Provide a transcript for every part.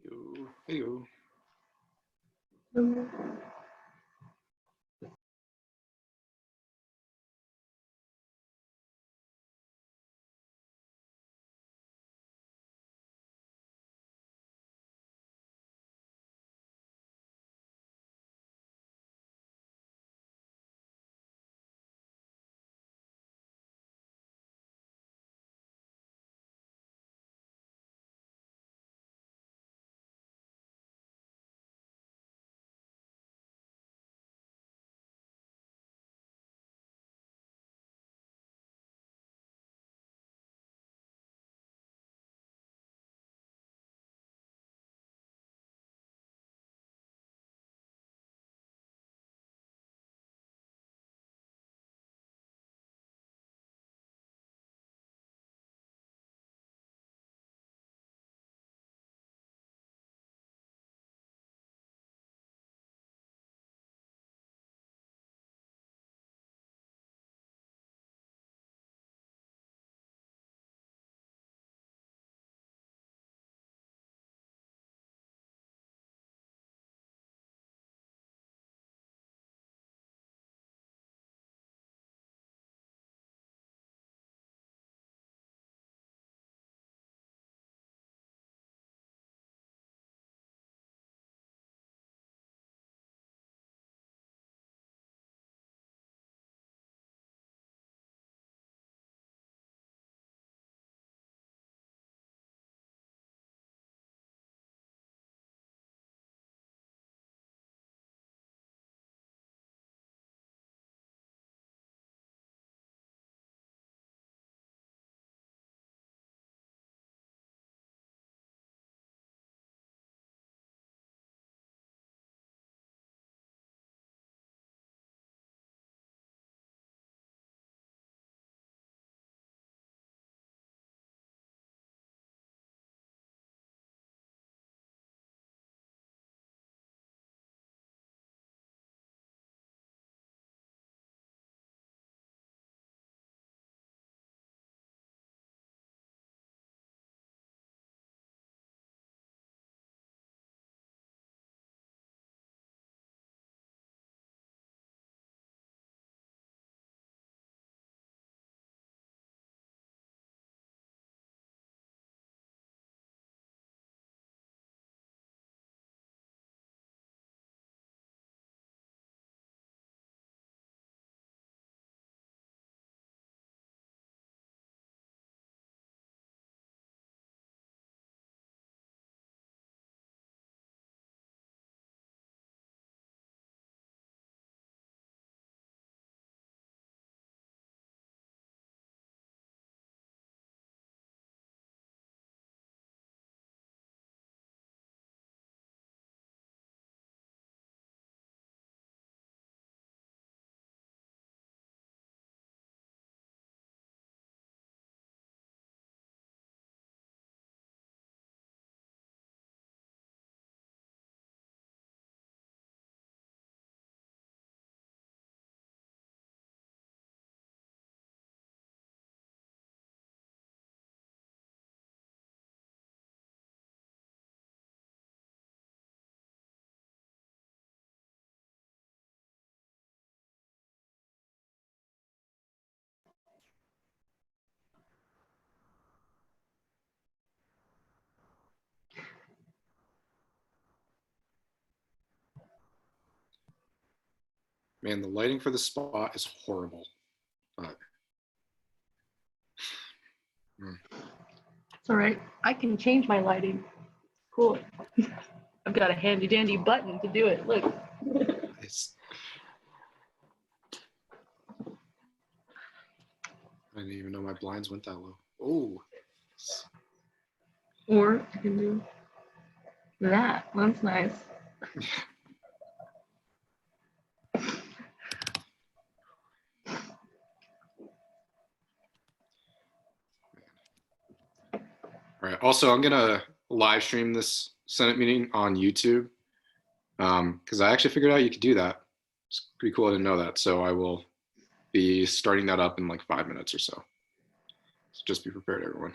Yo, heyo. Man, the lighting for the spot is horrible. But, It's all right. I can change my lighting. Cool. I've got a handy dandy button to do it. Look. nice. I didn't even know my blinds went that low. Oh. Or I can do that. That's nice. All right. Also, I'm gonna live stream this Senate meeting on YouTube because I actually figured out you could do that. It's pretty cool. I didn't know that. So I will be starting that up in like 5 minutes or so. So just be prepared, everyone.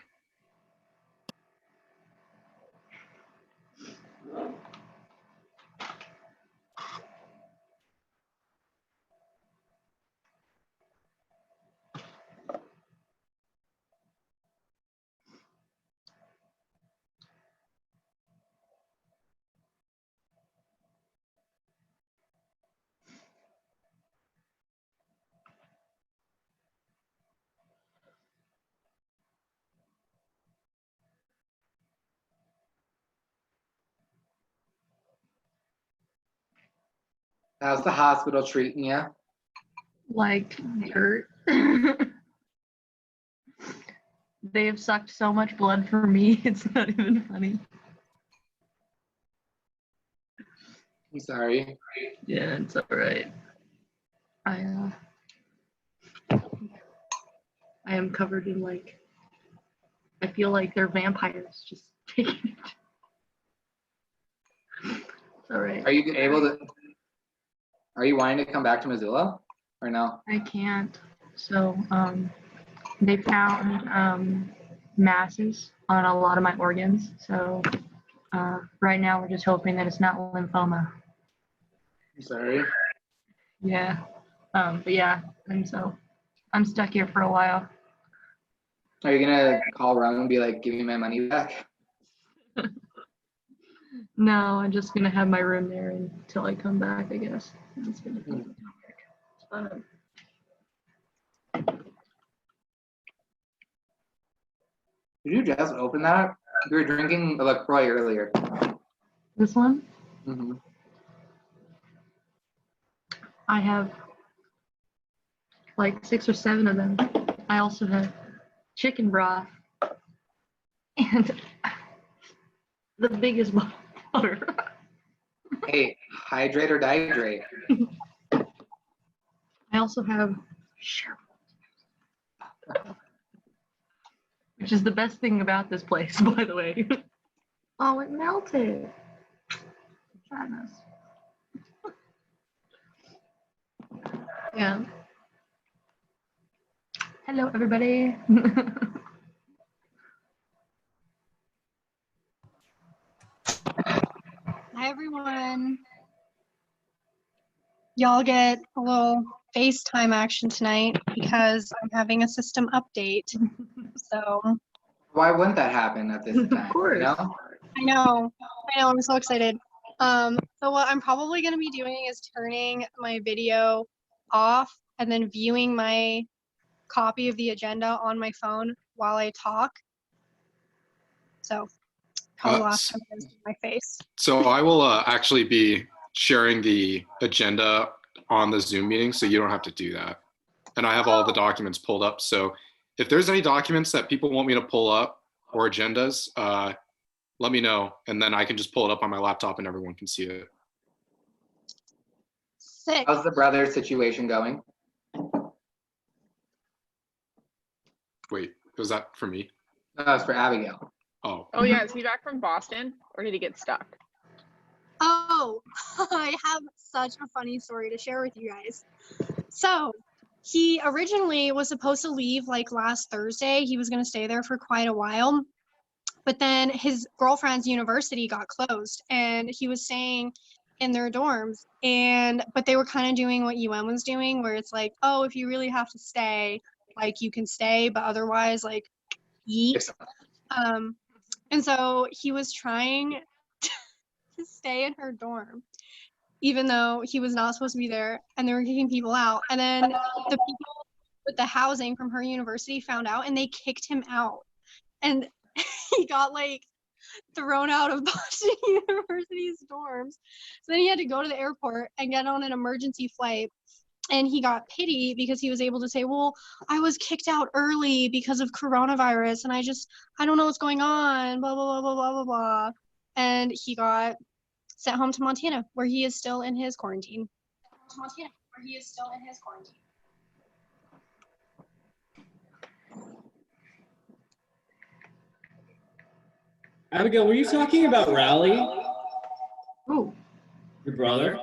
How's the hospital treating you? Like dirt. They have sucked so much blood for me, it's not even funny. I'm sorry. Yeah, it's alright. I am covered in like, I feel like they're vampires just taking it. It's alright. Are you able to? Are you wanting to come back to Missoula or no? I can't. So, they found masses on a lot of my organs. So, right now we're just hoping that it's not lymphoma. I'm sorry. Yeah. But yeah, and so I'm stuck here for a while. Are you gonna call Ron and be like, "Give me my money back"? No, I'm just gonna have my room there until I come back, I guess. It's gonna be it's fun. Did you just open that? You were drinking a LaCroix earlier. This one, Mm-hmm. I have like 6 or 7 of them. I also have chicken broth and the biggest bottle of water. Hey, hydrate or dihydrate. I also have sherbet, which is the best thing about this place, by the way. Oh, it melted. Sadness. Yeah. Hello, everybody. Hi, everyone. Y'all get a little FaceTime action tonight because I'm having a system update. So Why wouldn't that happen at this time? Of course. You know? I know, I'm so excited. So what I'm probably going to be doing is turning my video off and then viewing my copy of the agenda on my phone while I talk. So probably last time I was in my face. So I will actually be sharing the agenda on the Zoom meeting, so you don't have to do that. And I have all the documents pulled up. So if there's any documents that people want me to pull up or agendas, let me know, and then I can just pull it up on my laptop and everyone can see it. Sick. How's the brother situation going? Wait, was that for me? No, that's for Abigail. Oh, Oh yeah, is he back from Boston or did he get stuck? Oh, I have such a funny story to share with you guys. So he originally was supposed to leave like last Thursday. He was going to stay there for quite a while. But then his girlfriend's university got closed and he was staying in their dorms. But they were kind of doing what UM was doing, where it's like, oh, if you really have to stay, like you can stay, but otherwise like yeet. And so he was trying to stay in her dorm, even though he was not supposed to be there, and they were kicking people out. And then the people with the housing from her university found out and they kicked him out. And he got like thrown out of Boston University's dorms. So then he had to go to the airport and get on an emergency flight. And he got pity because he was able to say, well, I was kicked out early because of coronavirus and I don't know what's going on, blah, blah, blah, blah, blah, blah, blah. And he got sent home to Montana, where he is still in his quarantine. Abigail, were you talking about Raleigh, Oh, your brother?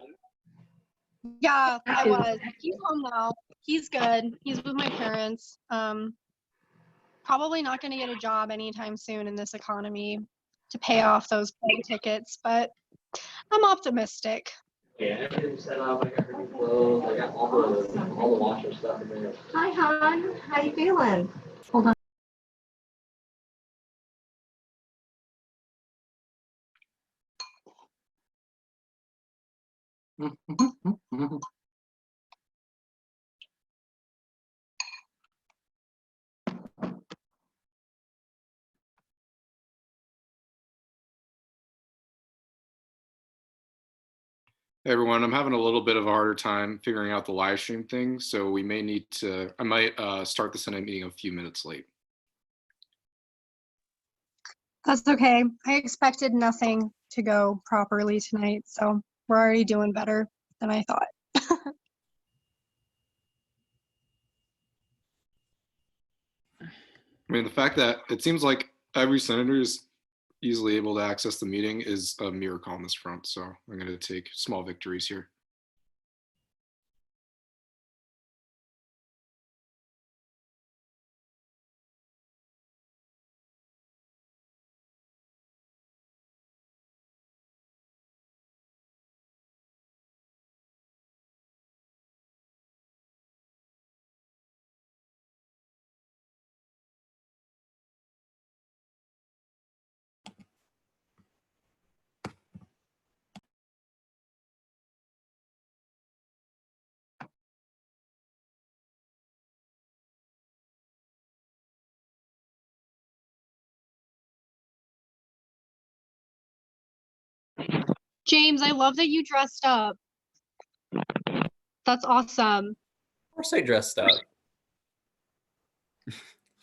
Yeah, I was. He's home now. He's good. He's with my parents. Probably not going to get a job anytime soon in this economy. to pay off those plane tickets, but I'm optimistic. Yeah, everything's set up. I got everything closed. I got all the washer stuff in there. Hi, hon. How you feeling? Hold on. Hey everyone, I'm having a little bit of a harder time figuring out the live stream thing, so we may need to, I might start the Senate meeting a few minutes late. That's okay. I expected nothing to go properly tonight, so we're already doing better than I thought. I mean, the fact that it seems like every senator is easily able to access the meeting is a miracle on this front, so I'm going to take small victories here. James, I love that you dressed up. That's awesome. Of course I dressed up.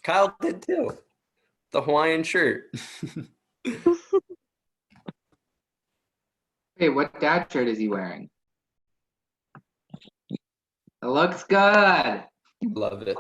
Kyle did too. The Hawaiian shirt. Hey, what dad shirt is he wearing? It looks good. Love it.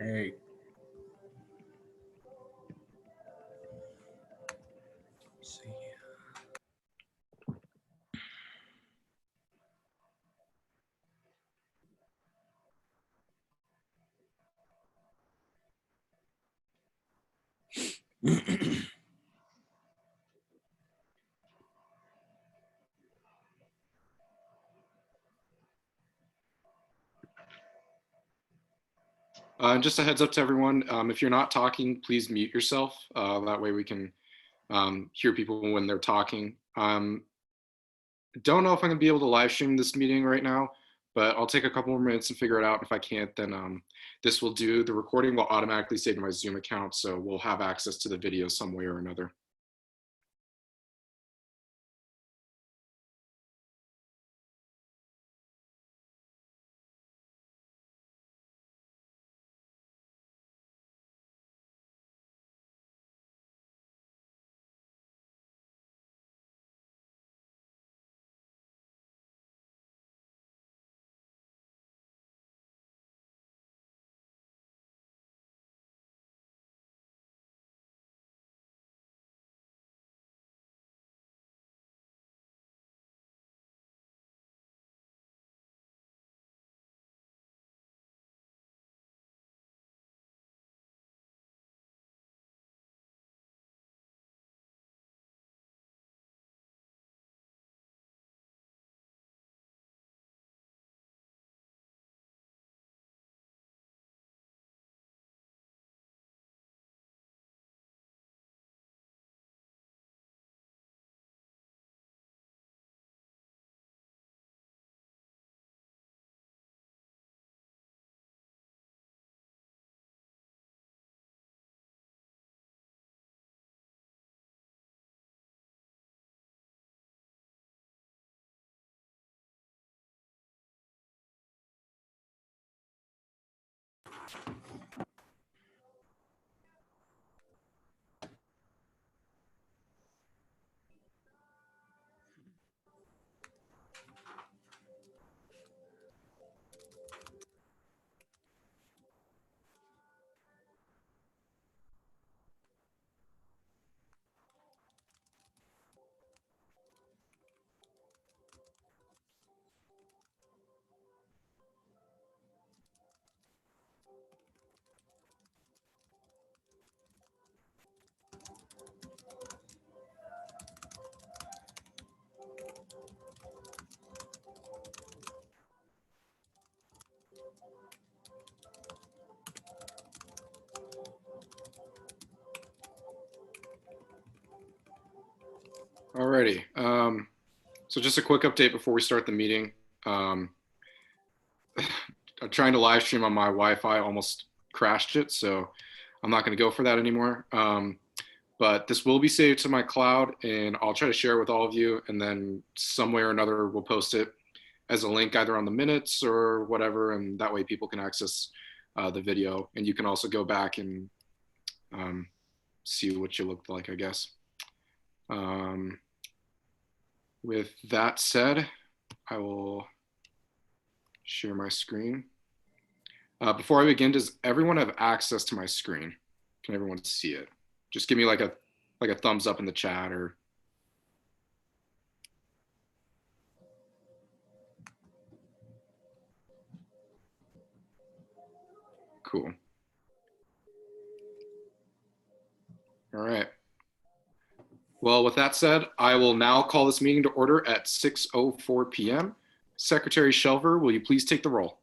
Hey. See. Just a heads up to everyone, if you're not talking, please mute yourself. That way we can hear people when they're talking. Don't know if I'm gonna be able to live stream this meeting right now, but I'll take a couple more minutes and figure it out. If I can't, then the recording will automatically save to my Zoom account, so we'll have access to the video some way or another. Alrighty. So just a quick update before we start the meeting. I'm trying to live stream on my Wi-Fi, almost crashed it, so I'm not going to go for that anymore. But this will be saved to my cloud, and I'll try to share it with all of you, and then some way or another we'll post it as a link either on the minutes or whatever, and that way people can access the video, and you can also go back and see what you looked like, I guess. With that said, I will share my screen. Before I begin, does everyone have access to my screen? Can everyone see it? Just give me like a thumbs up in the chat or. Cool. All right. Well, with that said, I will now call this meeting to order at 6:04 p.m. Secretary Shelver, will you please take the roll?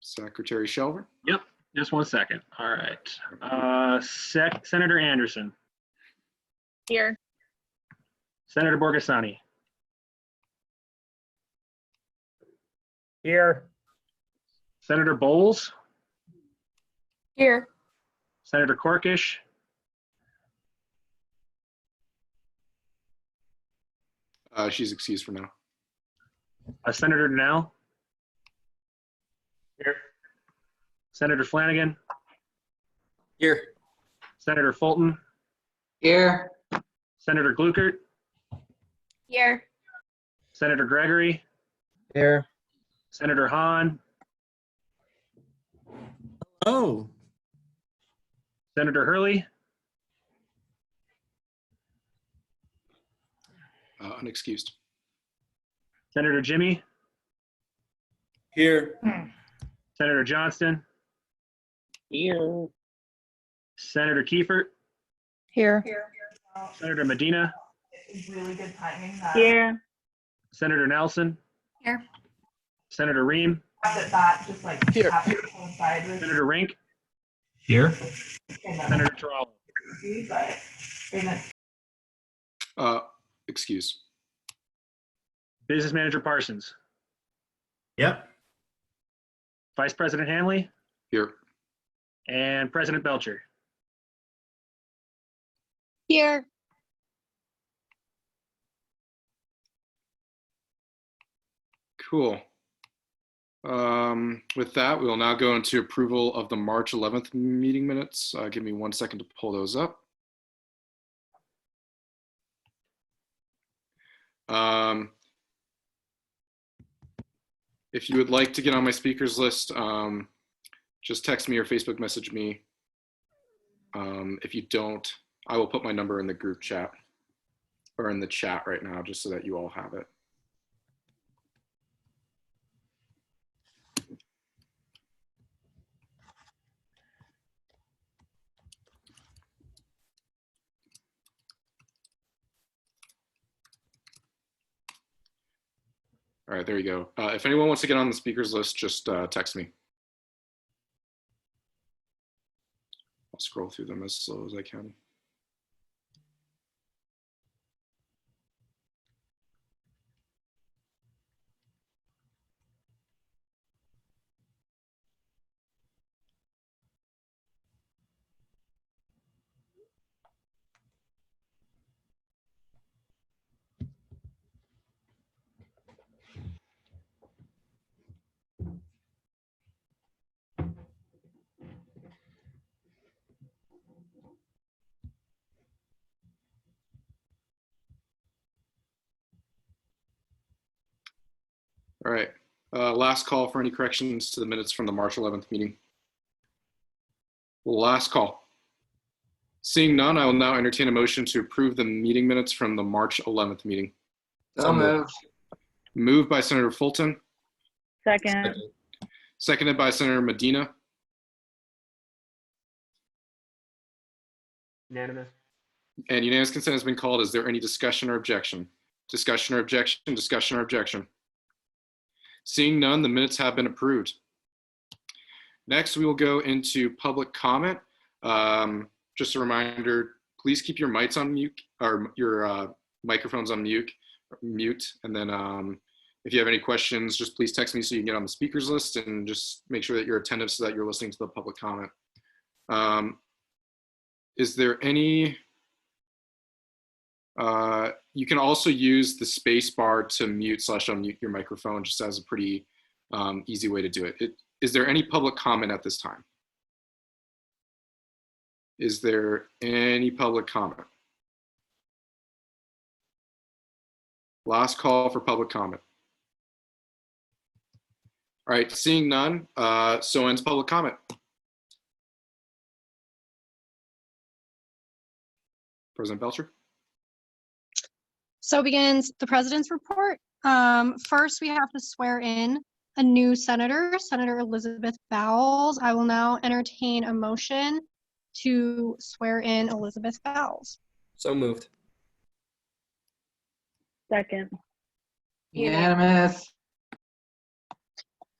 Secretary Shelver? Yep, just 1 second. All right. Senator Anderson, Here. Senator Borgasani. Here. Senator Bowles, Here. Senator Corkish, She's excused for now. Senator Donnell. Here. Senator Flanagan, Here. Senator Fulton, Here. Senator Gluckert, Here. Senator Gregory, Here. Senator Hahn, Oh. Senator Hurley, Unexcused. Senator Jimmy, Here. Senator Johnston, Here. Senator Kiefert, Here. Senator Medina, Really good timing. Here. Senator Nelson, Here. Senator Ream, That just like Here. happened to coincide with Senator Rink, Here. Senator Terrell. but they meant Excuse. Business Manager Parsons, Yep. Vice President Hanley, Here. and President Belcher. Here. Cool. With that, we will now go into approval of the March 11th meeting minutes. Give me 1 second to pull those up. If you would like to get on my speakers list, just text me or Facebook message me. If you don't, I will put my number in the group chat or in the chat right now, just so that you all have it. All right, there you go. If anyone wants to get on the speakers list, just text me. I'll scroll through them as slow as I can. All right. Last call for any corrections to the minutes from the March 11th meeting. Last call. Seeing none, I will now entertain a motion to approve the meeting minutes from the March 11th meeting. So moved. Moved by Senator Fulton, Second. seconded by Senator Medina. Unanimous. And unanimous consent has been called. Is there any discussion or objection? Discussion or objection? Discussion or objection? Seeing none, the minutes have been approved. Next, we will go into public comment. Just a reminder, please keep your mics on mute, or your microphones on mute. And then if you have any questions, just please text me so you can get on the speakers list, and just make sure that you're attentive so that you're listening to the public comment. Is there any, you can also use the space bar to mute/unmute your microphone, just as a pretty easy way to do it. Is there any public comment at this time? Is there any public comment? Last call for public comment. All right, seeing none, so ends public comment. President Belcher. So begins the president's report. First, we have to swear in a new senator, Senator Elizabeth Bowles. I will now entertain a motion to swear in Elizabeth Bowles. So moved. Second. Unanimous.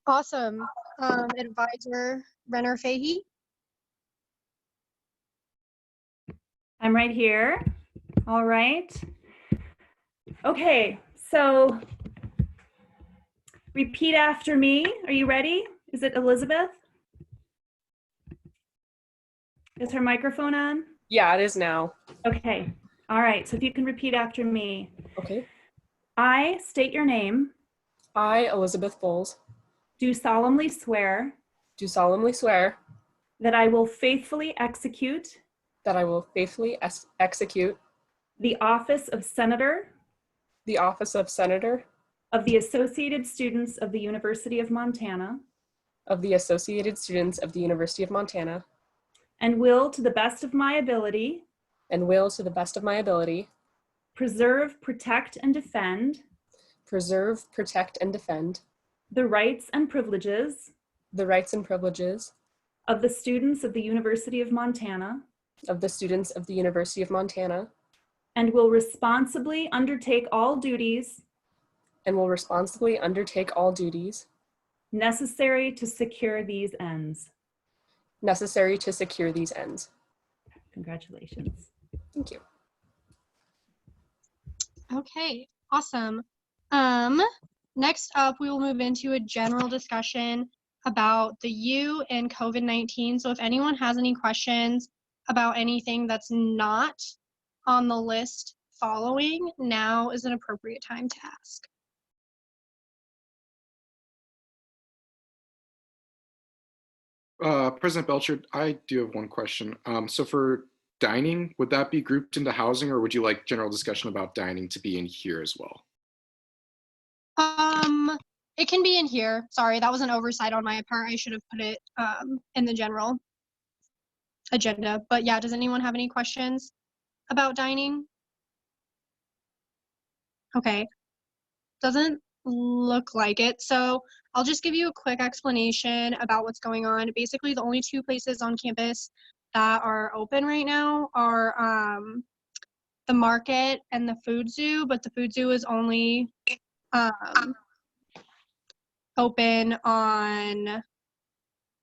Awesome. Advisor Renner Fahey. I'm right here. All right. Okay, so repeat after me. Are you ready? Is it Elizabeth? Is her microphone on? Yeah, it is now. Okay. All right. So if you can repeat after me. Okay. I state your name. I, Elizabeth Bowles, Do solemnly swear do solemnly swear that I will faithfully execute that I will faithfully execute the office of Senator the office of Senator of the Associated Students of the University of Montana of the Associated Students of the University of Montana, and will, to the best of my ability, and will, to the best of my ability, preserve, protect, and defend preserve, protect, and defend the rights and privileges the rights and privileges of the students of the University of Montana, of the students of the University of Montana, and will responsibly undertake all duties and will responsibly undertake all duties necessary to secure these ends. necessary to secure these ends. Congratulations. Thank you. Okay, awesome. Next up, we will move into a general discussion about the U and COVID-19. So if anyone has any questions about anything that's not on the list following, now is an appropriate time to ask. President Belcher, I do have one question. So for dining, would that be grouped into housing, or would you like general discussion about dining to be in here as well? It can be in here. Sorry, that was an oversight on my part. I should have put it in the general agenda. But yeah, does anyone have any questions about dining? Okay, doesn't look like it. So I'll just give you a quick explanation about what's going on. Basically, the only two places on campus that are open right now are the market and the food zoo, but the food zoo is only open on,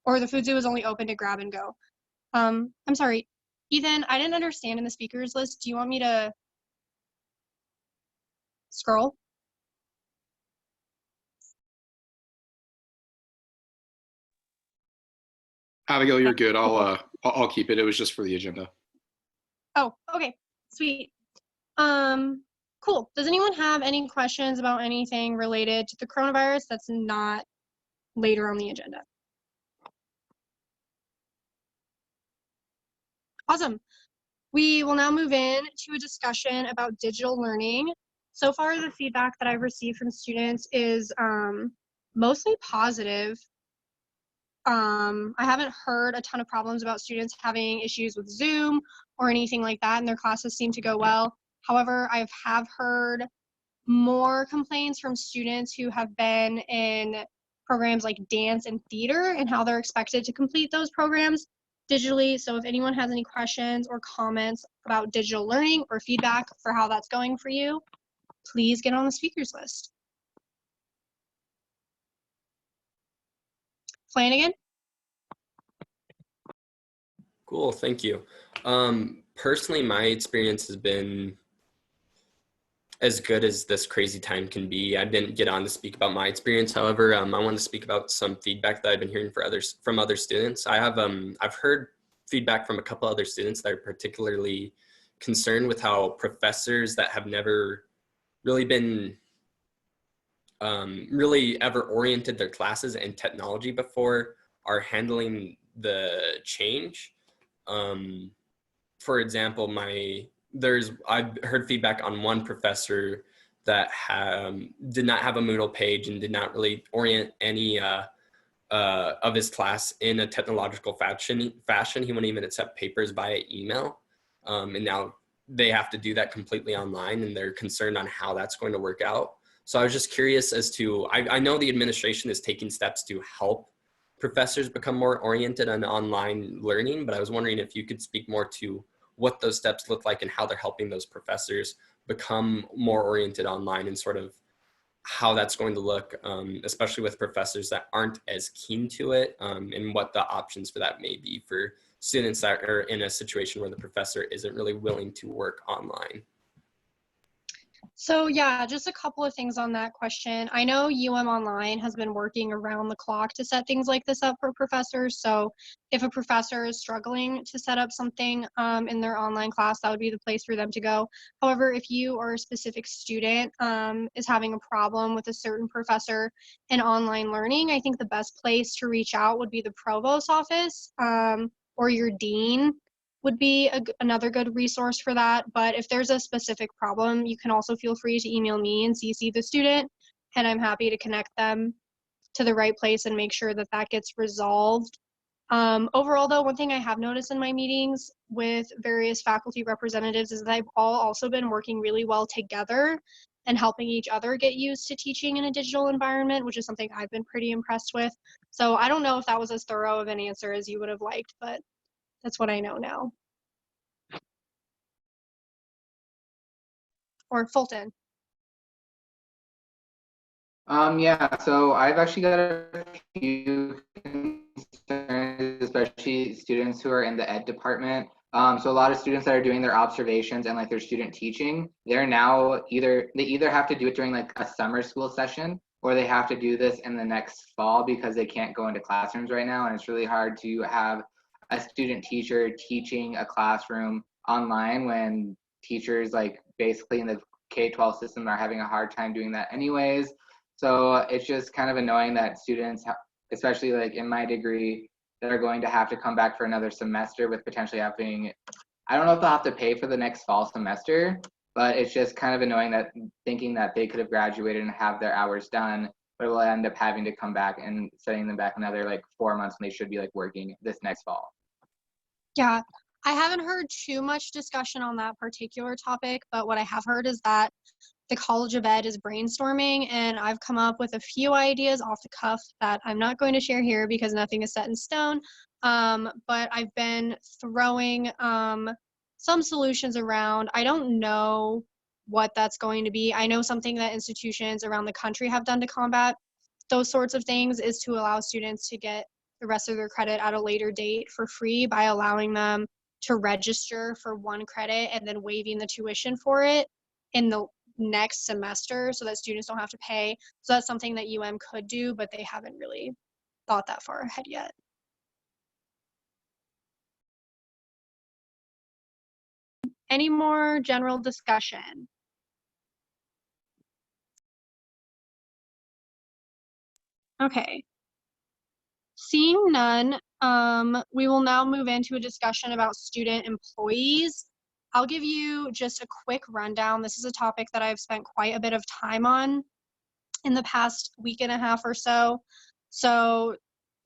or the food zoo is only open to grab and go. I'm sorry, Ethan, I didn't understand in the speakers list. Do you want me to scroll? Abigail, you're good. I'll keep it. It was just for the agenda. Oh, okay, sweet. Cool. Does anyone have any questions about anything related to the coronavirus that's not later on the agenda? Awesome. We will now move in to a discussion about digital learning. so far the feedback that I've received from students is mostly positive. I haven't heard a ton of problems about students having issues with Zoom or anything like that, and their classes seem to go well. However, I have heard more complaints from students who have been in programs like dance and theater and how they're expected to complete those programs digitally. So if anyone has any questions or comments about digital learning or feedback for how that's going for you, please get on the speakers list. Flanagan? Cool, thank you. Personally, my experience has been as good as this crazy time can be. I didn't get on to speak about my experience. However, I want to speak about some feedback that I've been hearing from other students. I've heard feedback from a couple other students that are particularly concerned with how professors that have never really been really ever oriented their classes in technology before are handling the change. For example, I've heard feedback on one professor that did not have a Moodle page and did not really orient any of his class in a technological fashion. He wouldn't even accept papers via email. And now they have to do that completely online, and they're concerned on how that's going to work out. So I was just curious as to, I know the administration is taking steps to help professors become more oriented on online learning, but I was wondering if you could speak more to what those steps look like and how they're helping those professors become more oriented online, and sort of how that's going to look, especially with professors that aren't as keen to it, and what the options for that may be for students that are in a situation where the professor isn't really willing to work online. So yeah, just a couple of things on that question. I know Online has been working around the clock to set things like this up for professors. So if a professor is struggling to set up something in their online class, that would be the place for them to go. However, if you or a specific student is having a problem with a certain professor in online learning, I think the best place to reach out would be the provost's office or your dean would be another good resource for that. But if there's a specific problem, you can also feel free to email me and CC the student, and I'm happy to connect them to the right place and make sure that that gets resolved. Overall, though, one thing I have noticed in my meetings with various faculty representatives is that they've all also been working really well together and helping each other get used to teaching in a digital environment, which is something I've been pretty impressed with. So I don't know if that was as thorough of an answer as you would have liked, but that's what I know now. Or Fulton. Yeah, so I've actually got a few concerns, especially students who are in the ed department. So a lot of students that are doing their observations and like their student teaching, they're now either have to do it during like a summer school session, or they have to do this in the next fall because they can't go into classrooms right now. And it's really hard to have a student teacher teaching a classroom online when teachers like basically in the K-12 system are having a hard time doing that anyways. So it's just kind of annoying that students, especially like in my degree, that are going to have to come back for another semester with potentially having, I don't know if they'll have to pay for the next fall semester, but it's just kind of annoying that thinking that they could have graduated and have their hours done, but will end up having to come back and setting them back another like 4 months when they should be like working this next fall. Yeah, I haven't heard too much discussion on that particular topic, but what I have heard is that the College of Ed is brainstorming, and I've come up with a few ideas off the cuff that I'm not going to share here because nothing is set in stone. But I've been throwing some solutions around. I don't know what that's going to be. I know something that institutions around the country have done to combat those sorts of things is to allow students to get the rest of their credit at a later date for free by allowing them to register for one credit and then waiving the tuition for it in the next semester so that students don't have to pay. So that's something that could do, but they haven't really thought that far ahead yet. Any more general discussion? Okay. Seeing none, we will now move into a discussion about student employees. I'll give you just a quick rundown. This is a topic that I've spent quite a bit of time on in the past week and a half or so. So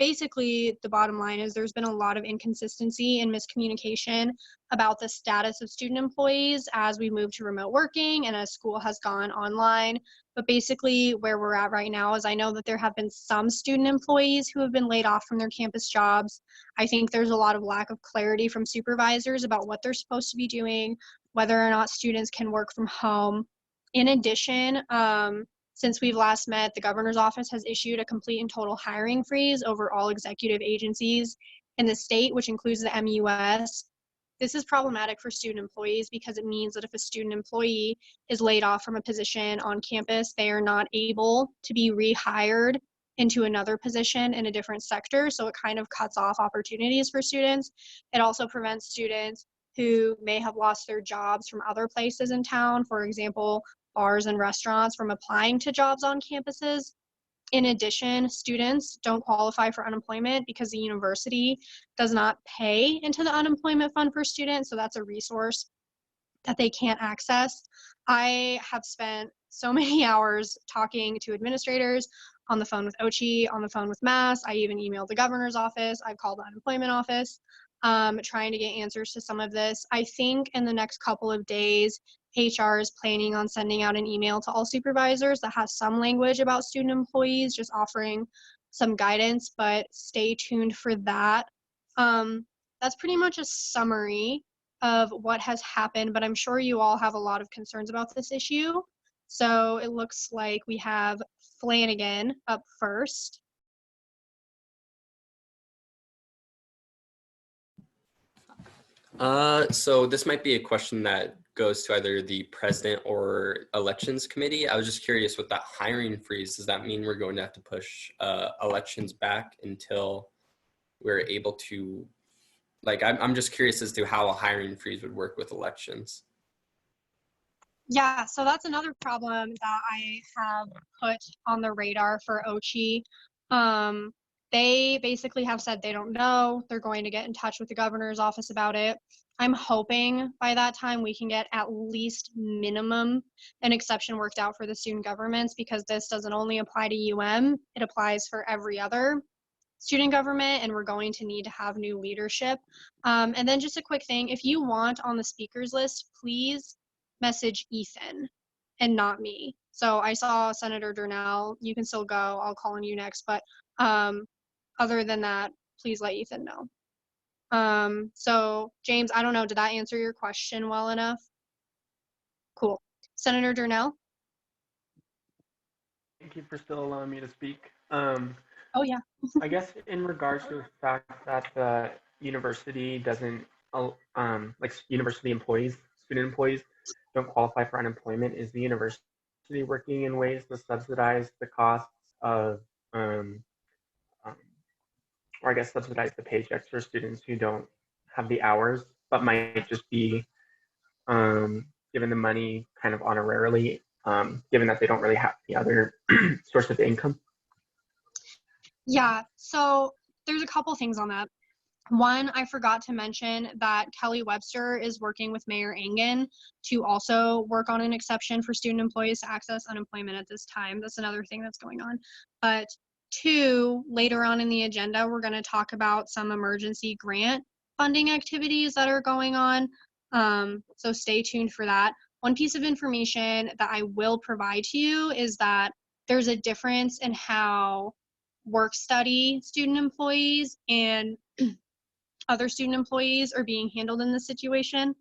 basically, the bottom line is there's been a lot of inconsistency and miscommunication about the status of student employees as we move to remote working and as school has gone online. But basically, where we're at right now is I know that there have been some student employees who have been laid off from their campus jobs. I think there's a lot of lack of clarity from supervisors about what they're supposed to be doing, whether or not students can work from home. In addition, since we've last met, the governor's office has issued a complete and total hiring freeze over all executive agencies in the state, which includes the MUS. This is problematic for student employees because it means that if a student employee is laid off from a position on campus, they are not able to be rehired into another position in a different sector. So it kind of cuts off opportunities for students. It also prevents students who may have lost their jobs from other places in town, for example, bars and restaurants, from applying to jobs on campuses. In addition, students don't qualify for unemployment because the university does not pay into the unemployment fund for students, so that's a resource that they can't access. I have spent so many hours talking to administrators, on the phone with OCHI, on the phone with Mass. I even emailed the governor's office. I've called the unemployment office, trying to get answers to some of this. I think in the next couple of days, HR is planning on sending out an email to all supervisors that has some language about student employees, just offering some guidance, but stay tuned for that. That's pretty much a summary of what has happened, but I'm sure you all have a lot of concerns about this issue. So it looks like we have Flanagan up first. So this might be a question that goes to either the president or elections committee. I was just curious with that hiring freeze, does that mean we're going to have to push elections back until we're able to, like, I'm just curious as to how a hiring freeze would work with elections. Yeah, so that's another problem that I have put on the radar for OCHI. They basically have said they don't know. They're going to get in touch with the governor's office about it. I'm hoping by that time we can get at least minimum an exception worked out for the student governments, because this doesn't only apply to UM, it applies for every other student government, and we're going to need to have new leadership. And then just a quick thing, if you want on the speakers list, please message Ethan and not me. So I saw Senator Durnell. You can still go. I'll call on you next. But other than that, please let Ethan know. So James, I don't know, did that answer your question well enough? Cool. Senator Durnell? Thank you for still allowing me to speak. Oh, yeah. I guess in regards to the fact that the university doesn't, like university employees, student employees don't qualify for unemployment, is the university working in ways to subsidize the costs of, or I guess subsidize the paychecks for students who don't have the hours, but might just be given the money kind of honorarily, given that they don't really have the other source of income? Yeah, so there's a couple things on that. One, I forgot to mention that Kelly Webster is working with Mayor Engen to also work on an exception for student employees to access unemployment at this time. That's another thing that's going on. But two, later on in the agenda, we're going to talk about some emergency grant funding activities that are going on. So stay tuned for that. One piece of information that I will provide to you is that there's a difference in how work study student employees and other student employees are being handled in this situation.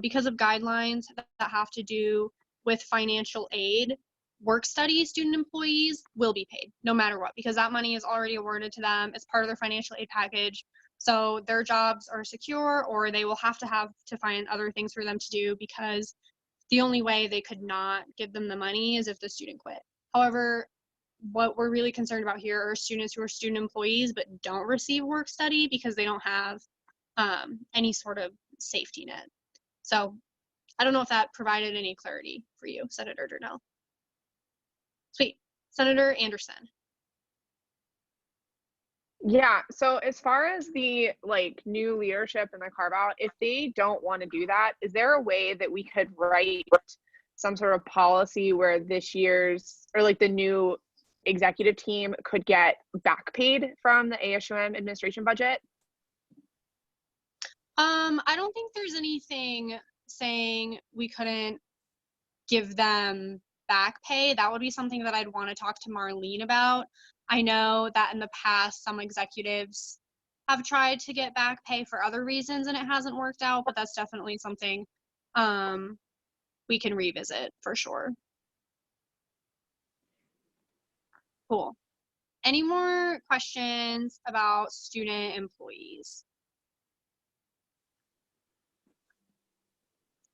Because of guidelines that have to do with financial aid, work study student employees will be paid no matter what, because that money is already awarded to them. It's part of their financial aid package. So their jobs are secure, or they will have to find other things for them to do, because the only way they could not give them the money is if the student quit. However, what we're really concerned about here are students who are student employees but don't receive work study because they don't have any sort of safety net. So I don't know if that provided any clarity for you, Senator Durnell. Sweet. Senator Anderson. Yeah, so as far as the like new leadership and the carve out, if they don't want to do that, is there a way that we could write some sort of policy where this year's or like the new executive team could get back paid from the ASUM administration budget? I don't think there's anything saying we couldn't give them back pay. That would be something that I'd want to talk to Marlene about. I know that in the past, some executives have tried to get back pay for other reasons and it hasn't worked out, but that's definitely something we can revisit for sure. Cool. Any more questions about student employees?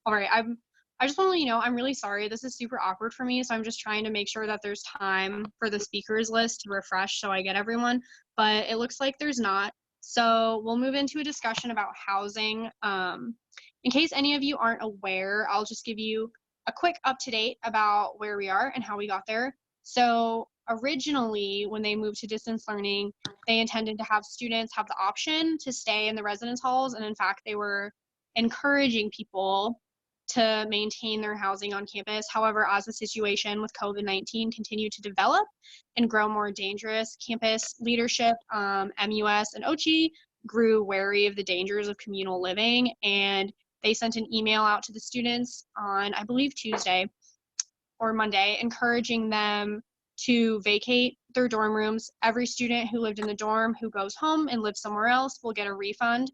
All right, I just want to let you know, I'm really sorry. This is super awkward for me, so I'm just trying to make sure that there's time for the speakers list to refresh so I get everyone, but it looks like there's not. So we'll move into a discussion about housing. In case any of you aren't aware, I'll just give you a quick up-to-date about where we are and how we got there. So originally, when they moved to distance learning, they intended to have students have the option to stay in the residence halls, and in fact, they were encouraging people to maintain their housing on campus. However, as the situation with COVID-19 continued to develop and grow more dangerous, campus leadership, MUS and OCHI grew wary of the dangers of communal living, and they sent an email out to the students on, I believe, Tuesday or Monday, encouraging them to vacate their dorm rooms. Every student who lived in the dorm who goes home and lives somewhere else will get a refund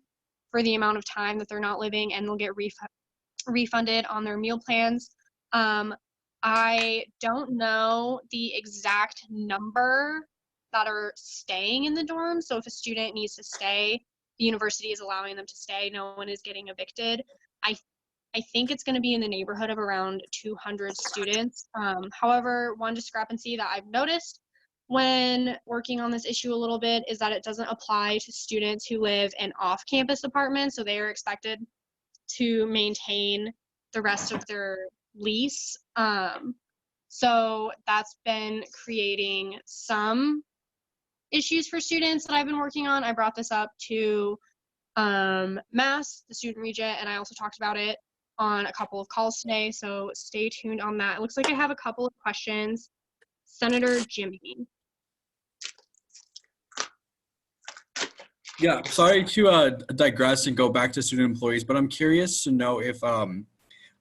for the amount of time that they're not living, and they'll get refunded on their meal plans. I don't know the exact number that are staying in the dorm. So if a student needs to stay, the university is allowing them to stay. No one is getting evicted. I think it's going to be in the neighborhood of around 200 students. However, one discrepancy that I've noticed when working on this issue a little bit is that it doesn't apply to students who live in off-campus apartments. So they are expected to maintain the rest of their lease. So that's been creating some issues for students that I've been working on. I brought this up to Mass, the student regent, and I also talked about it on a couple of calls today, so stay tuned on that. It looks like I have a couple of questions. Senator Jimmy. Yeah, sorry to digress and go back to student employees, but I'm curious to know if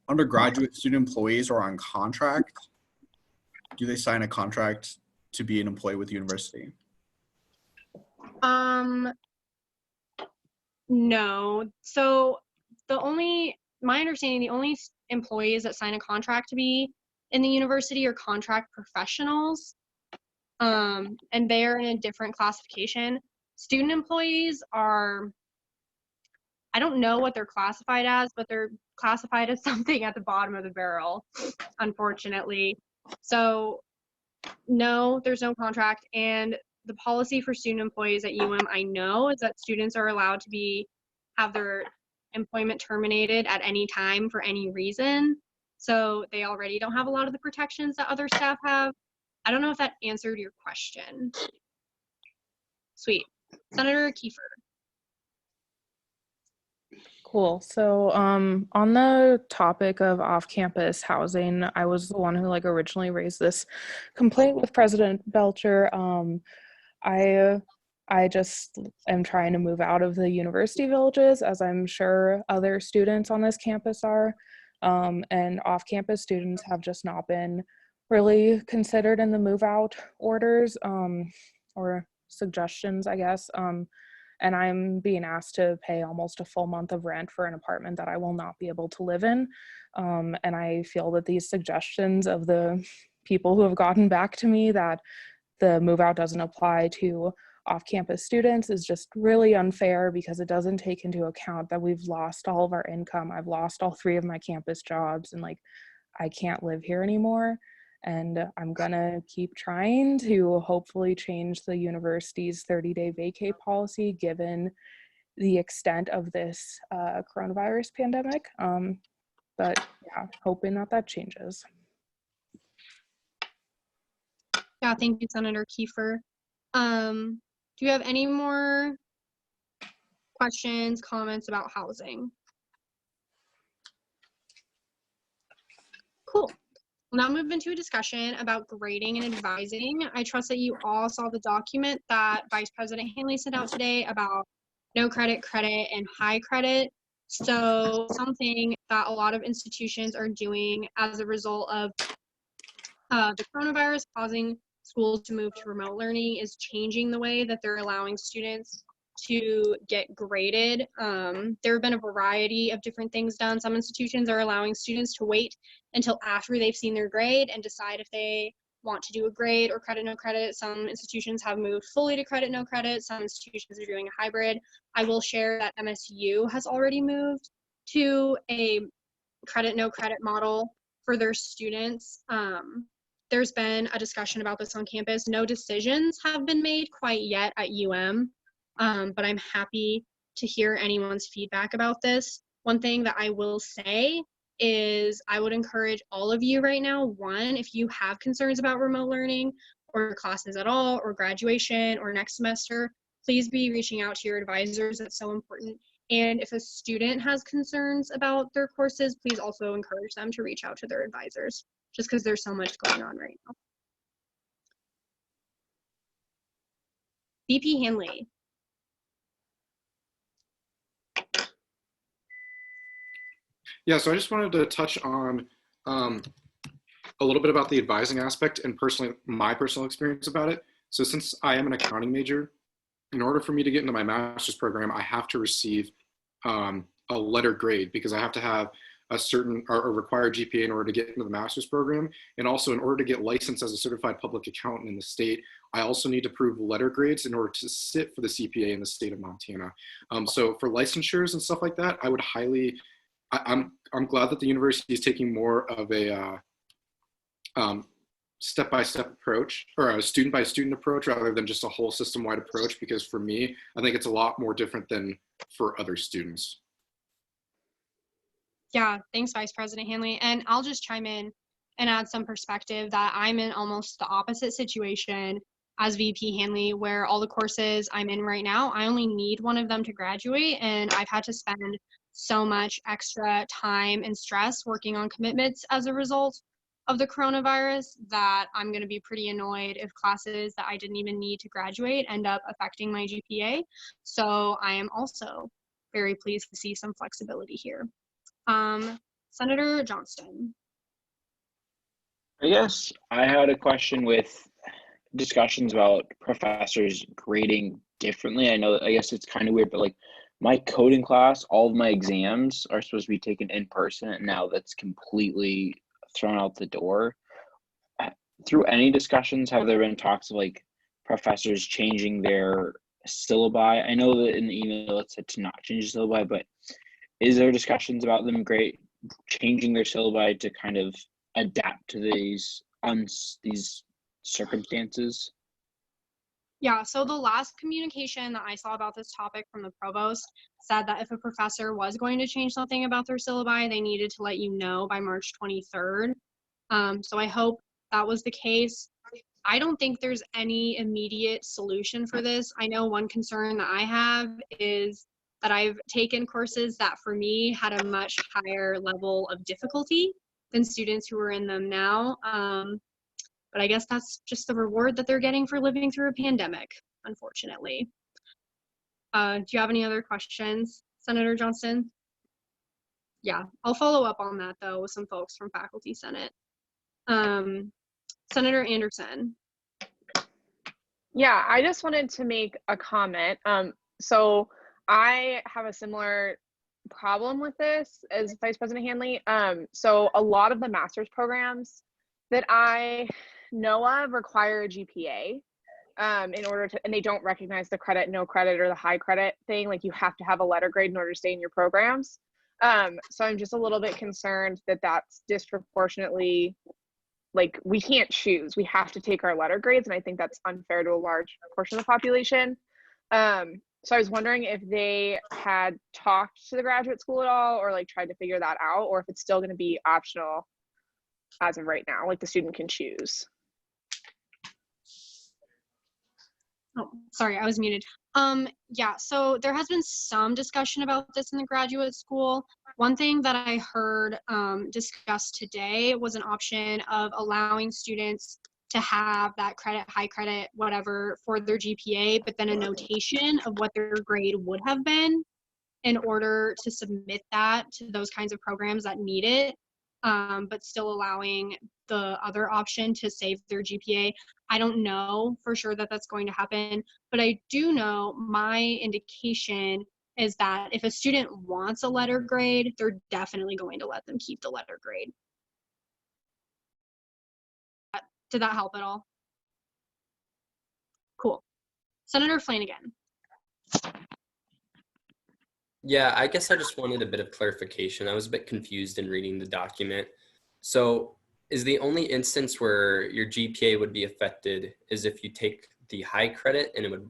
undergraduate student employees are on contract. Do they sign a contract to be an employee with the university? No. So my understanding, the only employees that sign a contract to be in the university are contract professionals, and they're in a different classification. Student employees are, I don't know what they're classified as, but they're classified as something at the bottom of the barrel, unfortunately. So no, there's no contract. And the policy for student employees at I know, is that students are allowed to have their employment terminated at any time for any reason. So they already don't have a lot of the protections that other staff have. I don't know if that answered your question. Sweet. Senator Kiefer. Cool. So on the topic of off-campus housing, I was the one who originally raised this complaint with President Belcher. I just am trying to move out of the university villages, as I'm sure other students on this campus are. And off-campus students have just not been really considered in the move out orders or suggestions, I guess. And I'm being asked to pay almost a full month of rent for an apartment that I will not be able to live in. And I feel that these suggestions of the people who have gotten back to me that the move out doesn't apply to off-campus students is just really unfair, because it doesn't take into account that we've lost all of our income. I've lost all 3 of my campus jobs, and I can't live here anymore. And I'm gonna keep trying to hopefully change the university's 30-day vacate policy, given the extent of this coronavirus pandemic. But yeah, hoping that changes. Yeah, thank you, Senator Kiefer. Do you have any more questions, comments about housing? Cool. We'll now move into a discussion about grading and advising. I trust that you all saw the document that Vice President Hanley sent out today about no credit, credit, and high credit. So something that a lot of institutions are doing as a result of the coronavirus causing schools to move to remote learning is changing the way that they're allowing students to get graded. There have been a variety of different things done. Some institutions are allowing students to wait until after they've seen their grade and decide if they want to do a grade or credit, no credit. Some institutions have moved fully to credit, no credit. Some institutions are doing a hybrid. I will share that MSU has already moved to a credit, no credit model for their students. There's been a discussion about this on campus. No decisions have been made quite yet at UM, but I'm happy to hear anyone's feedback about this. One thing that I will say is I would encourage all of you right now, one, if you have concerns about remote learning or classes at all or graduation or next semester, please be reaching out to your advisors. That's so important. And if a student has concerns about their courses, please also encourage them to reach out to their advisors, just because there's so much going on right now. VP Hanley. Yeah, so I just wanted to touch on a little bit about the advising aspect and my personal experience about it. So since I am an accounting major, in order for me to get into my master's program, I have to receive a letter grade because I have to have a certain or required GPA in order to get into the master's program. And also in order to get licensed as a certified public accountant in the state, I also need to prove letter grades in order to sit for the CPA in the state of Montana. So for licensures and stuff like that, I would I'm glad that the university is taking more of a step-by-step approach or a student-by-student approach rather than just a whole system-wide approach, because for me, I think it's a lot more different than for other students. Yeah, thanks, Vice President Hanley. And I'll just chime in and add some perspective that I'm in almost the opposite situation as VP Hanley, where all the courses I'm in right now, I only need one of them to graduate, and I've had to spend so much extra time and stress working on commitments as a result of the coronavirus that I'm going to be pretty annoyed if classes that I didn't even need to graduate end up affecting my GPA. So I am also very pleased to see some flexibility here. Senator Johnston. I guess I had a question with discussions about professors grading differently. I guess it's kind of weird, but like my coding class, all of my exams are supposed to be taken in person, and now that's completely thrown out the door. Through any discussions, have there been talks of like professors changing their syllabi? I know that in the email it said to not change the syllabi, but is there discussions about them changing their syllabi to kind of adapt to these circumstances? Yeah, so the last communication that I saw about this topic from the provost said that if a professor was going to change something about their syllabi, they needed to let you know by March 23rd. So I hope that was the case. I don't think there's any immediate solution for this. I know one concern that I have is that I've taken courses that for me had a much higher level of difficulty than students who are in them now. But I guess that's just the reward that they're getting for living through a pandemic, unfortunately. Do you have any other questions, Senator Johnston? Yeah, I'll follow up on that though with some folks from Faculty Senate. Senator Anderson. Yeah, I just wanted to make a comment. So I have a similar problem with this as Vice President Hanley. So a lot of the master's programs that I know of require a GPA in order to, and they don't recognize the credit, no credit, or the high credit thing. Like you have to have a letter grade in order to stay in your programs. So I'm just a little bit concerned that that's disproportionately, like we can't choose. We have to take our letter grades, and I think that's unfair to a large portion of the population. So I was wondering if they had talked to the graduate school at all, or like tried to figure that out, or if it's still going to be optional as of right now, like the student can choose. Oh, sorry, I was muted. Yeah, so there has been some discussion about this in the graduate school. One thing that I heard discussed today was an option of allowing students to have that credit, high credit, whatever, for their GPA, but then a notation of what their grade would have been in order to submit that to those kinds of programs that need it, but still allowing the other option to save their GPA. I don't know for sure that that's going to happen, but I do know my indication is that if a student wants a letter grade, they're definitely going to let them keep the letter grade. Did that help at all? Cool. Senator Flanagan. Yeah, I guess I just wanted a bit of clarification. I was a bit confused in reading the document. So is the only instance where your GPA would be affected is if you take the high credit and it would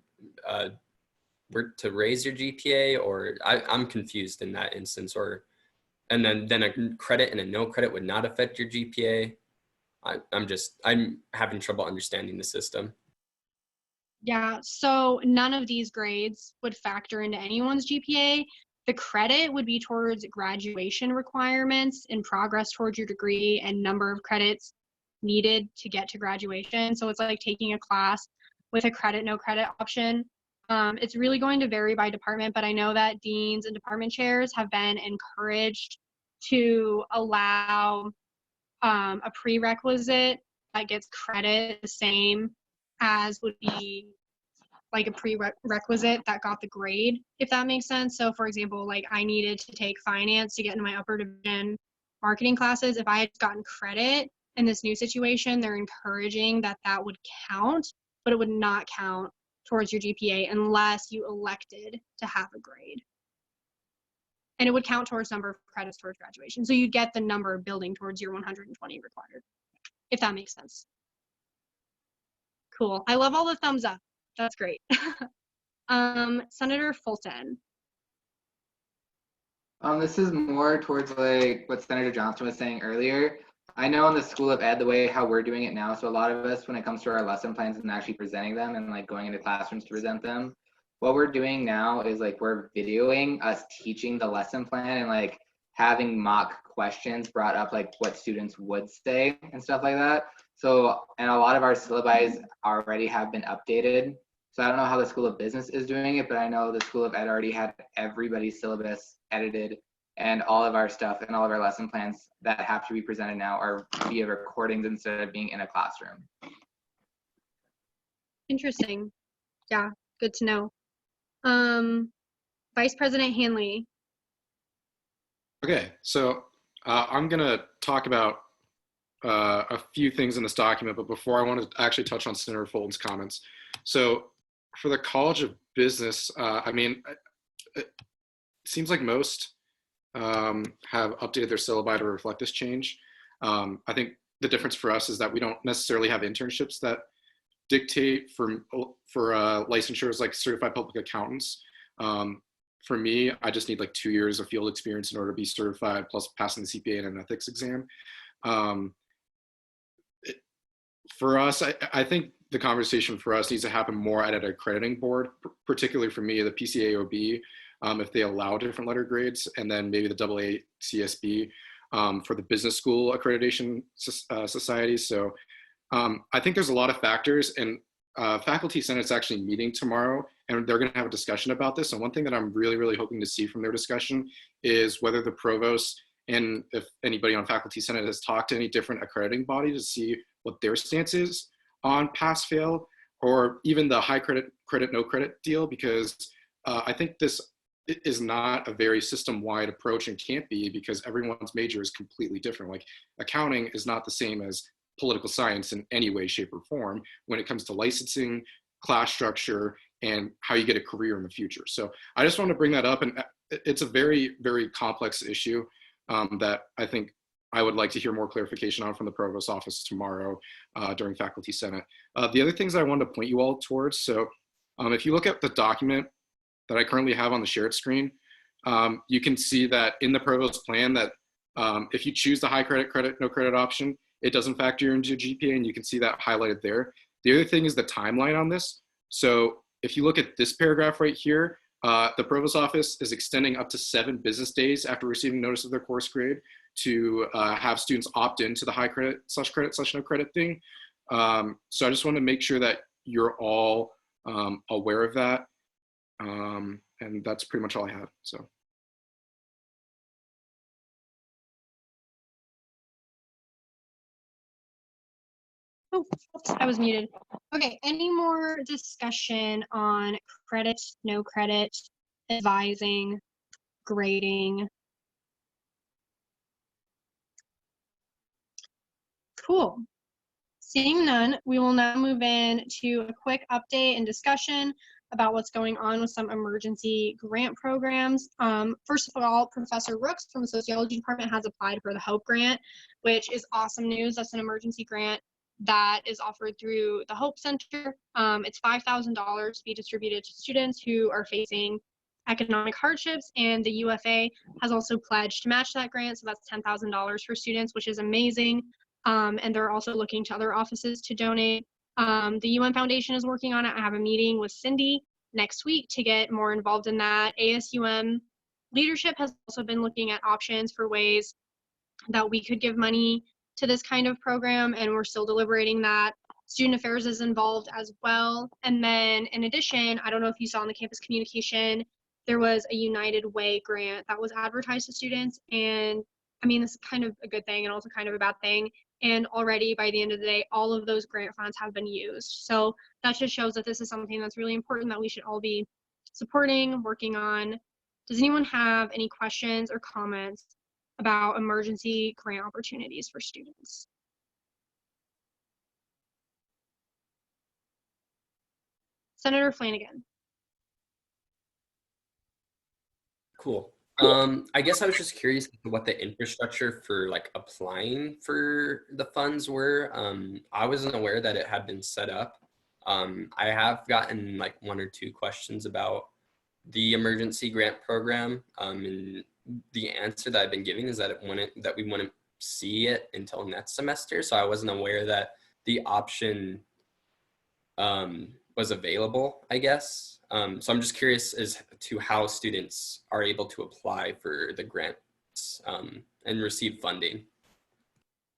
work to raise your GPA, or I'm confused in that instance, or and then a credit and a no credit would not affect your GPA. I'm having trouble understanding the system. Yeah, so none of these grades would factor into anyone's GPA. The credit would be towards graduation requirements and progress towards your degree and number of credits needed to get to graduation. So it's like taking a class with a credit, no credit option. It's really going to vary by department, but I know that deans and department chairs have been encouraged to allow a prerequisite that gets credit the same as would be like a prerequisite that got the grade, if that makes sense. So for example, like I needed to take finance to get into my upper division marketing classes. If I had gotten credit in this new situation, they're encouraging that that would count, but it would not count towards your GPA unless you elected to have a grade. And it would count towards number of credits towards graduation. So you get the number building towards your 120 required, if that makes sense. Cool. I love all the thumbs up. That's great. Senator Fulton. This is more towards like what Senator Johnson was saying earlier. I know in the School of Ed, the way how we're doing it now, so a lot of us, when it comes to our lesson plans and actually presenting them and like going into classrooms to present them, what we're doing now is like we're videoing us teaching the lesson plan and like having mock questions brought up, like what students would say and stuff like that. So, and a lot of our syllabi already have been updated. So I don't know how the School of Business is doing it, but I know the School of Ed already had everybody's syllabus edited, and all of our stuff and all of our lesson plans that have to be presented now are via recordings instead of being in a classroom. Interesting. Yeah, good to know. Vice President Hanley. Okay, so I'm gonna talk about a few things in this document, but before I want to actually touch on Senator Fulton's comments. So for the College of Business, I mean, it seems like most have updated their syllabi to reflect this change. I think the difference for us is that we don't necessarily have internships that dictate for licensures like certified public accountants. For me, I just need like 2 years of field experience in order to be certified, plus passing the CPA and an ethics exam. For us, I think the conversation for us needs to happen more at an accrediting board, particularly for me, the PCAOB, if they allow different letter grades, and then maybe the AACSB for the business school accreditation societies. So I think there's a lot of factors, and Faculty Senate's actually meeting tomorrow, and they're going to have a discussion about this. And one thing that I'm really, really hoping to see from their discussion is whether the provost and if anybody on Faculty Senate has talked to any different accrediting body to see what their stance is on pass fail, or even the high credit, no credit deal, because I think this is not a very system-wide approach and can't be, because everyone's major is completely different. Like accounting is not the same as political science in any way, shape, or form when it comes to licensing, class structure, and how you get a career in the future. So I just want to bring that up, and it's a very, very complex issue that I think I would like to hear more clarification on from the Provost's office tomorrow during Faculty Senate. The other things I wanted to point you all towards, so if you look at the document that I currently have on the shared screen, you can see that in the Provost's plan that if you choose the high credit, no credit option, it doesn't factor into your GPA, and you can see that highlighted there. The other thing is the timeline on this. So if you look at this paragraph right here, the provost office is extending up to 7 business days after receiving notice of their course grade to have students opt into the high credit / no credit thing. So I just want to make sure that you're all aware of that. And that's pretty much all I have. So. Oh, oops, I was muted. Okay, any more discussion on credit, no credit, advising, grading? Cool. Seeing none, we will now move in to a quick update and discussion about what's going on with some emergency grant programs. First of all, Professor Rooks from the Sociology Department has applied for the HOPE grant, which is awesome news. That's an emergency grant that is offered through the HOPE Center. It's $5,000 to be distributed to students who are facing economic hardships, and the UFA has also pledged to match that grant, so that's $10,000 for students, which is amazing. And they're also looking to other offices to donate. The UN Foundation is working on it. I have a meeting with Cindy next week to get more involved in that. ASUM leadership has also been looking at options for ways that we could give money to this kind of program, and we're still deliberating that. Student Affairs is involved as well. And then in addition, I don't know if you saw in the campus communication, there was a United Way grant that was advertised to students. And I mean, this is kind of a good thing and also kind of a bad thing. And already by the end of the day, all of those grant funds have been used. So that just shows that this is something that's really important that we should all be supporting, working on. Does anyone have any questions or comments about emergency grant opportunities for students? Senator Flanagan. Cool. I guess I was just curious what the infrastructure for like applying for the funds were. I wasn't aware that it had been set up. I have gotten like 1 or 2 questions about the emergency grant program, and the answer that I've been giving is that we wouldn't see it until next semester. So I wasn't aware that the option was available, I guess. So I'm just curious as to how students are able to apply for the grants and receive funding.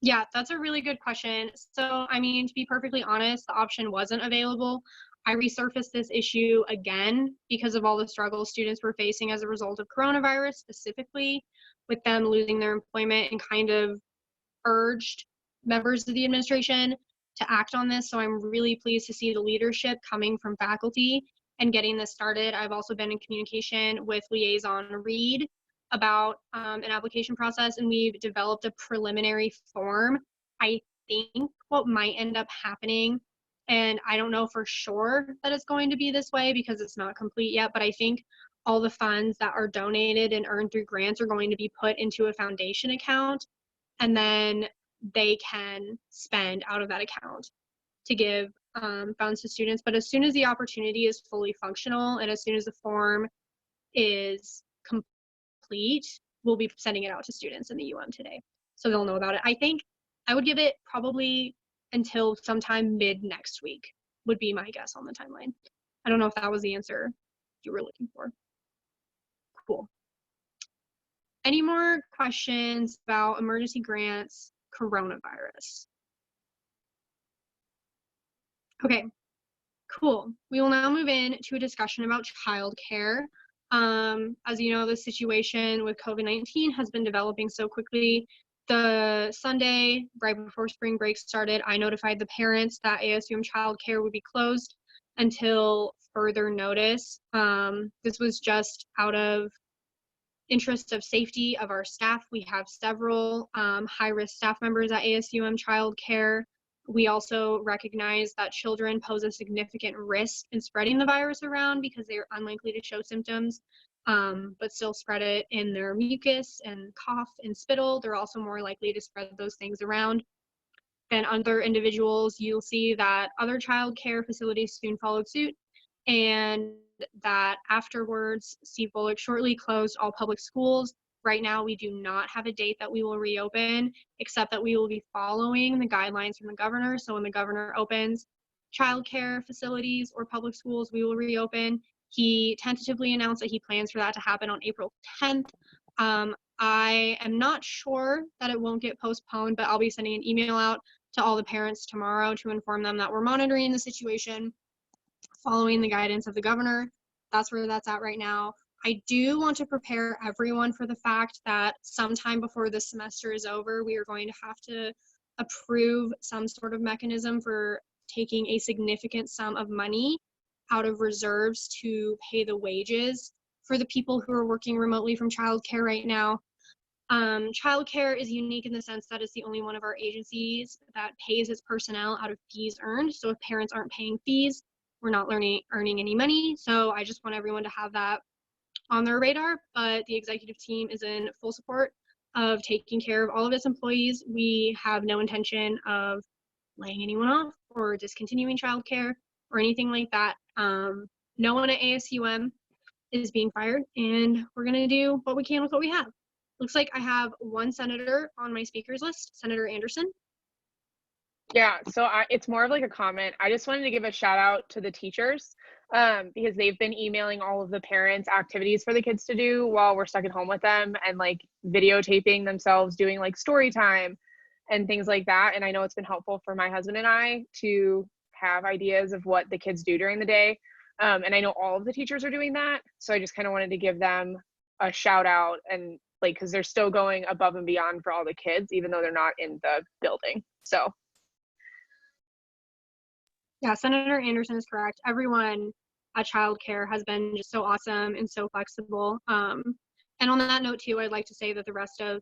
Yeah, that's a really good question. So, I mean, to be perfectly honest, the option wasn't available. I resurfaced this issue again because of all the struggles students were facing as a result of coronavirus, specifically with them losing their employment, and kind of urged members of the administration to act on this. So I'm really pleased to see the leadership coming from faculty and getting this started. I've also been in communication with Liaison Reed about an application process, and we've developed a preliminary form. I think what might end up happening, and I don't know for sure that it's going to be this way because it's not complete yet, but I think all the funds that are donated and earned through grants are going to be put into a foundation account, and then they can spend out of that account to give funds to students. But as soon as the opportunity is fully functional and as soon as the form is complete, we'll be sending it out to students in the UM today, so they'll know about it. I think I would give it probably until sometime mid next week would be my guess on the timeline. I don't know if that was the answer you were looking for. Cool. Any more questions about emergency grants, coronavirus? Okay, cool. We will now move in to a discussion about childcare. As you know, the situation with COVID-19 has been developing so quickly. The Sunday right before spring break started, I notified the parents that ASUM childcare would be closed until further notice. This was just out of interest of safety of our staff. We have several high-risk staff members at ASUM childcare. We also recognize that children pose a significant risk in spreading the virus around because they are unlikely to show symptoms, but still spread it in their mucus and cough and spittle. They're also more likely to spread those things around than other individuals. You'll see that other child care facilities soon followed suit, and that afterwards, Steve Bullock shortly closed all public schools. Right now, we do not have a date that we will reopen, except that we will be following the guidelines from the governor. So when the governor opens, childcare facilities or public schools, we will reopen. He tentatively announced that he plans for that to happen on April 10th. I am not sure that it won't get postponed, but I'll be sending an email out to all the parents tomorrow to inform them that we're monitoring the situation, following the guidance of the governor. That's where that's at right now. I do want to prepare everyone for the fact that sometime before this semester is over, we are going to have to approve some sort of mechanism for taking a significant sum of money out of reserves to pay the wages for the people who are working remotely from childcare right now. Childcare is unique in the sense that it's the only one of our agencies that pays its personnel out of fees earned. So if parents aren't paying fees, we're not earning any money. So I just want everyone to have that on their radar, but the executive team is in full support of taking care of all of its employees. We have no intention of laying anyone off or discontinuing childcare or anything like that. No one at ASUM is being fired, and we're gonna do what we can with what we have. Looks like I have one senator on my speakers list, Senator Anderson. Yeah, so it's more of like a comment. I just wanted to give a shout out to the teachers because they've been emailing all of the parents activities for the kids to do while we're stuck at home with them, and like videotaping themselves doing like story time and things like that. And I know it's been helpful for my husband and I to have ideas of what the kids do during the day. And I know all of the teachers are doing that. So I just kind of wanted to give them a shout out, and like, because they're still going above and beyond for all the kids, even though they're not in the building. So yeah, Senator Anderson is correct. Everyone at childcare has been just so awesome and so flexible. And on that note too, I'd like to say that the rest of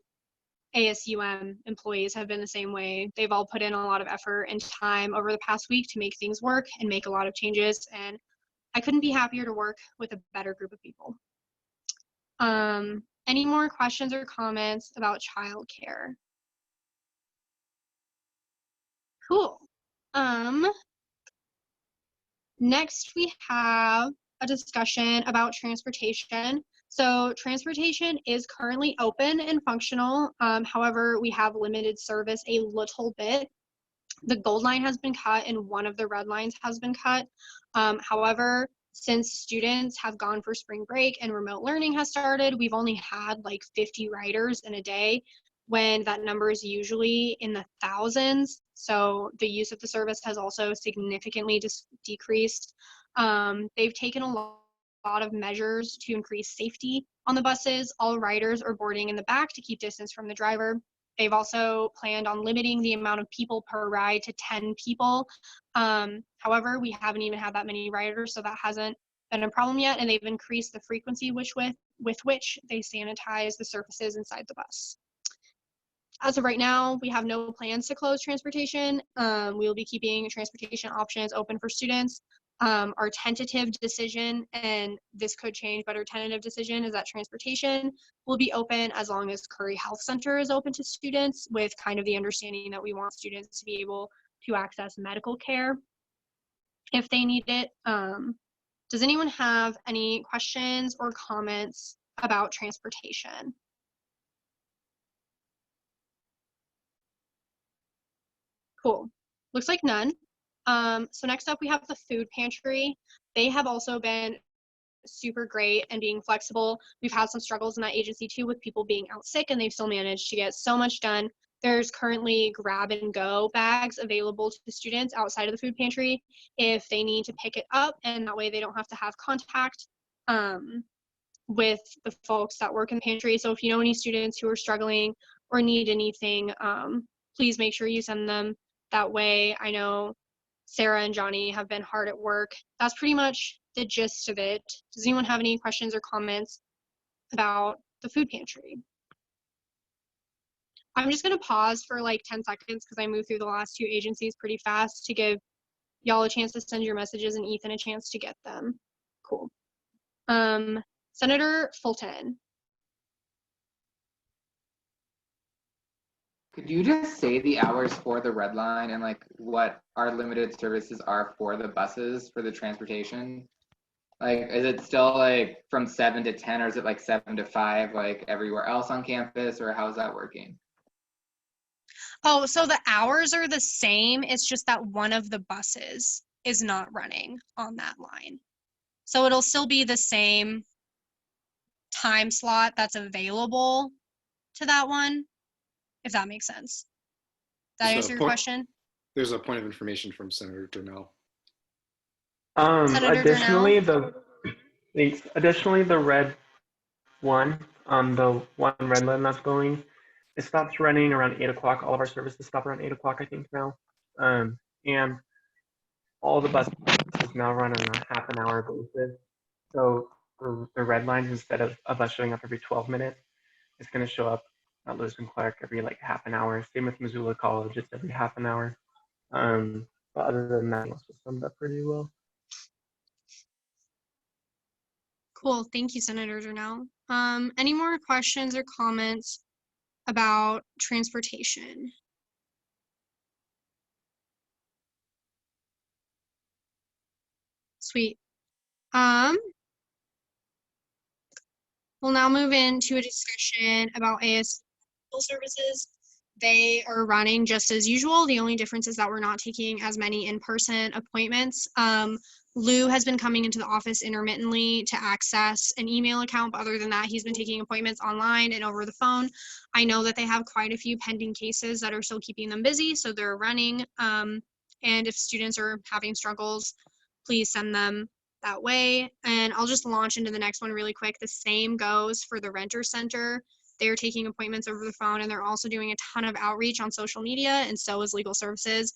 ASUM employees have been the same way. They've all put in a lot of effort and time over the past week to make things work and make a lot of changes. And I couldn't be happier to work with a better group of people. Any more questions or comments about childcare? Cool. Next, we have a discussion about transportation. So transportation is currently open and functional. However, we have limited service a little bit. The gold line has been cut and one of the red lines has been cut. However, since students have gone for spring break and remote learning has started, we've only had like 50 riders in a day when that number is usually in the thousands. So the use of the service has also significantly decreased. They've taken a lot of measures to increase safety on the buses. All riders are boarding in the back to keep distance from the driver. They've also planned on limiting the amount of people per ride to 10 people. However, we haven't even had that many riders, so that hasn't been a problem yet. And they've increased the frequency with which they sanitize the surfaces inside the bus. As of right now, we have no plans to close transportation. We will be keeping transportation options open for students. Our tentative decision, and this could change, but our tentative decision is that transportation will be open as long as Curry Health Center is open to students, with kind of the understanding that we want students to be able to access medical care if they need it. Does anyone have any questions or comments about transportation? Cool. Looks like none. So next up, we have the food pantry. They have also been super great and being flexible. We've had some struggles in that agency too with people being out sick, and they've still managed to get so much done. There's currently grab and go bags available to students outside of the food pantry if they need to pick it up, and that way they don't have to have contact with the folks that work in the pantry. So if you know any students who are struggling or need anything, please make sure you send them that way. I know Sarah and Johnny have been hard at work. That's pretty much the gist of it. Does anyone have any questions or comments about the food pantry? I'm just going to pause for like 10 seconds because I moved through the last two agencies pretty fast to give y'all a chance to send your messages and Ethan a chance to get them. Cool. Senator Fulton. Could you just say the hours for the red line and like what our limited services are for the buses for the transportation? Like, is it still like from 7 to 10, or is it like 7 to 5 like everywhere else on campus, or how's that working? Oh, so the hours are the same. It's just that one of the buses is not running on that line. So it'll still be the same time slot that's available to that one, if that makes sense. Did that answer your question? There's a point of information from Senator Durnell. Senator Additionally, Durnell? additionally, the red one, the one red line that's going, it stops running around 8 o'clock. All of our services stop around 8 o'clock, I think now. And all the buses now run on a half an hour basis. So the red line, instead of a bus showing up every 12 minutes, it's going to show up at Lewis and Clark every like half an hour. Same with Missoula College, it's every half an hour. But other than that, it's summed up pretty well. Cool. Thank you, Senator Durnell. Any more questions or comments about transportation? Sweet. We'll now move into a discussion about ASUM services. They are running just as usual. The only difference is that we're not taking as many in-person appointments. Lou has been coming into the office intermittently to access an email account, but other than that, he's been taking appointments online and over the phone. I know that they have quite a few pending cases that are still keeping them busy, so they're running. And if students are having struggles, please send them that way. And I'll just launch into the next one really quick. The same goes for the Renter Center. They're taking appointments over the phone, and they're also doing a ton of outreach on social media, and so is Legal Services.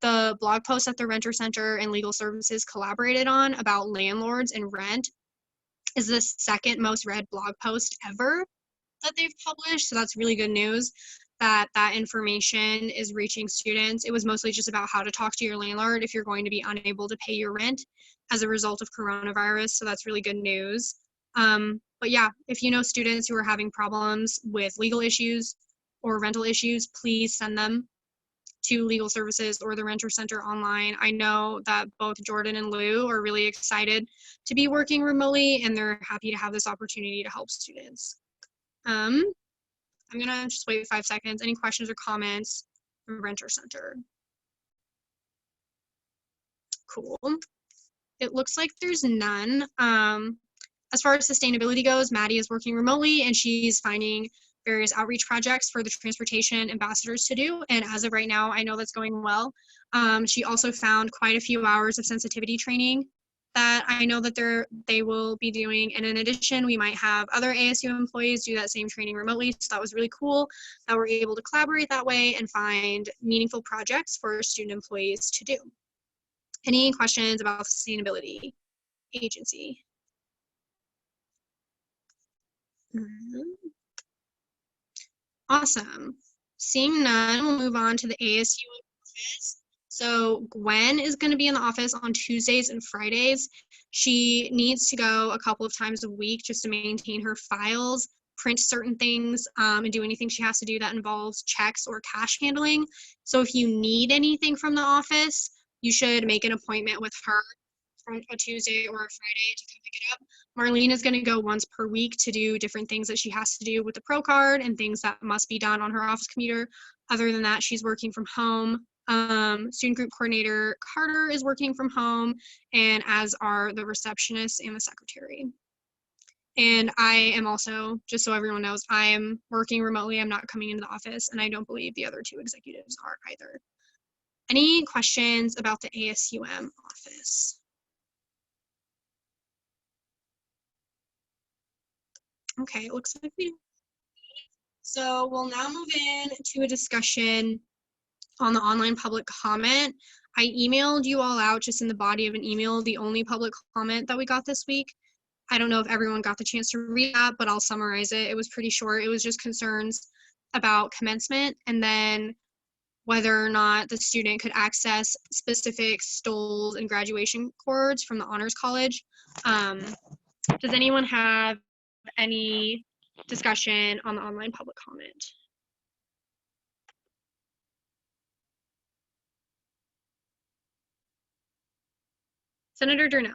The blog post that the Renter Center and Legal Services collaborated on about landlords and rent is the second most read blog post ever that they've published. So that's really good news that that information is reaching students. It was mostly just about how to talk to your landlord if you're going to be unable to pay your rent as a result of coronavirus. So that's really good news. But yeah, if you know students who are having problems with legal issues or rental issues, please send them to Legal Services or the Renter Center online. I know that both Jordan and Lou are really excited to be working remotely, and they're happy to have this opportunity to help students. I'm gonna just wait 5 seconds. Any questions or comments from Renter Center? Cool. It looks like there's none. As far as sustainability goes, Maddie is working remotely, and she's finding various outreach projects for the transportation ambassadors to do. And as of right now, I know that's going well. She also found quite a few hours of sensitivity training that I know that they will be doing. And in addition, we might have other ASU employees do that same training remotely. So that was really cool that we're able to collaborate that way and find meaningful projects for student employees to do. Any questions about the sustainability agency? Awesome. Seeing none, we'll move on to the ASU office. So Gwen is going to be in the office on Tuesdays and Fridays. She needs to go a couple of times a week just to maintain her files, print certain things, and do anything she has to do that involves checks or cash handling. So if you need anything from the office, you should make an appointment with her from a Tuesday or a Friday to come pick it up. Marlene is going to go once per week to do different things that she has to do with the Pro Card and things that must be done on her office computer. Other than that, she's working from home. Student group coordinator Carter is working from home, and as are the receptionist and the secretary. And I am also, just so everyone knows, I am working remotely. I'm not coming into the office, and I don't believe the other two executives are either. Any questions about the ASUM office? Okay, it looks like we do. So we'll now move in to a discussion on the online public comment. I emailed you all out just in the body of an email, the only public comment that we got this week. I don't know if everyone got the chance to read that, but I'll summarize it. It was pretty short. It was just concerns about commencement and then whether or not the student could access specific stoles and graduation cords from the Honors College. Does anyone have any discussion on the online public comment? Senator Durnell.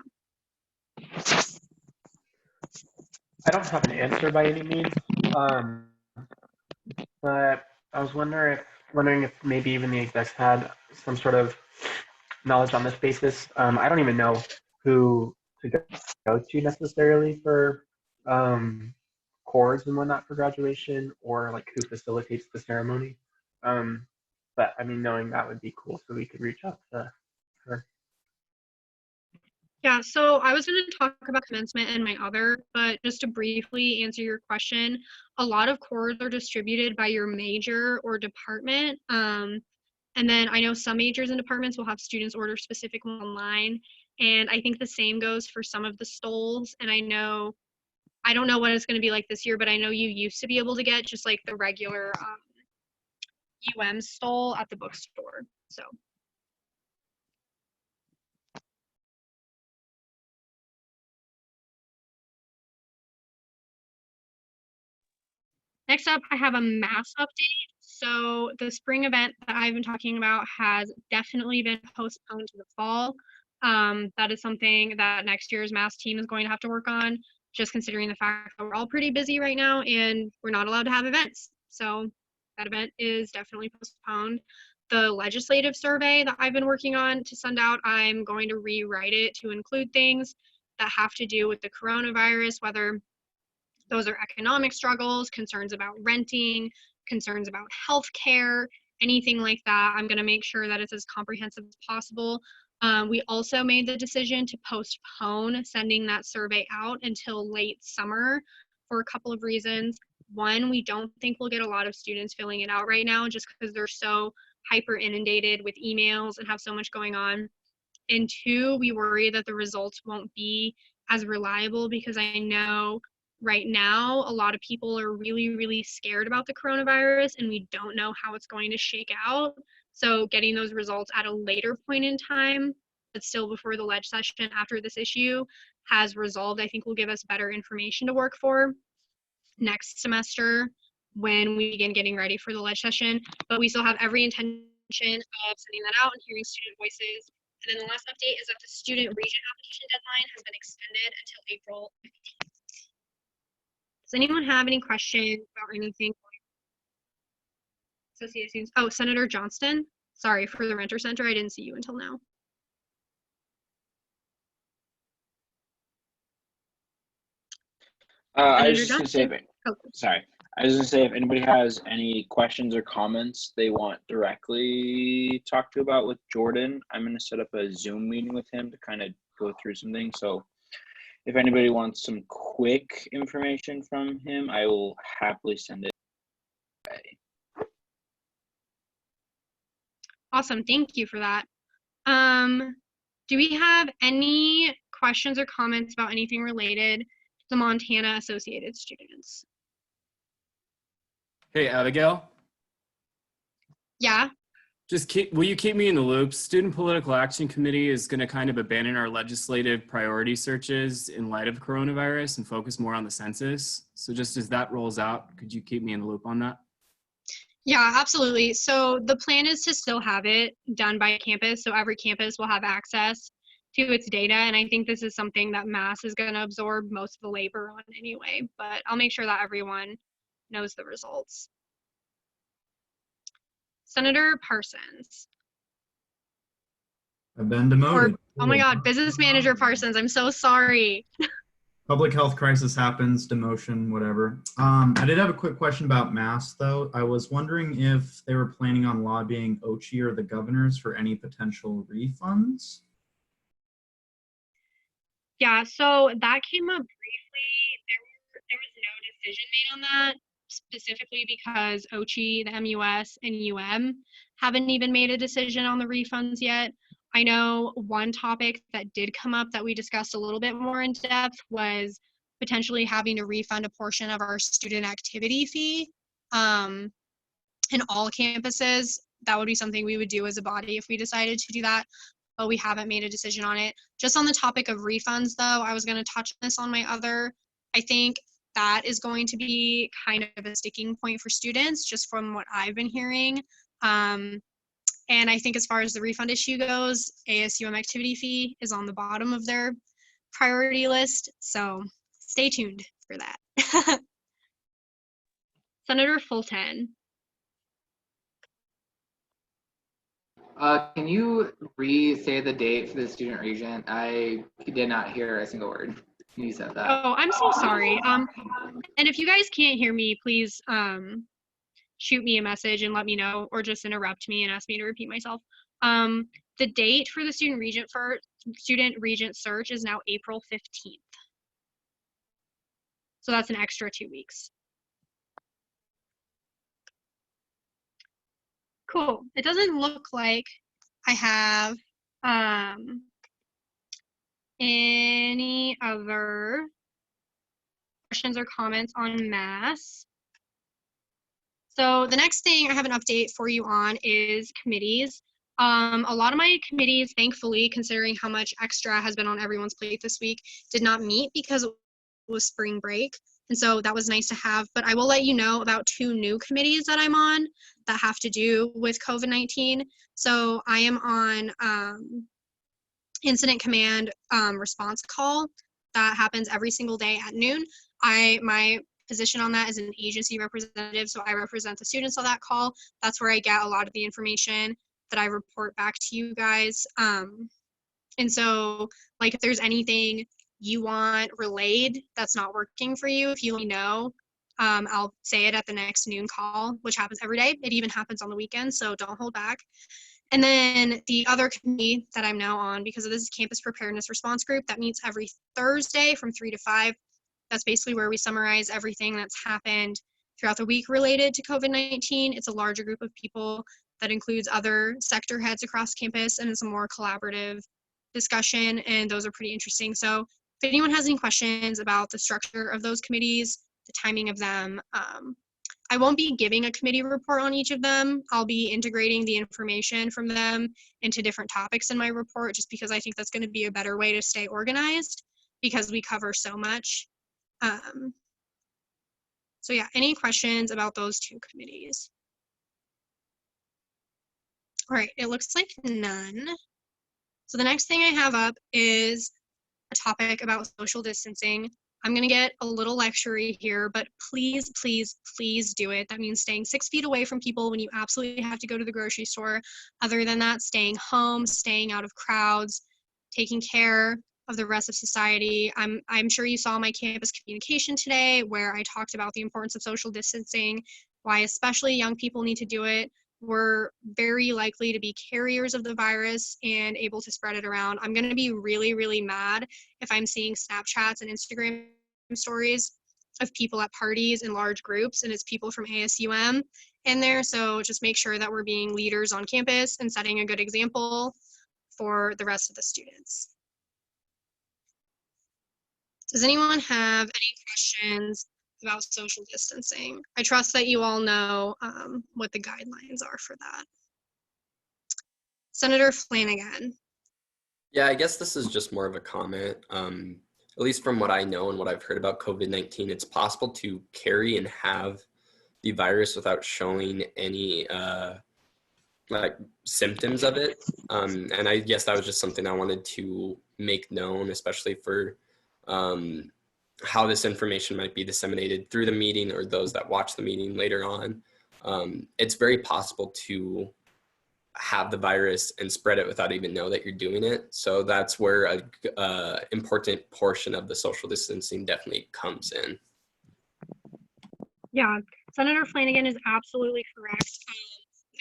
I don't have an answer by any means, but I was wondering if maybe even the execs had some sort of knowledge on this basis. I don't even know who to go to necessarily for chords and whatnot for graduation, or like who facilitates the ceremony. But I mean, knowing that would be cool, so we could reach out to her. Yeah, so I was going to talk about commencement and my other, but just to briefly answer your question, a lot of chords are distributed by your major or department. And then I know some majors and departments will have students order specific online. And I think the same goes for some of the stoles. And I don't know what it's going to be like this year, but I know you used to be able to get just like the regular stole at the bookstore. So. Next up, I have a mass update. So the spring event that I've been talking about has definitely been postponed to the fall. That is something that next year's mass team is going to have to work on, just considering the fact that we're all pretty busy right now and we're not allowed to have events. So that event is definitely postponed. The legislative survey that I've been working on to send out, I'm going to rewrite it to include things that have to do with the coronavirus, whether those are economic struggles, concerns about renting, concerns about healthcare, anything like that. I'm going to make sure that it's as comprehensive as possible. We also made the decision to postpone sending that survey out until late summer for a couple of reasons. One, we don't think we'll get a lot of students filling it out right now just because they're so hyper inundated with emails and have so much going on. And two, we worry that the results won't be as reliable because I know right now a lot of people are really, really scared about the coronavirus and we don't know how it's going to shake out. So getting those results at a later point in time, but still before the ledge session after this issue has resolved, I think will give us better information to work for next semester when we begin getting ready for the ledge session. But we still have every intention of sending that out and hearing student voices. And then the last update is that the student region application deadline has been extended until April 15th. Does anyone have any questions about anything? Associated students. Oh, Senator Johnston. Sorry for the Renter Center. I didn't see you until now. I was Senator just gonna say, Johnston. Oh. sorry. I was gonna say if anybody has any questions or comments they want directly talked to about with Jordan, I'm gonna set up a Zoom meeting with him to kind of go through some things. So if anybody wants some quick information from him, I will happily send it. Awesome, thank you for that. Do we have any questions or comments about anything related to the Montana Associated students? Hey, Abigail. Yeah. Will you keep me in the loop? Student Political Action Committee is going to kind of abandon our legislative priority searches in light of coronavirus and focus more on the census. So just as that rolls out, could you keep me in the loop on that? Yeah, absolutely. So the plan is to still have it done by campus. So every campus will have access to its data. And I think this is something that Mass is going to absorb most of the labor on anyway, but I'll make sure that everyone knows the results. Senator Parsons. I've been demoted. Oh my God, Business Manager Parsons, I'm so sorry. Public health crisis happens, demotion, whatever. I did have a quick question about Mass, though. I was wondering if they were planning on lobbying Ochi or the governors for any potential refunds. Yeah, so that came up briefly. There was no decision made on that, specifically because Ochi, the MUS, and haven't even made a decision on the refunds yet. I know one topic that did come up that we discussed a little bit more in depth was potentially having to refund a portion of our student activity fee in all campuses. That would be something we would do as a body if we decided to do that, but we haven't made a decision on it. Just on the topic of refunds, though, I was going to touch on this on my other. I think that is going to be kind of a sticking point for students, just from what I've been hearing. And I think as far as the refund issue goes, ASUM activity fee is on the bottom of their priority list. So stay tuned for that. Senator Fulton. Can you re-say the date for the student regent? I did not hear a single word. You said that. Oh, I'm so sorry. And if you guys can't hear me, please shoot me a message and let me know, or just interrupt me and ask me to repeat myself. The date for the student regent search is now April 15th. So that's an extra 2 weeks. Cool. It doesn't look like I have any other questions or comments on mass. So the next thing I have an update for you on is committees. A lot of my committees, thankfully, considering how much extra has been on everyone's plate this week, did not meet because it was spring break. And so that was nice to have. But I will let you know about 2 new committees that I'm on that have to do with COVID-19. So I am on incident command response call that happens every single day at noon. My position on that is an agency representative, so I represent the students on that call. That's where I get a lot of the information that I report back to you guys. And so, like, if there's anything you want relayed that's not working for you, if you let me know, I'll say it at the next noon call, which happens every day. It even happens on the weekend, so don't hold back. And then the other committee that I'm now on, because of this, is Campus Preparedness Response Group that meets every Thursday from 3 to 5. That's basically where we summarize everything that's happened throughout the week related to COVID-19. It's a larger group of people that includes other sector heads across campus, and it's a more collaborative discussion, and those are pretty interesting. So if anyone has any questions about the structure of those committees, the timing of them, I won't be giving a committee report on each of them. I'll be integrating the information from them into different topics in my report, just because I think that's going to be a better way to stay organized, because we cover so much. So yeah, any questions about those 2 committees? All right, it looks like none. So the next thing I have up is a topic about social distancing. I'm gonna get a little lecture-y here, but please, please, please do it. That means staying 6 feet away from people when you absolutely have to go to the grocery store. Other than that, staying home, staying out of crowds, taking care of the rest of society. I'm sure you saw my campus communication today, where I talked about the importance of social distancing, why especially young people need to do it. We're very likely to be carriers of the virus and able to spread it around. I'm gonna be really, really mad if I'm seeing Snapchats and Instagram stories of people at parties in large groups and it's people from ASUM in there. So just make sure that we're being leaders on campus and setting a good example for the rest of the students. Does anyone have any questions about social distancing? I trust that you all know what the guidelines are for that. Senator Flanagan. Yeah, I guess this is just more of a comment. At least from what I know and what I've heard about COVID-19, it's possible to carry and have the virus without showing any like symptoms of it. And I guess that was just something I wanted to make known, especially for how this information might be disseminated through the meeting or those that watch the meeting later on. It's very possible to have the virus and spread it without even know that you're doing it. So that's where a important portion of the social distancing definitely comes in. Yeah, Senator Flanagan is absolutely correct.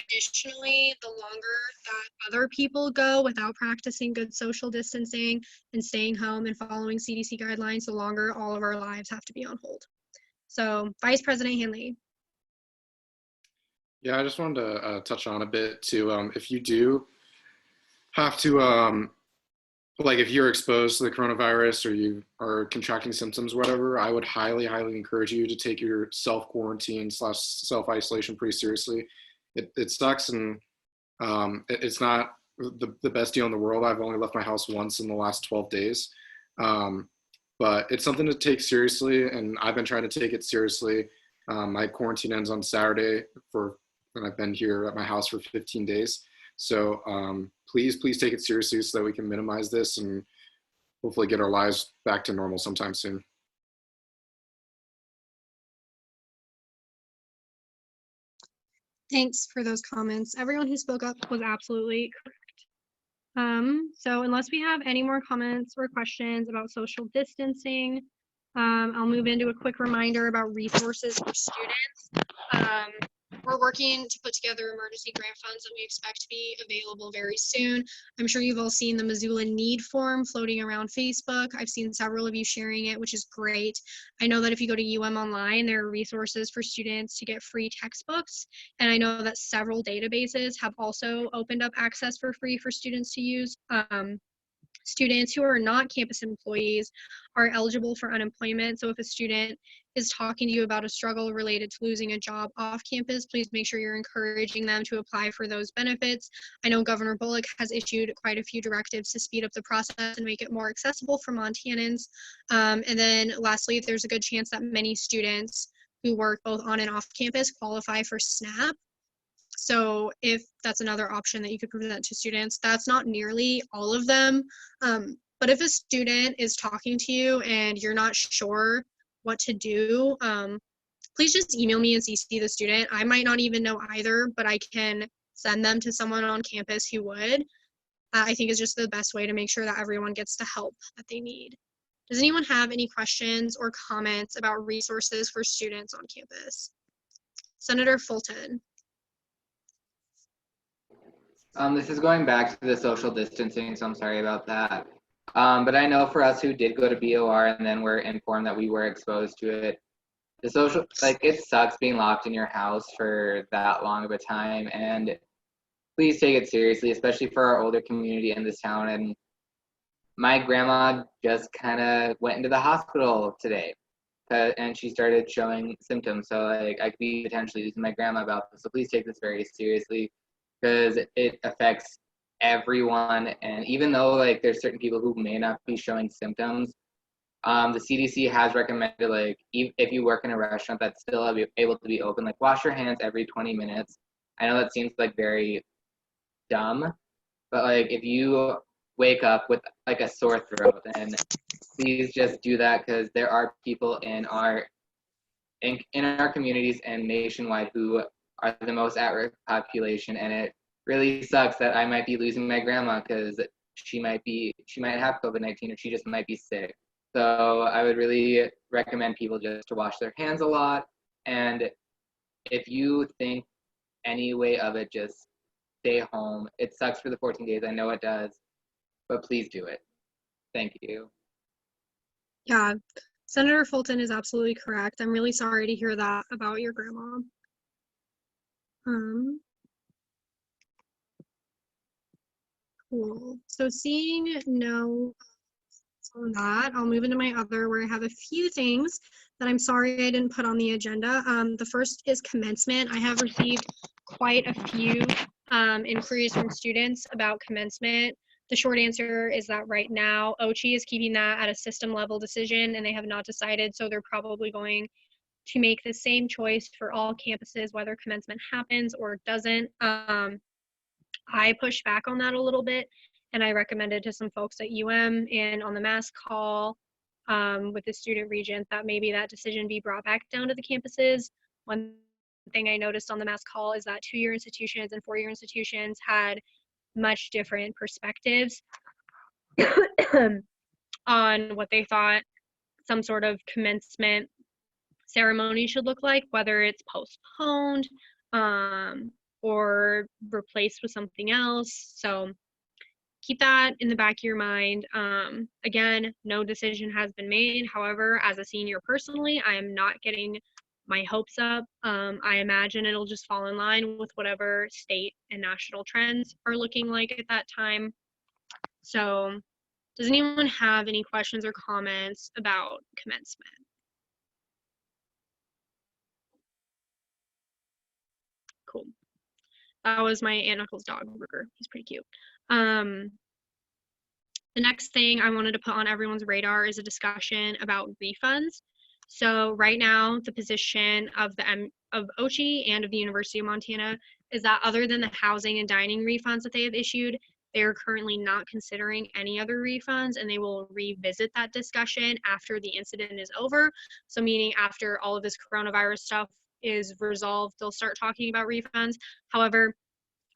Additionally, the longer that other people go without practicing good social distancing and staying home and following CDC guidelines, the longer all of our lives have to be on hold. So, Vice President Hanley. Yeah, I just wanted to touch on a bit too. If you do have to, like if you're exposed to the coronavirus or you are contracting symptoms, whatever, I would highly, highly encourage you to take your self-quarantine / self-isolation pretty seriously. It sucks, and it's not the best deal in the world. I've only left my house once in the last 12 days. But it's something to take seriously, and I've been trying to take it seriously. My quarantine ends on Saturday, and I've been here at my house for 15 days. So please take it seriously so that we can minimize this and hopefully get our lives back to normal sometime soon. Thanks for those comments. Everyone who spoke up was absolutely correct. So unless we have any more comments or questions about social distancing, I'll move into a quick reminder about resources for students. We're working to put together emergency grant funds that we expect to be available very soon. I'm sure you've all seen the Missoula Need form floating around Facebook. I've seen several of you sharing it, which is great. I know that if you go to UM Online, there are resources for students to get free textbooks. And I know that several databases have also opened up access for free for students to use. Students who are not campus employees are eligible for unemployment. So if a student is talking to you about a struggle related to losing a job off campus, please make sure you're encouraging them to apply for those benefits. I know Governor Bullock has issued quite a few directives to speed up the process and make it more accessible for Montanans. And then lastly, there's a good chance that many students who work both on and off campus qualify for SNAP. So if that's another option that you could present to students, that's not nearly all of them. But if a student is talking to you and you're not sure what to do, please just email me and CC the student. I might not even know either, but I can send them to someone on campus who would. I think is just the best way to make sure that everyone gets the help that they need. Does anyone have any questions or comments about resources for students on campus? Senator Fulton. This is going back to the social distancing, so I'm sorry about that. But I know for us who did go to BOR and then were informed that we were exposed to it, the social, like, it sucks being locked in your house for that long of a time. And please take it seriously, especially for our older community in this town. And my grandma just kind of went into the hospital today, and she started showing symptoms. So like I could be potentially losing my grandma about this. So please take this very seriously, because it affects everyone. And even though like there's certain people who may not be showing symptoms, the CDC has recommended, like, if you work in a restaurant that's still able to be open, like, wash your hands every 20 minutes. I know that seems like very dumb, but like if you wake up with like a sore throat, then please just do that, because there are people in our communities and nationwide who are the most at-risk population. And it really sucks that I might be losing my grandma because she might have COVID-19, or she just might be sick. So I would really recommend people just to wash their hands a lot. And if you think any way of it, just stay home. It sucks for the 14 days. I know it does, but please do it. Thank you. Yeah, Senator Fulton is absolutely correct. I'm really sorry to hear that about your grandma. Cool. So seeing no on that, I'll move into my other, where I have a few things that I'm sorry I didn't put on the agenda. The first is commencement. I have received quite a few inquiries from students about commencement. The short answer is that right now, OCHI is keeping that at a system level decision, and they have not decided, so they're probably going to make the same choice for all campuses, whether commencement happens or doesn't. I pushed back on that a little bit, and I recommended to some folks at UM and on the mass call with the student regent that maybe that decision be brought back down to the campuses. One thing I noticed on the mass call is that 2-year institutions and 4-year institutions had much different perspectives on what they thought some sort of commencement ceremony should look like, whether it's postponed or replaced with something else. So keep that in the back of your mind. Again, no decision has been made. However, as a senior personally, I am not getting my hopes up. I imagine it'll just fall in line with whatever state and national trends are looking like at that time. So does anyone have any questions or comments about commencement? Cool. That was my Aunt Knuckles dog, Ruger. He's pretty cute. The next thing I wanted to put on everyone's radar is a discussion about refunds. So right now, the position of OCHI and of the University of Montana is that other than the housing and dining refunds that they have issued, they are currently not considering any other refunds, and they will revisit that discussion after the incident is over. So meaning after all of this coronavirus stuff is resolved, they'll start talking about refunds. However,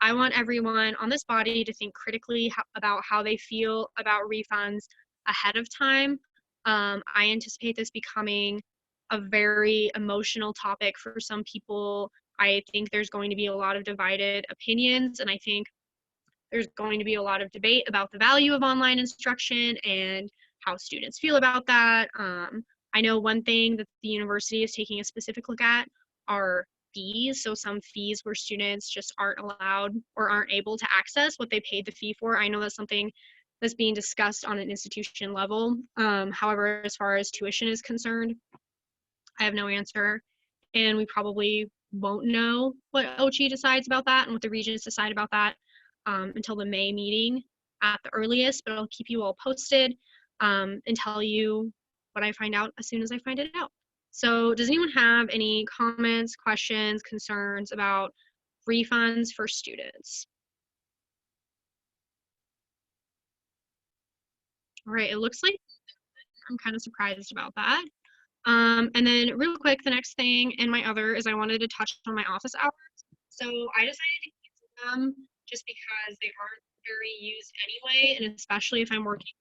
I want everyone on this body to think critically about how they feel about refunds ahead of time. I anticipate this becoming a very emotional topic for some people. I think there's going to be a lot of divided opinions, and I think there's going to be a lot of debate about the value of online instruction and how students feel about that. I know one thing that the university is taking a specific look at are fees. So some fees where students just aren't allowed or aren't able to access what they paid the fee for. I know that's something that's being discussed on an institution level. However, as far as tuition is concerned, I have no answer. And we probably won't know what OCHI decides about that and what the regents decide about that until the May meeting at the earliest, but I'll keep you all posted and tell you what I find out as soon as I find it out. So does anyone have any comments, questions, concerns about refunds for students? All right, it looks like I'm kind of surprised about that. And then real quick, the next thing and my other is I wanted to touch on my office hours. So I decided to cancel them just because they aren't very used anyway, and especially if I'm working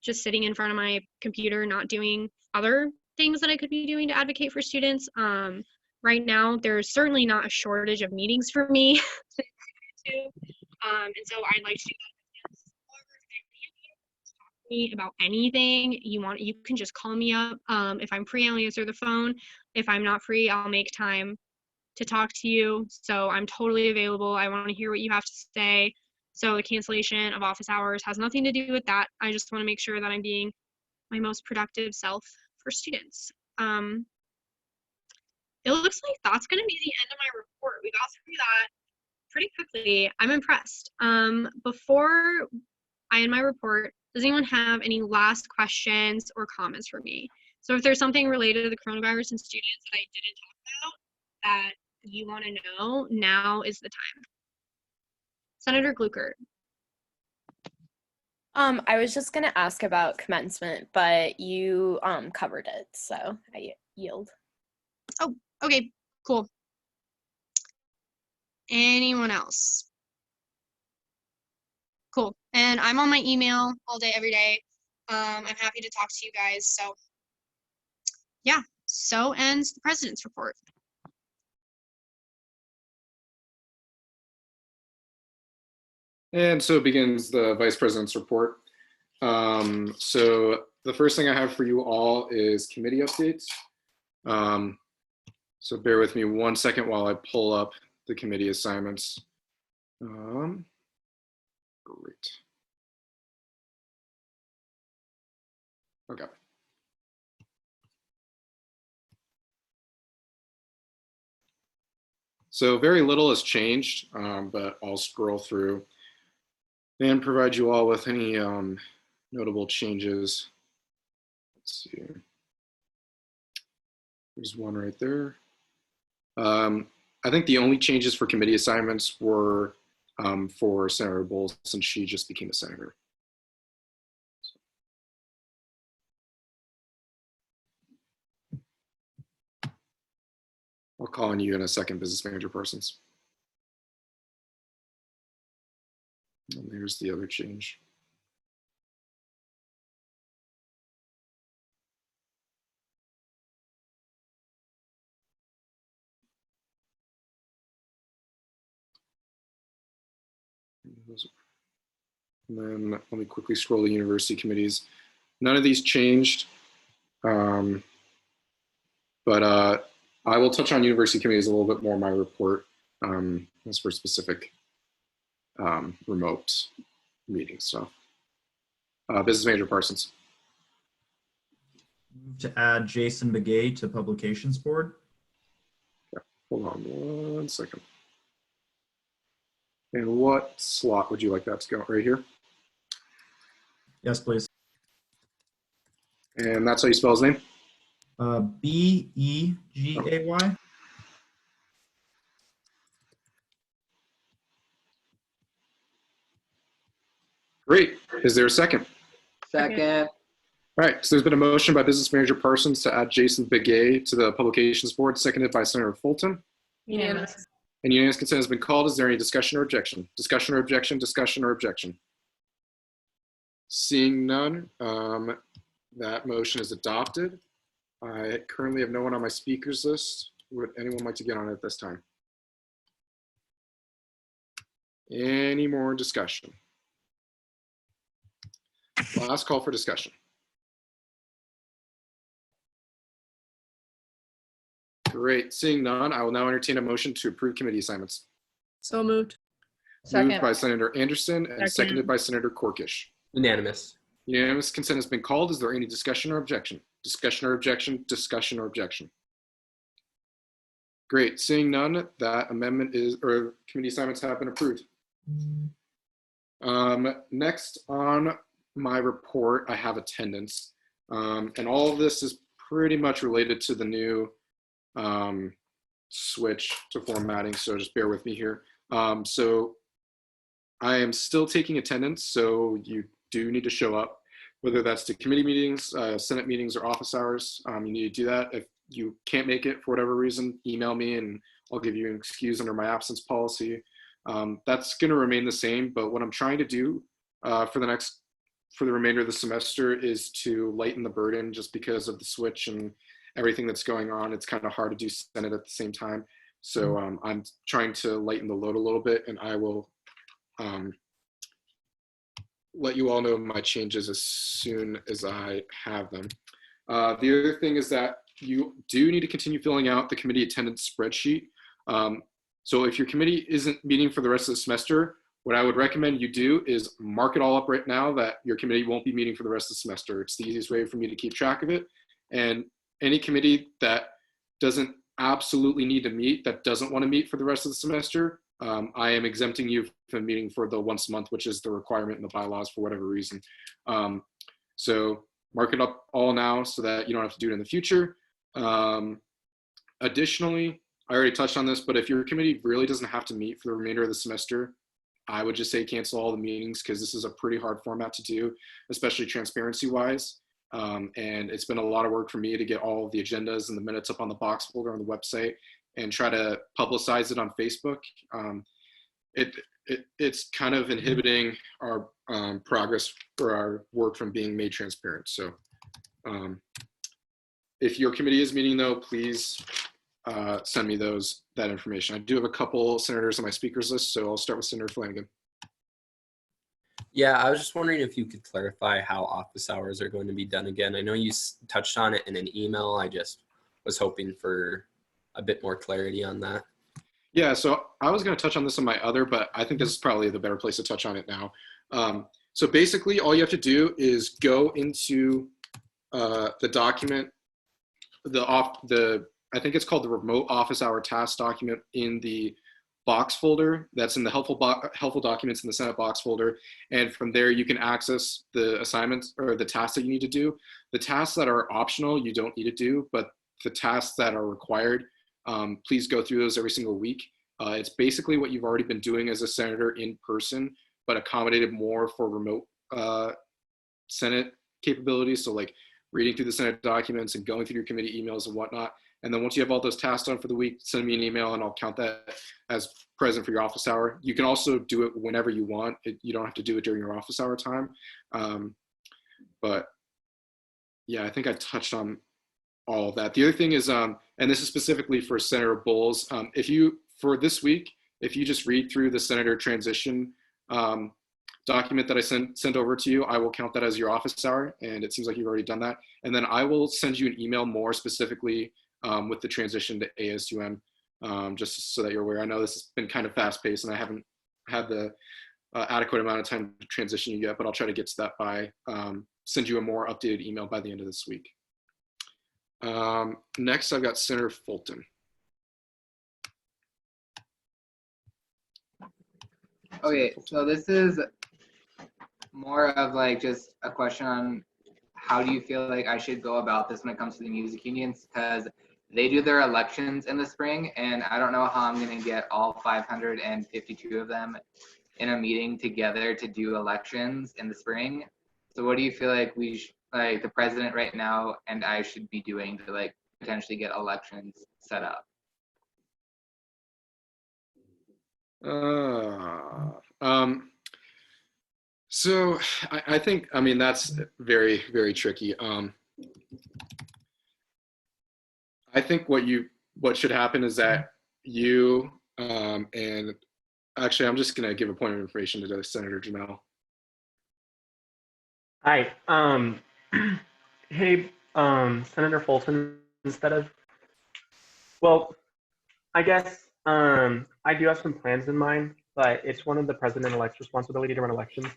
just sitting in front of my computer, not doing other things that I could be doing to advocate for students. Right now, there's certainly not a shortage of meetings for me to do, and so I'd like to do that. Me about anything you want, you can just call me up. If I'm free, I'll answer the phone. If I'm not free, I'll make time to talk to you. So I'm totally available. I want to hear what you have to say. So the cancellation of office hours has nothing to do with that. I just want to make sure that I'm being my most productive self for students. It looks like that's going to be the end of my report. We got through that pretty quickly. I'm impressed. Before I end my report, does anyone have any last questions or comments for me? So if there's something related to the coronavirus and students that I didn't talk about that you want to know, now is the time. Senator Gluckert. I was just gonna ask about commencement, but you covered it, so I yield. Oh, okay, cool. Anyone else? Cool. And I'm on my email all day, every day. I'm happy to talk to you guys. So yeah, so ends the president's report. And so begins the vice president's report. So the first thing I have for you all is committee updates. So bear with me 1 second while I pull up the committee assignments. Great. Okay. So very little has changed, but I'll scroll through and provide you all with any notable changes. Let's see. There's one right there. I think the only changes for committee assignments were for Senator Bowles, since she just became a senator. I'll call on you in a second, business manager Parsons. And there's the other change. And then let me quickly scroll the university committees. None of these changed, but I will touch on university committees a little bit more in my report as for specific remote meetings. So business manager Parsons. Move to add Jason Begay to publications board. Okay, hold on 1 second. And what slot would you like that to go? Right here? Yes, please. And that's how you spell his name? B-E-G-A-Y. Great. Is there a second? Second. All right, so there's been a motion by Business Manager Parsons to add Jason Begay to the Publications Board, seconded by Senator Fulton. Unanimous. And unanimous consent has been called. Is there any discussion or objection? Discussion or objection, discussion or objection? Seeing none, that motion is adopted. I currently have no one on my speakers list. Would anyone like to get on it at this time? Any more discussion? Last call for discussion. Great. Seeing none, I will now entertain a motion to approve committee assignments. So moved. Moved by Senator Anderson and Second. seconded by Senator Corkish. Unanimous. Unanimous consent has been called. Is there any discussion or objection? Discussion or objection? Discussion or objection? Great. Seeing none, that amendment is, or committee assignments have been approved. Next on my report, I have attendance. And all of this is pretty much related to the new switch to formatting, so just bear with me here. So I am still taking attendance, so you do need to show up, whether that's to committee meetings, Senate meetings, or office hours. You need to do that. If you can't make it for whatever reason, email me and I'll give you an excuse under my absence policy. That's going to remain the same, but what I'm trying to do for the remainder of the semester is to lighten the burden, just because of the switch and everything that's going on. It's kind of hard to do Senate at the same time. So I'm trying to lighten the load a little bit, and I will let you all know my changes as soon as I have them. The other thing is that you do need to continue filling out the committee attendance spreadsheet. So if your committee isn't meeting for the rest of the semester, what I would recommend you do is mark it all up right now that your committee won't be meeting for the rest of the semester. It's the easiest way for me to keep track of it. And any committee that doesn't absolutely need to meet, that doesn't want to meet for the rest of the semester, I am exempting you from meeting for the once a month, which is the requirement in the bylaws for whatever reason. So mark it up all now so that you don't have to do it in the future. Additionally, I already touched on this, but if your committee really doesn't have to meet for the remainder of the semester, I would just say cancel all the meetings, because this is a pretty hard format to do, especially transparency wise. And it's been a lot of work for me to get all of the agendas and the minutes up on the box folder on the website and try to publicize it on Facebook. It's kind of inhibiting our progress or our work from being made transparent. So if your committee is meeting though, please send me that information. I do have a couple senators on my speakers list, so I'll start with Senator Flanagan. Yeah, I was just wondering if you could clarify how office hours are going to be done again. I know you touched on it in an email. I just was hoping for a bit more clarity on that. Yeah, so I was going to touch on this on my other, but I think this is probably the better place to touch on it now. So basically, all you have to do is go into the document, I think it's called the remote office hour task document in the box folder that's in the helpful documents in the Senate box folder. And from there, you can access the assignments or the tasks that you need to do. The tasks that are optional, you don't need to do, but the tasks that are required, please go through those every single week. It's basically what you've already been doing as a senator in person, but accommodated more for remote Senate capabilities. So like reading through the Senate documents and going through your committee emails and whatnot. And then once you have all those tasks done for the week, send me an email and I'll count that as present for your office hour. You can also do it whenever you want. You don't have to do it during your office hour time. But yeah, I think I touched on all of that. The other thing is, and this is specifically for Senator Bowles, for this week, if you just read through the Senator transition document that I sent over to you, I will count that as your office hour. And it seems like you've already done that. And then I will send you an email more specifically with the transition to ASUM, just so that you're aware. I know this has been kind of fast paced and I haven't had the adequate amount of time to transition you yet, but I'll try to get to that by, send you a more updated email by the end of this week. Next, I've got Senator Fulton. Okay, so this is more of like just a question on how do you feel like I should go about this when it comes to the music unions, because they do their elections in the spring and I don't know how I'm going to get all 552 of them in a meeting together to do elections in the spring. So what do you feel like like the president right now and I should be doing to like potentially get elections set up? So I think, I mean, that's very, very tricky. I think what should happen is that you, and actually, I'm just gonna give a point of information to Senator Janelle. Hi. Hey, Senator Fulton, well, I guess I do have some plans in mind, but it's one of the president-elect's responsibility to run elections.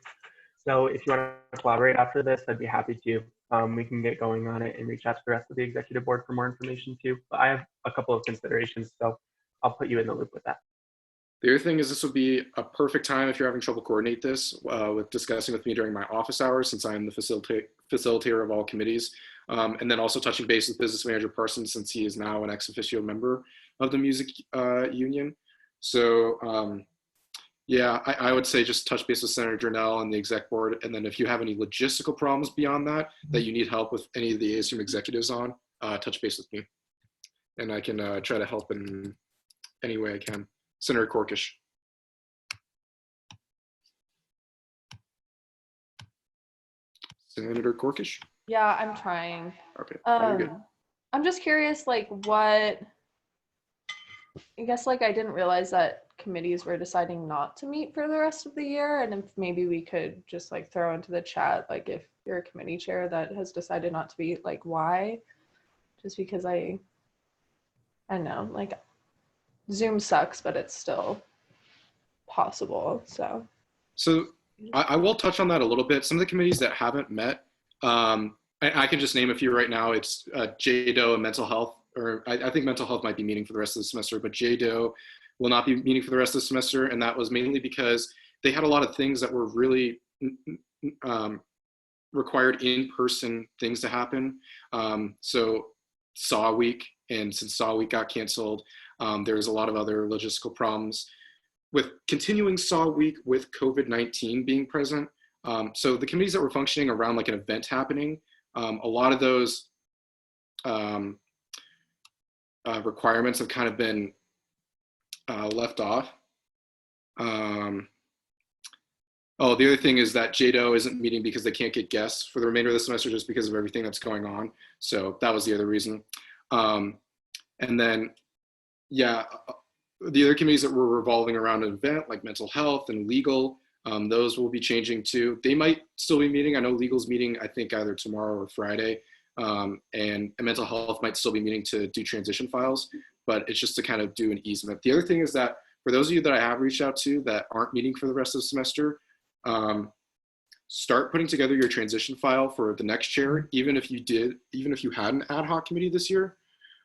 So if you want to collaborate after this, I'd be happy to. We can get going on it and reach out to the rest of the executive board for more information too. But I have a couple of considerations, so I'll put you in the loop with that. The other thing is this would be a perfect time if you're having trouble coordinate this with discussing with me during my office hours, since I'm the facilitator of all committees. And then also touching base with Business Manager Parsons, since he is now an ex officio member of the music union. So yeah, I would say just touch base with Senator Janelle and the exec board. And then if you have any logistical problems beyond that, that you need help with any of the ASUM executives on, touch base with me. And I can try to help in any way I can. Senator Corkish. Senator Corkish? Yeah, I'm trying. Okay, you're good. I'm just curious, like, what, I guess, like, I didn't realize that committees were deciding not to meet for the rest of the year, and if maybe we could just, like, throw into the chat, like, if you're a committee chair that has decided not to be, like, why? Just because I don't know, like, Zoom sucks, but it's still possible, so. So I will touch on that a little bit. Some of the committees that haven't met, I can just name a few right now. It's JDO and mental health, or I think mental health might be meeting for the rest of the semester, but JDO will not be meeting for the rest of the semester. And that was mainly because they had a lot of things that were really required in-person things to happen. So SAW week, and since SAW week got canceled, there's a lot of other logistical problems with continuing SAW week with COVID-19 being present. So the committees that were functioning around like an event happening, a lot of those requirements have kind of been left off. Oh, the other thing is that JDO isn't meeting because they can't get guests for the remainder of the semester just because of everything that's going on. So that was the other reason. And then, yeah, the other committees that were revolving around an event like mental health and legal, those will be changing too. They might still be meeting. I know legal's meeting, I think either tomorrow or Friday. And mental health might still be meeting to do transition files, but it's just to kind of do an easement. The other thing is that for those of you that I have reached out to that aren't meeting for the rest of the semester, start putting together your transition file for the next year, even if you had an ad hoc committee this year.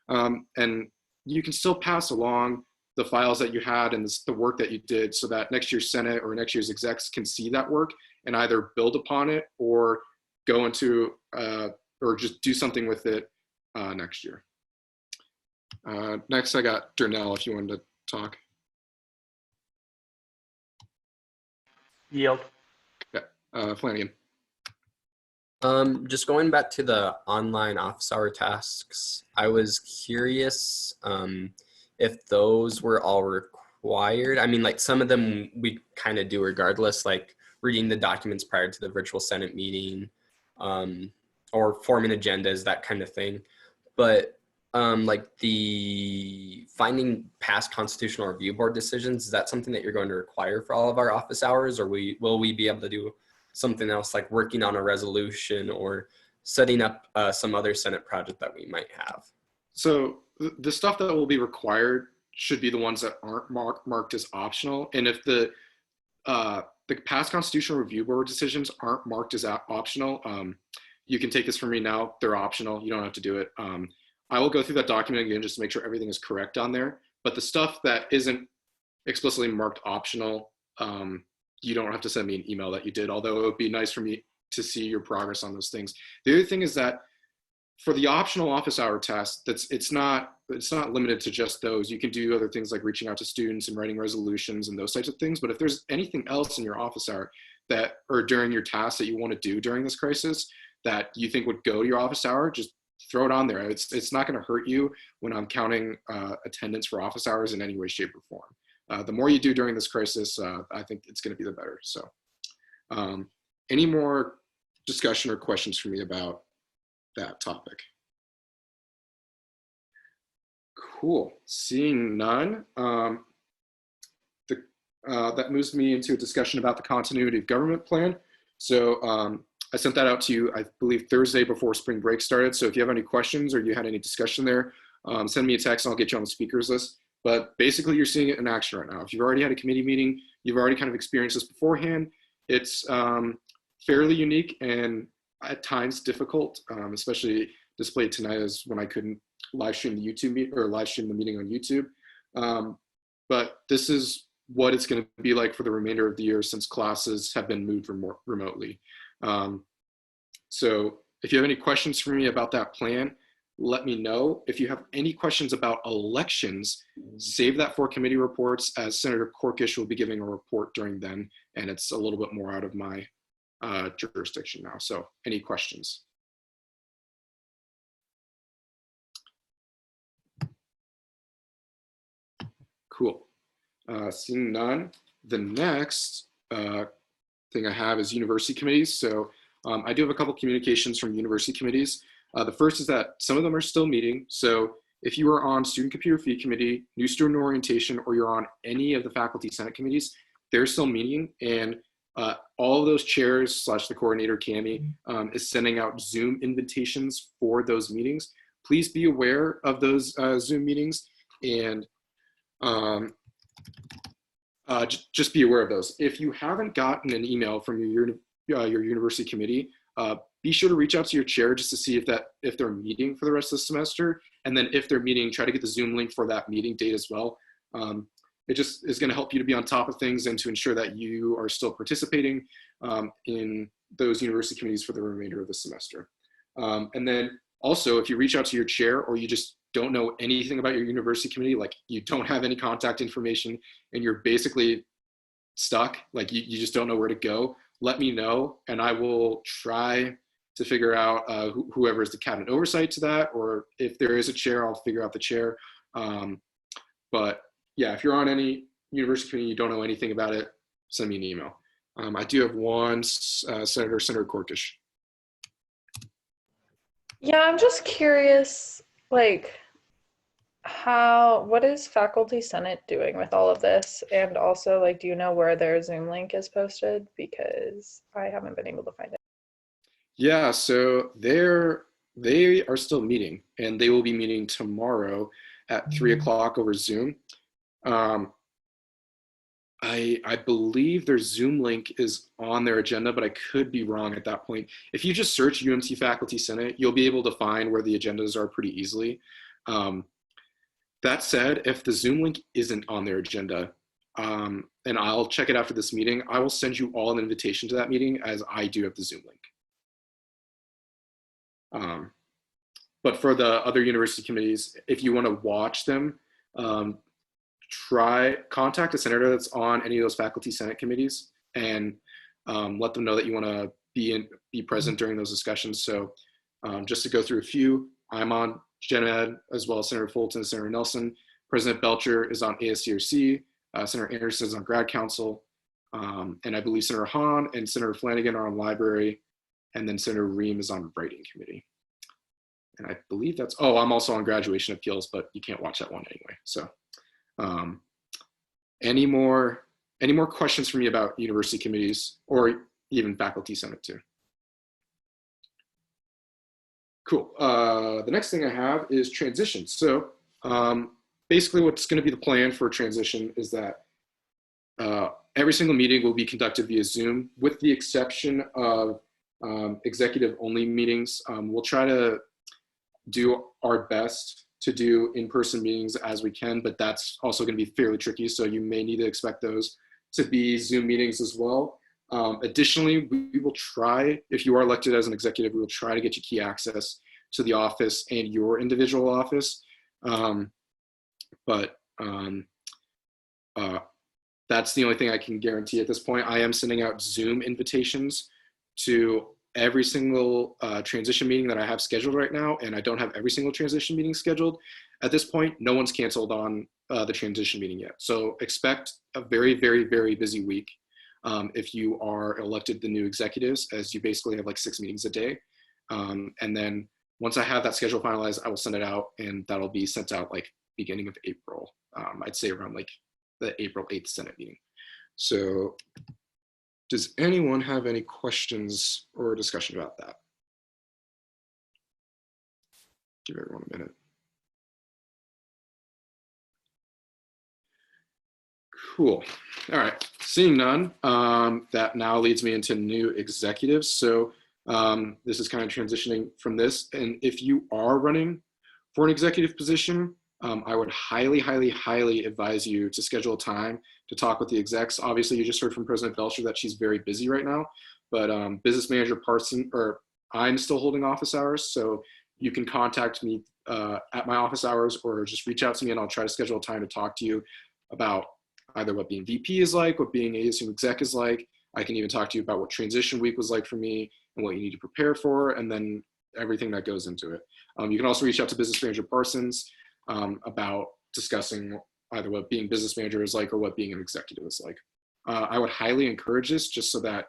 And you can still pass along the files that you had and the work that you did so that next year's Senate or next year's execs can see that work and either build upon it or go into, or just do something with it next year. Next, I got Durnell if you wanted to talk. Yield. Yeah, Flanagan. Just going back to the online office hour tasks, I was curious if those were all required. I mean, like some of them we kind of do regardless, like reading the documents prior to the virtual Senate meeting, or forming agendas, that kind of thing. But like the finding past constitutional review board decisions, is that something that you're going to require for all of our office hours, or will we be able to do something else like working on a resolution or setting up some other Senate project that we might have? So the stuff that will be required should be the ones that aren't marked as optional. And if the past constitutional review board decisions aren't marked as optional, you can take this from me now. They're optional. You don't have to do it. I will go through that document again just to make sure everything is correct on there. But the stuff that isn't explicitly marked optional, you don't have to send me an email that you did, although it would be nice for me to see your progress on those things. The other thing is that for the optional office hour test, it's not limited to just those. You can do other things like reaching out to students and writing resolutions and those types of things. But if there's anything else in your office hour that, or during your tasks that you want to do during this crisis, that you think would go to your office hour, just throw it on there. It's not going to hurt you when I'm counting attendance for office hours in any way, shape, or form. The more you do during this crisis, I think it's going to be the better. So any more discussion or questions for me about that topic? Cool. Seeing none, that moves me into a discussion about the continuity of government plan. So I sent that out to you, I believe, Thursday before spring break started. So if you have any questions or you had any discussion there, send me a text and I'll get you on the speakers list. But basically, you're seeing it in action right now. If you've already had a committee meeting, you've already kind of experienced this beforehand. It's fairly unique and at times difficult, especially displayed tonight as when I couldn't live stream the YouTube meet or live stream the meeting on YouTube. But this is what it's going to be like for the remainder of the year since classes have been moved remotely. So if you have any questions for me about that plan, let me know. If you have any questions about elections, save that for committee reports, as Senator Corkish will be giving a report during then, and it's a little bit more out of my jurisdiction now. So any questions? Cool. Seeing none, the next thing I have is university committees. So I do have a couple communications from university committees. The first is that some of them are still meeting. So if you are on Student Computer Fee Committee, New Student Orientation, or you're on any of the Faculty Senate committees, they're still meeting. And all of those chairs / the coordinator, Cami, is sending out Zoom invitations for those meetings. Please be aware of those Zoom meetings and just be aware of those. If you haven't gotten an email from your university committee, be sure to reach out to your chair just to see if they're meeting for the rest of the semester. And then if they're meeting, try to get the Zoom link for that meeting date as well. It just is going to help you to be on top of things and to ensure that you are still participating in those university committees for the remainder of the semester. And then also, if you reach out to your chair or you just don't know anything about your university committee, like you don't have any contact information and you're basically stuck, like you just don't know where to go, let me know and I will try to figure out whoever is the cabinet oversight to that, or if there is a chair, I'll figure out the chair. But yeah, if you're on any university committee, you don't know anything about it, send me an email. I do have one, Senator Corkish. Yeah, I'm just curious, like, what is Faculty Senate doing with all of this? And also, like, do you know where their Zoom link is posted? Because I haven't been able to find it. Yeah, so they are still meeting, and they will be meeting tomorrow at 3 o'clock over Zoom. I believe their Zoom link is on their agenda, but I could be wrong at that point. If you just search UMC Faculty Senate, you'll be able to find where the agendas are pretty easily. That said, if the Zoom link isn't on their agenda, and I'll check it after this meeting, I will send you all an invitation to that meeting as I do have the Zoom link. But for the other university committees, if you want to watch them, contact a senator that's on any of those Faculty Senate committees and let them know that you want to be present during those discussions. So just to go through a few, I'm on Gen Ed, as well as Senator Fulton, Senator Nelson. President Belcher is on ASCRC. Senator Anderson is on Grad Council. And I believe Senator Hahn and Senator Flanagan are on Library. And then Senator Ream is on Writing Committee. And I believe I'm also on Graduation Appeals, but you can't watch that one anyway. So any more questions for me about university committees or even Faculty Senate too? Cool. The next thing I have is transition. So basically what's going to be the plan for transition is that every single meeting will be conducted via Zoom, with the exception of executive only meetings. We'll try to do our best to do in-person meetings as we can, but that's also going to be fairly tricky. So you may need to expect those to be Zoom meetings as well. Additionally, we will try, if you are elected as an executive, we will try to get you key access to the office and your individual office. But that's the only thing I can guarantee at this point. I am sending out Zoom invitations to every single transition meeting that I have scheduled right now, and I don't have every single transition meeting scheduled. At this point, no one's canceled on the transition meeting yet. So expect a very, very, very busy week if you are elected the new executives, as you basically have like 6 meetings a day. And then once I have that schedule finalized, I will send it out, and that'll be sent out like beginning of April. I'd say around like the April 8th Senate meeting. So does anyone have any questions or discussion about that? Give everyone a minute. Cool. All right. Seeing none, that now leads me into new executives. So this is kind of transitioning from this. And if you are running for an executive position, I would highly, highly, highly advise you to schedule a time to talk with the execs. Obviously, you just heard from President Belcher that she's very busy right now, but Business Manager Parson, or I'm still holding office hours, so you can contact me at my office hours or just reach out to me and I'll try to schedule a time to talk to you about either what being VP is like, what being ASUM exec is like. I can even talk to you about what transition week was like for me and what you need to prepare for, and then everything that goes into it. You can also reach out to Business Manager Parsons about discussing either what being business manager is like or what being an executive is like. I would highly encourage this just so that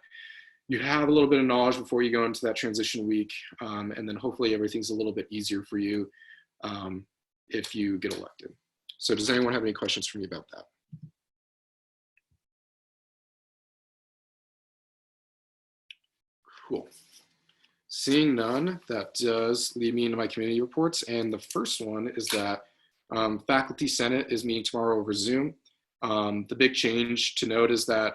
you have a little bit of knowledge before you go into that transition week, and then hopefully everything's a little bit easier for you if you get elected. So does anyone have any questions for me about that? Cool. Seeing none, that does lead me into my community reports. And the first one is that Faculty Senate is meeting tomorrow over Zoom. The big change to note is that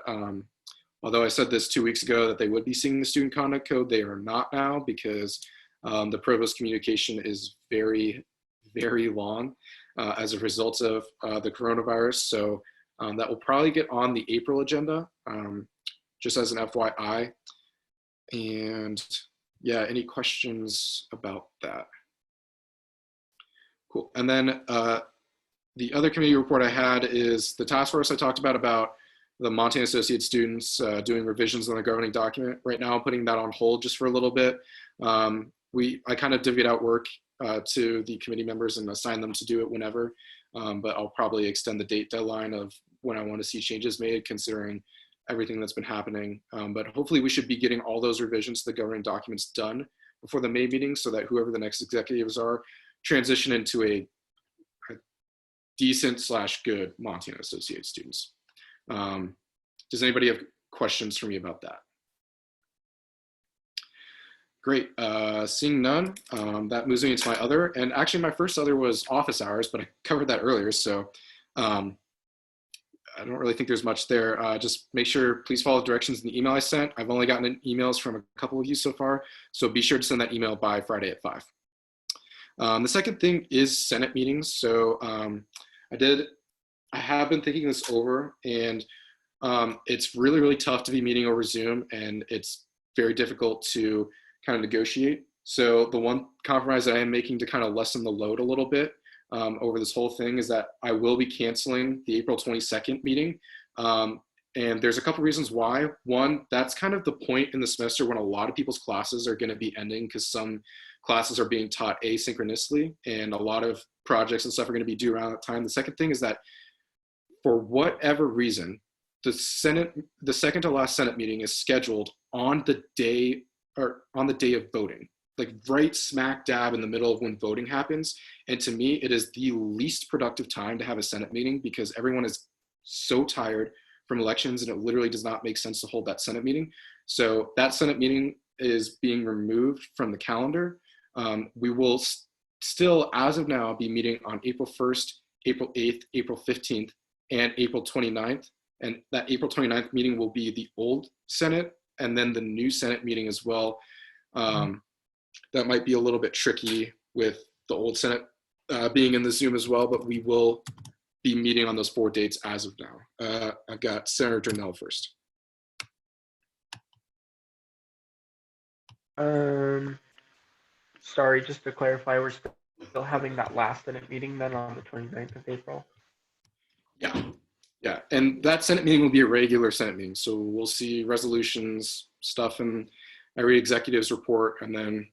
although I said this 2 weeks ago that they would be seeing the student conduct code, they are not now because the provost communication is very, very long as a result of the coronavirus. So that will probably get on the April agenda, just as an FYI. And yeah, any questions about that? Cool. And then the other committee report I had is the task force I talked about the Montana Associate students doing revisions on the governing document. Right now I'm putting that on hold just for a little bit. I kind of divvied out work to the committee members and assign them to do it whenever, but I'll probably extend the date deadline of when I want to see changes made considering everything that's been happening. But hopefully we should be getting all those revisions to the governing documents done before the May meeting so that whoever the next executives are transition into a decent / good Montana Associate students. Does anybody have questions for me about that? Great, seeing none, that moves me into my other, and actually my first other was office hours, but I covered that earlier, so I don't really think there's much there. Just make sure, please follow the directions in the email I sent. I've only gotten emails from a couple of you so far, so be sure to send that email by Friday at 5. The second thing is Senate meetings. So I have been thinking this over, and it's really, really tough to be meeting over Zoom, and it's very difficult to kind of negotiate. So the one compromise that I am making to kind of lessen the load a little bit over this whole thing is that I will be canceling the April 22nd meeting. And there's a couple reasons why. One, that's kind of the point in the semester when a lot of people's classes are going to be ending because some classes are being taught asynchronously and a lot of projects and stuff are going to be due around that time. The second thing is that for whatever reason, the second to last Senate meeting is scheduled on the day of voting, like right smack dab in the middle of when voting happens. And to me, it is the least productive time to have a Senate meeting because everyone is so tired from elections and it literally does not make sense to hold that Senate meeting. So that Senate meeting is being removed from the calendar. We will still, as of now, be meeting on April 1st, April 8th, April 15th, and April 29th. And that April 29th meeting will be the old Senate and then the new Senate meeting as well. That might be a little bit tricky with the old Senate being in the Zoom as well, but we will be meeting on those 4 dates as of now. I've got Senator Durnell first. Sorry, just to clarify, we're still having that last Senate meeting then on the 29th of April? Yeah, and that Senate meeting will be a regular Senate meeting. So we'll see resolutions, stuff in I read executive's report, and then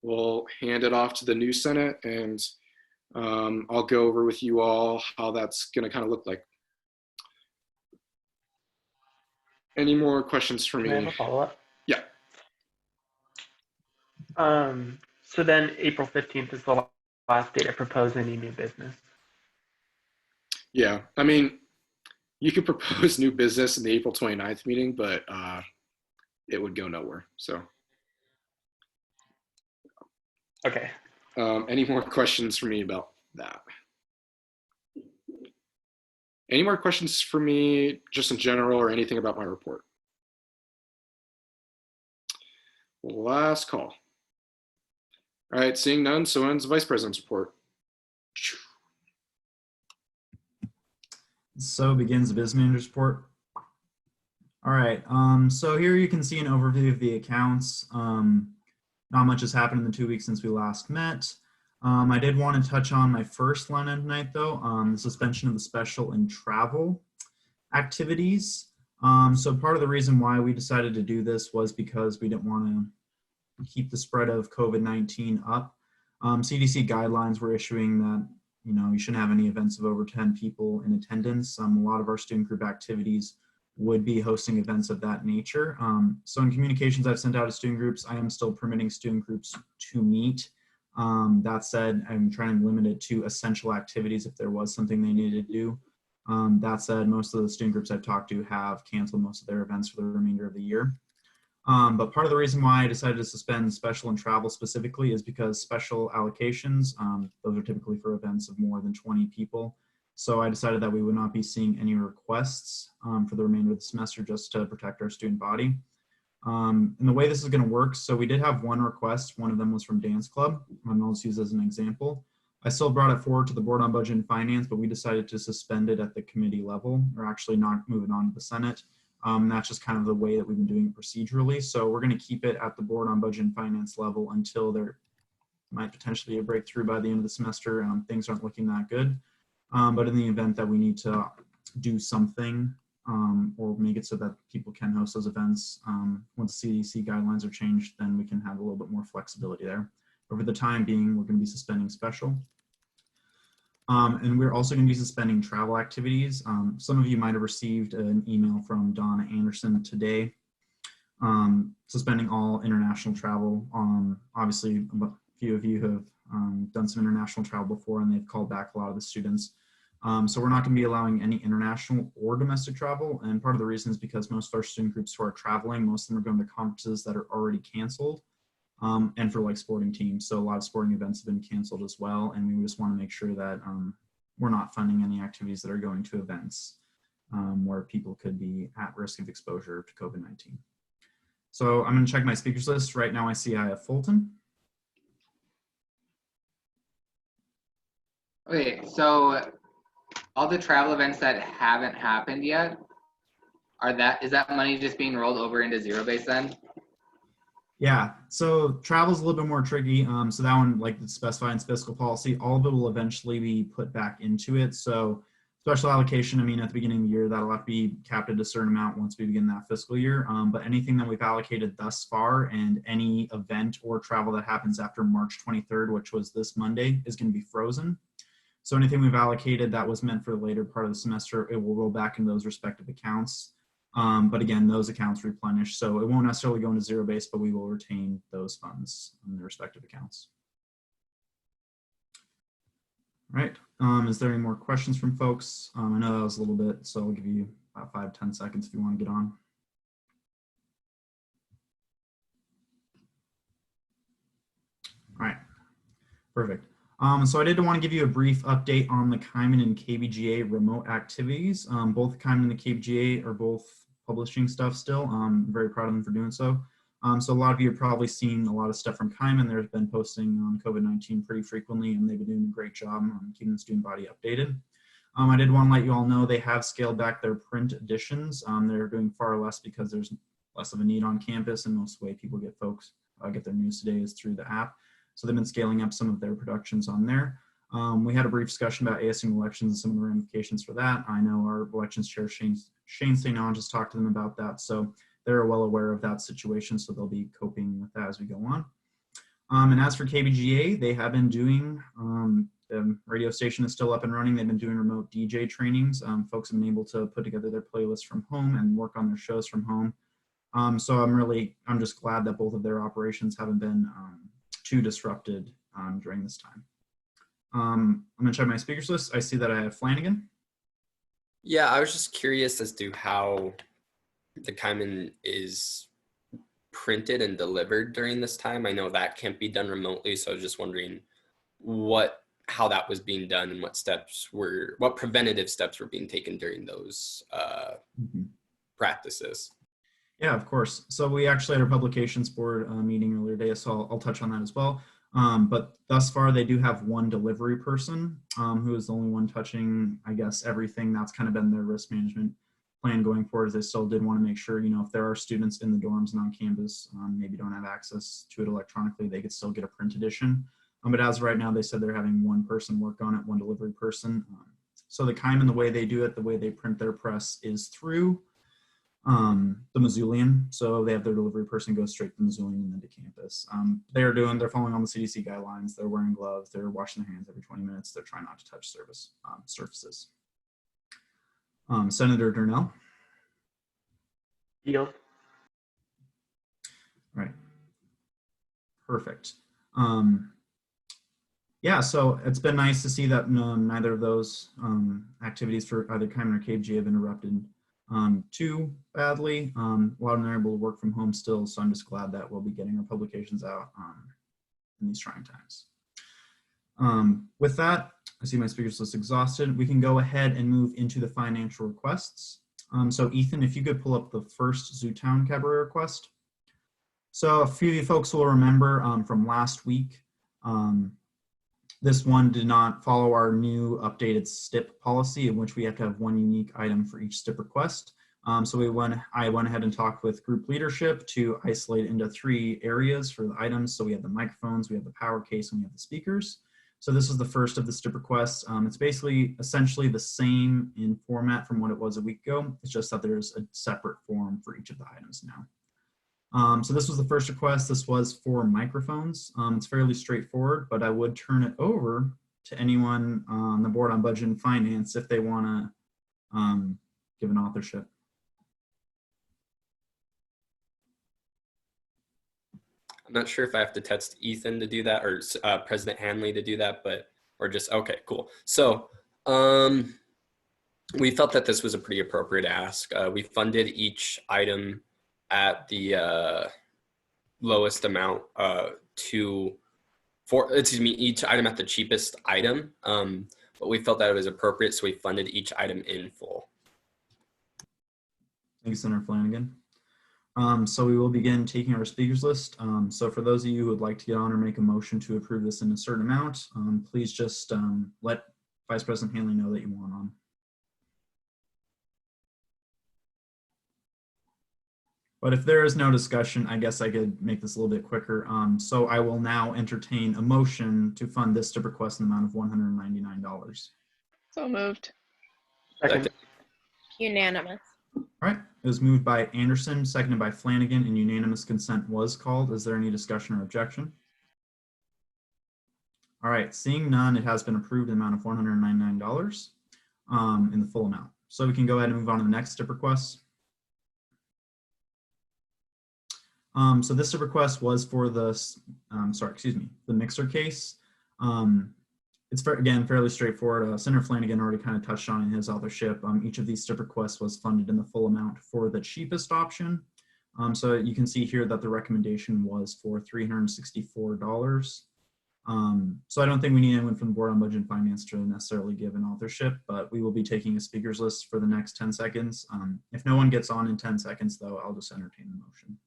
we'll hand it off to the new Senate, and I'll go over with you all how that's going to kind of look like. Any more questions for me? Can I have a follow-up? Yeah. So then April 15th is the last day to propose any new business. Yeah, I mean, you could propose new business in the April 29th meeting, but it would go nowhere, so. Okay. Any more questions for me about that? Any more questions for me just in general or anything about my report? Last call. All right, seeing none, so ends the Vice President's report. So begins the Biz Manager's report. All right, so here you can see an overview of the accounts. Not much has happened in the 2 weeks since we last met. I did want to touch on my first line item tonight, though, the suspension of the special and travel activities. So part of the reason why we decided to do this was because we didn't want to keep the spread of COVID-19 up. CDC guidelines were issuing that, you know, you shouldn't have any events of over 10 people in attendance. A lot of our student group activities would be hosting events of that nature. So in communications I've sent out to student groups, I am still permitting student groups to meet. That said, I'm trying to limit it to essential activities if there was something they needed to do. That said, most of the student groups I've talked to have canceled most of their events for the remainder of the year. But part of the reason why I decided to suspend special and travel specifically is because special allocations, those are typically for events of more than 20 people. So I decided that we would not be seeing any requests for the remainder of the semester just to protect our student body. And the way this is going to work, so we did have one request. One of them was from Dance Club, and I'll just use as an example. I still brought it forward to the Board on Budget and Finance, but we decided to suspend it at the committee level, or actually not move it on to the Senate. That's just kind of the way that we've been doing it procedurally. So we're going to keep it at the Board on Budget and Finance level until there might potentially be a breakthrough by the end of the semester. Things aren't looking that good. But in the event that we need to do something or make it so that people can host those events, once CDC guidelines are changed, then we can have a little bit more flexibility there. But for the time being, we're going to be suspending special. And we're also going to be suspending travel activities. Some of you might have received an email from Donna Anderson today, suspending all international travel. Obviously, a few of you have done some international travel before, and they've called back a lot of the students. So we're not going to be allowing any international or domestic travel. And part of the reason is because most of our student groups who are traveling, most of them are going to conferences that are already canceled. And for like sporting teams. So a lot of sporting events have been canceled as well. And we just want to make sure that we're not funding any activities that are going to events where people could be at risk of exposure to COVID-19. So I'm going to check my speakers list. Right now I see I have Fulton. Okay, so all the travel events that haven't happened yet, is that money just being rolled over into zero base then? Yeah, so travel is a little bit more tricky. So that one, like it's specified in fiscal policy, all of it will eventually be put back into it. So special allocation, I mean, at the beginning of the year, that'll have to be capped at a certain amount once we begin that fiscal year. But anything that we've allocated thus far and any event or travel that happens after March 23rd, which was this Monday, is going to be frozen. So anything we've allocated that was meant for the later part of the semester, it will roll back into those respective accounts. But again, those accounts replenish. So it won't necessarily go into zero base, but we will retain those funds in their respective accounts. All right, is there any more questions from folks? I know that was a little bit, so I'll give you about 5-10 seconds if you want to get on. All right, perfect. So I did want to give you a brief update on the Kaiman and KBGA remote activities. Both Kaiman and the KBGA are both publishing stuff still. I'm very proud of them for doing so. So a lot of you have probably seen a lot of stuff from Kaiman. They've been posting on COVID-19 pretty frequently, and they've been doing a great job on keeping the student body updated. I did want to let you all know they have scaled back their print editions. They're doing far less because there's less of a need on campus, and most way people get get their news today is through the app. So they've been scaling up some of their productions on there. We had a brief discussion about ASUM elections and some of the ramifications for that. I know our elections chair, Shane St. John, just talked to them about that. So they're well aware of that situation, so they'll be coping with that as we go on. And as for KBGA, they have been doing, the radio station is still up and running. They've been doing remote DJ trainings. Folks have been able to put together their playlists from home and work on their shows from home. So I'm just glad that both of their operations haven't been too disrupted during this time. I'm gonna check my speakers list. I see that I have Flanagan. Yeah, I was just curious as to how the Kaiman is printed and delivered during this time. I know that can't be done remotely, so I was just wondering how that was being done and what preventative steps were being taken during those practices. Yeah, of course. So we actually had our publications board meeting earlier today, so I'll touch on that as well. But thus far, they do have one delivery person who is the only one touching, I guess, everything. That's kind of been their risk management plan going forward. They still did want to make sure, if there are students in the dorms and on campus, maybe don't have access to it electronically, they could still get a print edition. But as of right now, they said they're having one person work on it, one delivery person. So the Kaiman, the way they do it, the way they print their press is through the Missoulian. So they have their delivery person go straight to the Missoulian and then to campus. They're following all the CDC guidelines. They're wearing gloves. They're washing their hands every 20 minutes. They're trying not to touch surfaces. Senator Durnell. Yield. Right. Perfect. Yeah, so it's been nice to see that neither of those activities for either Kaiman or KBG have interrupted too badly. A lot of them are able to work from home still, so I'm just glad that we'll be getting our publications out in these trying times. With that, I see my speakers list exhausted. We can go ahead and move into the financial requests. So Ethan, if you could pull up the first Zootown Cabaret request. So a few of you folks will remember from last week, this one did not follow our new updated STIP policy in which we have to have one unique item for each STIP request. So I went ahead and talked with group leadership to isolate into 3 areas for the items. So we have the microphones, we have the power case, and we have the speakers. So this is the first of the STIP requests. It's basically essentially the same in format from what it was a week ago. It's just that there's a separate form for each of the items now. So this was the first request. This was for microphones. It's fairly straightforward, but I would turn it over to anyone on the board on budget and finance if they want to give an authorship. I'm not sure if I have to text Ethan to do that or President Hanley to do that, or just, okay, cool. So we felt that this was a pretty appropriate ask. We funded each item at the lowest amount each item at the cheapest item. But we felt that it was appropriate, so we funded each item in full. Thank you, Senator Flanagan. So we will begin taking our speakers list. So for those of you who would like to get on or make a motion to approve this in a certain amount, please just let Vice President Hanley know that you want on. But if there is no discussion, I guess I could make this a little bit quicker. So I will now entertain a motion to fund this STIP request in the amount of $199. So moved. Second. Unanimous. All right, it was moved by Anderson, seconded by Flanagan, and unanimous consent was called. Is there any discussion or objection? All right, seeing none, it has been approved in the amount of $199 in the full amount. So we can go ahead and move on to the next STIP request. So this STIP request was for the, the mixer case. It's again fairly straightforward. Senator Flanagan already kind of touched on in his authorship. Each of these STIP requests was funded in the full amount for the cheapest option. So you can see here that the recommendation was for $364. So I don't think we need anyone from the Board on Budget and Finance to necessarily give an authorship, but we will be taking a speakers list for the next 10 seconds. If no one gets on in 10 seconds, though, I'll just entertain the motion.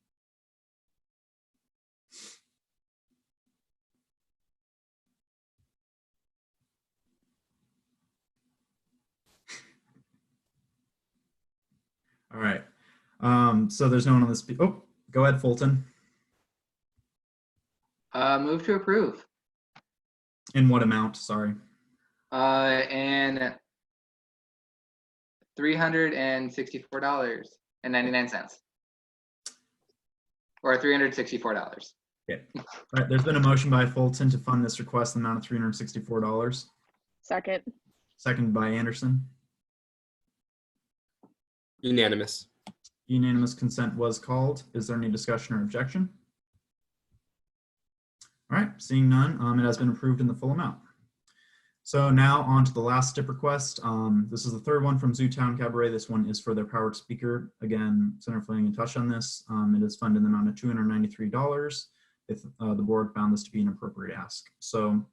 All right. So there's no one on this. Oh, go ahead, Fulton. Move to approve. In what amount? Sorry. And $364.99. or $364. Okay. All right, there's been a motion by Fulton to fund this request in the amount of $364. Second. Seconded by Anderson. Unanimous. Unanimous consent was called. Is there any discussion or objection? All right, seeing none, it has been approved in the full amount. So now on to the last STIP request. This is the third one from Zootown Cabaret. This one is for their powered speaker. Again, Senator Flanagan touched on this. It is funded in the amount of $293 if the board found this to be an appropriate ask. So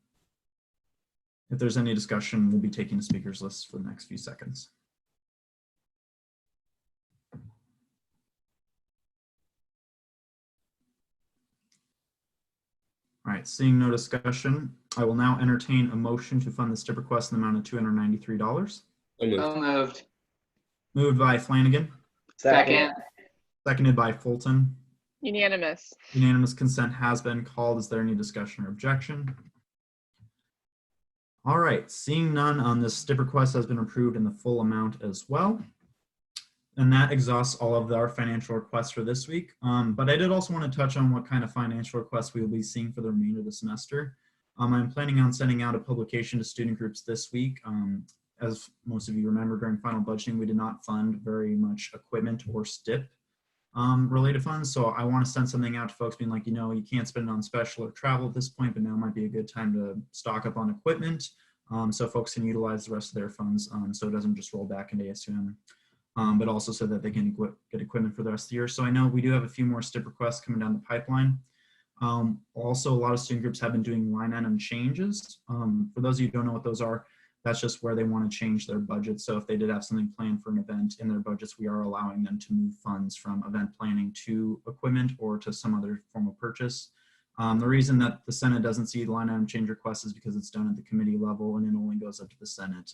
if there's any discussion, we'll be taking the speakers list for the next few seconds. All right, seeing no discussion, I will now entertain a motion to fund the STIP request in the amount of $293. So moved. Moved by Flanagan. Second. Seconded by Fulton. Unanimous. Unanimous consent has been called. Is there any discussion or objection? All right, seeing none, this STIP request has been approved in the full amount as well. And that exhausts all of our financial requests for this week. But I did also want to touch on what kind of financial requests we will be seeing for the remainder of the semester. I'm planning on sending out a publication to student groups this week. As most of you remember, during final budgeting, we did not fund very much equipment or STIP related funds. So I want to send something out to folks being like, you can't spend it on special or travel at this point, but now might be a good time to stock up on equipment so folks can utilize the rest of their funds so it doesn't just roll back into ASUM. But also so that they can get equipment for the rest of the year. So I know we do have a few more STIP requests coming down the pipeline. Also, a lot of student groups have been doing line item changes. For those of you who don't know what those are, that's just where they want to change their budget. So if they did have something planned for an event in their budgets, we are allowing them to move funds from event planning to equipment or to some other form of purchase. The reason that the Senate doesn't see the line item change request is because it's done at the committee level and it only goes up to the Senate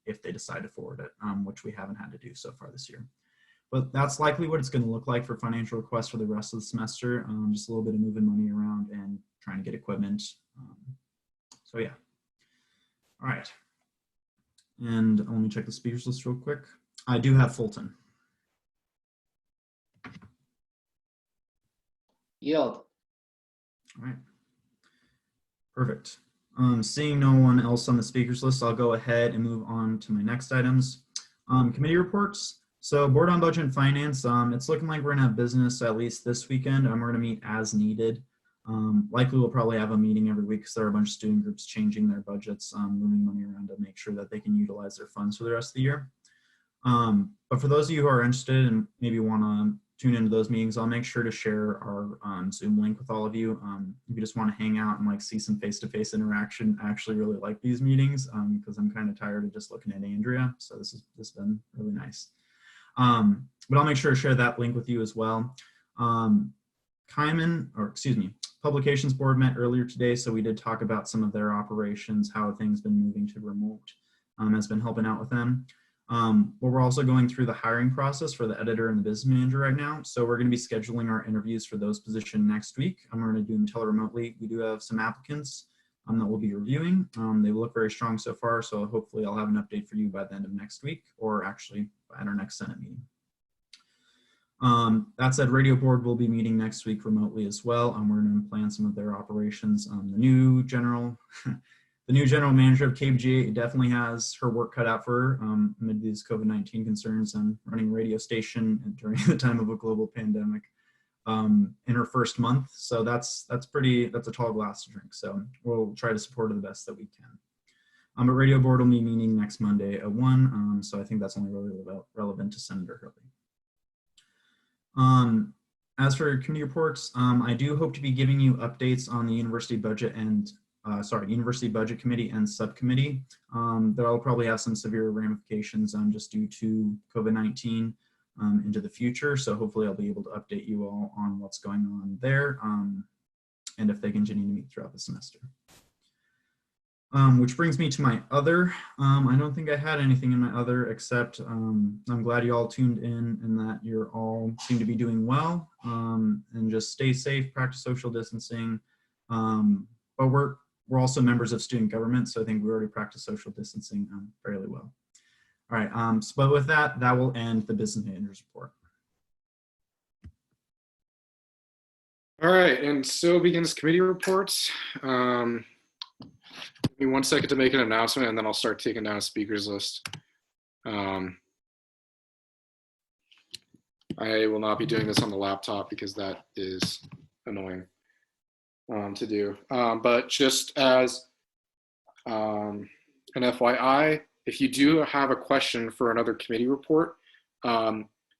if they decide to forward it, which we haven't had to do so far this year. But that's likely what it's going to look like for financial requests for the rest of the semester, just a little bit of moving money around and trying to get equipment. So yeah. All right. And let me check the speakers list real quick. I do have Fulton. Yield. All right. Perfect. Seeing no one else on the speakers list, I'll go ahead and move on to my next items. Committee reports. So Board on Budget and Finance, it's looking like we're gonna have business at least this weekend. We're gonna meet as needed. Likely we'll probably have a meeting every week because there are a bunch of student groups changing their budgets, moving money around to make sure that they can utilize their funds for the rest of the year. But for those of you who are interested and maybe wanna tune into those meetings, I'll make sure to share our Zoom link with all of you. If you just want to hang out and like see some face-to-face interaction, I actually really like these meetings because I'm kind of tired of just looking at Andrea. So this has been really nice. But I'll make sure to share that link with you as well. Publications Board met earlier today, so we did talk about some of their operations, how things been moving to remote, has been helping out with them. But we're also going through the hiring process for the editor and the business manager right now. So we're going to be scheduling our interviews for those positions next week. We're going to do them teleremotely. We do have some applicants that we'll be reviewing. They look very strong so far. So hopefully I'll have an update for you by the end of next week or actually at our next Senate meeting. That said, Radio Board will be meeting next week remotely as well. We're going to plan some of their operations. The new general manager of KBGA definitely has her work cut out for her amid these COVID-19 concerns and running a radio station during the time of a global pandemic in her first month. So that's a tall glass to drink. So we'll try to support her the best that we can. But Radio Board will be meeting next Monday at 1. So I think that's only really relevant to Senator Hurley. As for committee reports, I do hope to be giving you updates on the university budget and University Budget Committee and Subcommittee. That'll probably have some severe ramifications just due to COVID-19 into the future. So hopefully I'll be able to update you all on what's going on there and if they continue to meet throughout the semester. Which brings me to my other. I don't think I had anything in my other except I'm glad you all tuned in and that you're all seem to be doing well and just stay safe, practice social distancing. But we're also members of student government, so I think we already practice social distancing fairly well. All right, but with that will end the business manager's report. All right, and so begins committee reports. Give me 1 second to make an announcement, and then I'll start taking down a speakers list. I will not be doing this on the laptop because that is annoying to do. But just as an FYI, if you do have a question for another committee report,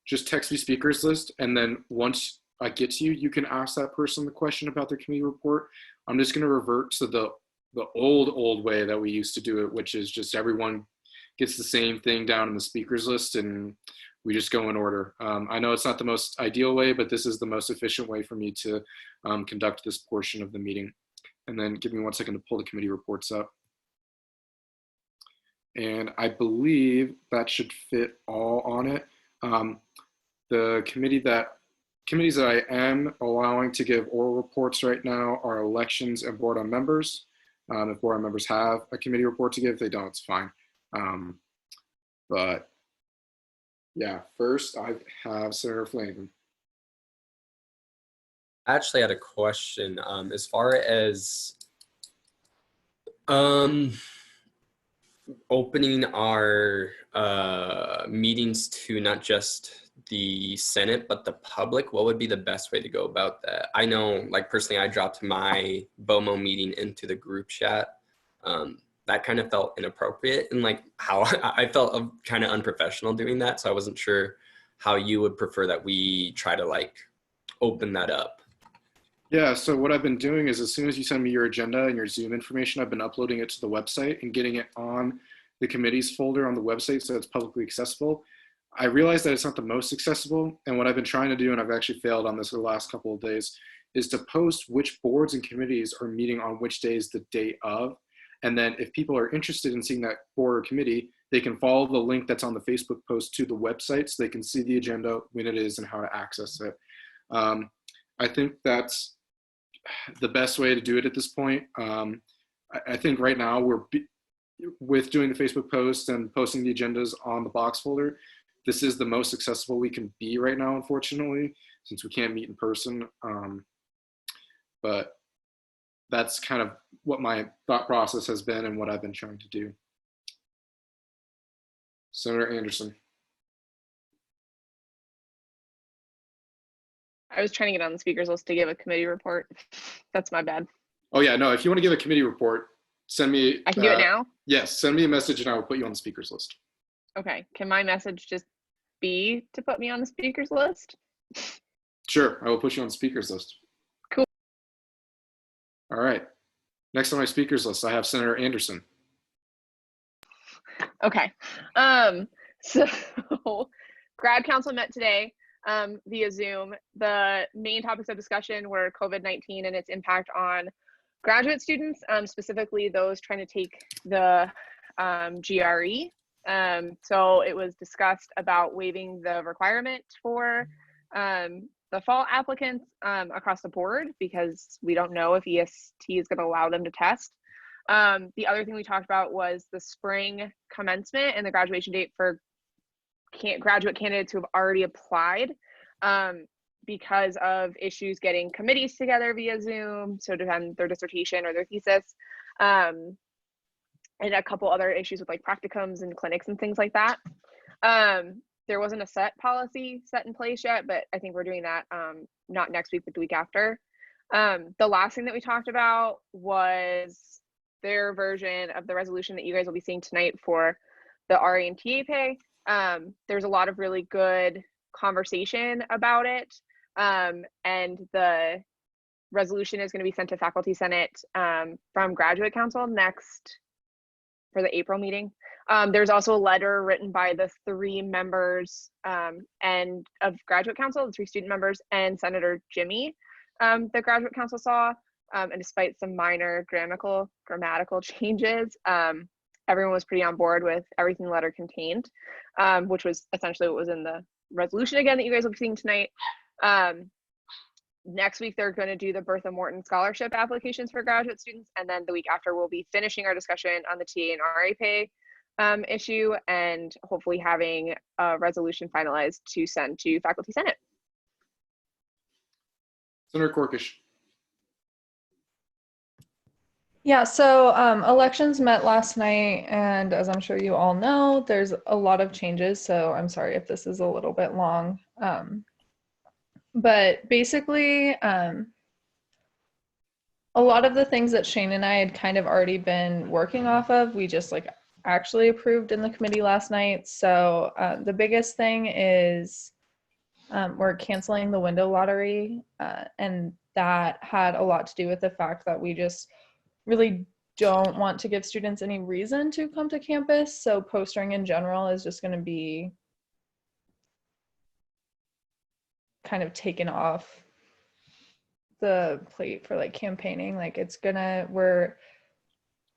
just text me speakers list, and then once I get to you, you can ask that person the question about their committee report. I'm just going to revert to the old way that we used to do it, which is just everyone gets the same thing down in the speakers list and we just go in order. I know it's not the most ideal way, but this is the most efficient way for me to conduct this portion of the meeting. And then give me 1 second to pull the committee reports up. And I believe that should fit all on it. The committees that I am allowing to give oral reports right now are elections and board of members. If board members have a committee report to give, if they don't, it's fine. But yeah, first I have Senator Flanagan. I actually had a question as far as opening our meetings to not just the Senate, but the public. What would be the best way to go about that? I know, like personally, I dropped my BOMO meeting into the group chat. That kind of felt inappropriate, and like how I felt kind of unprofessional doing that. So I wasn't sure how you would prefer that we try to like open that up. Yeah, so what I've been doing is as soon as you send me your agenda and your Zoom information, I've been uploading it to the website and getting it on the committees folder on the website so it's publicly accessible. I realize that it's not the most accessible, and what I've been trying to do, and I've actually failed on this the last couple of days, is to post which boards and committees are meeting on which days the day of. And then if people are interested in seeing that board or committee, they can follow the link that's on the Facebook post to the website so they can see the agenda, when it is, and how to access it. I think that's the best way to do it at this point. I think right now with doing the Facebook post and posting the agendas on the box folder, this is the most accessible we can be right now, unfortunately, since we can't meet in person. But that's kind of what my thought process has been and what I've been trying to do. Senator Anderson. I was trying to get on the speakers list to give a committee report. That's my bad. Oh yeah, no, if you want to give a committee report, send me. I can do it now? Yes, send me a message and I will put you on the speakers list. Okay, can my message just be to put me on the speakers list? Sure, I will put you on the speakers list. Cool. All right, next on my speakers list, I have Senator Anderson. Okay, so grad council met today via Zoom. The main topics of discussion were COVID-19 and its impact on graduate students, specifically those trying to take the GRE. So it was discussed about waiving the requirement for the fall applicants across the board because we don't know if EST is going to allow them to test. The other thing we talked about was the spring commencement and the graduation date for graduate candidates who have already applied because of issues getting committees together via Zoom, so to defend their dissertation or their thesis, and a couple other issues with like practicums and clinics and things like that. There wasn't a set policy set in place yet, but I think we're doing that not next week, but the week after. The last thing that we talked about was their version of the resolution that you guys will be seeing tonight for the RA and TA pay. There's a lot of really good conversation about it. And the resolution is going to be sent to Faculty Senate from Graduate Council next for the April meeting. There's also a letter written by the 3 members and of Graduate Council, the 3 student members, and Senator Jimmy that Graduate Council saw. And despite some minor grammatical changes, everyone was pretty on board with everything the letter contained, which was essentially what was in the resolution again that you guys will be seeing tonight. Next week, they're going to do the Bertha Morton scholarship applications for graduate students. And then the week after, we'll be finishing our discussion on the TA and RA pay issue and hopefully having a resolution finalized to send to Faculty Senate. Senator Corkish. Yeah, so elections met last night, and as I'm sure you all know, there's a lot of changes, so I'm sorry if this is a little bit long. But basically, a lot of the things that Shane and I had kind of already been working off of, we just like actually approved in the committee last night. So the biggest thing is we're canceling the window lottery, and that had a lot to do with the fact that we just really don't want to give students any reason to come to campus. So postering in general is just going to be kind of taken off the plate for like campaigning. Like we're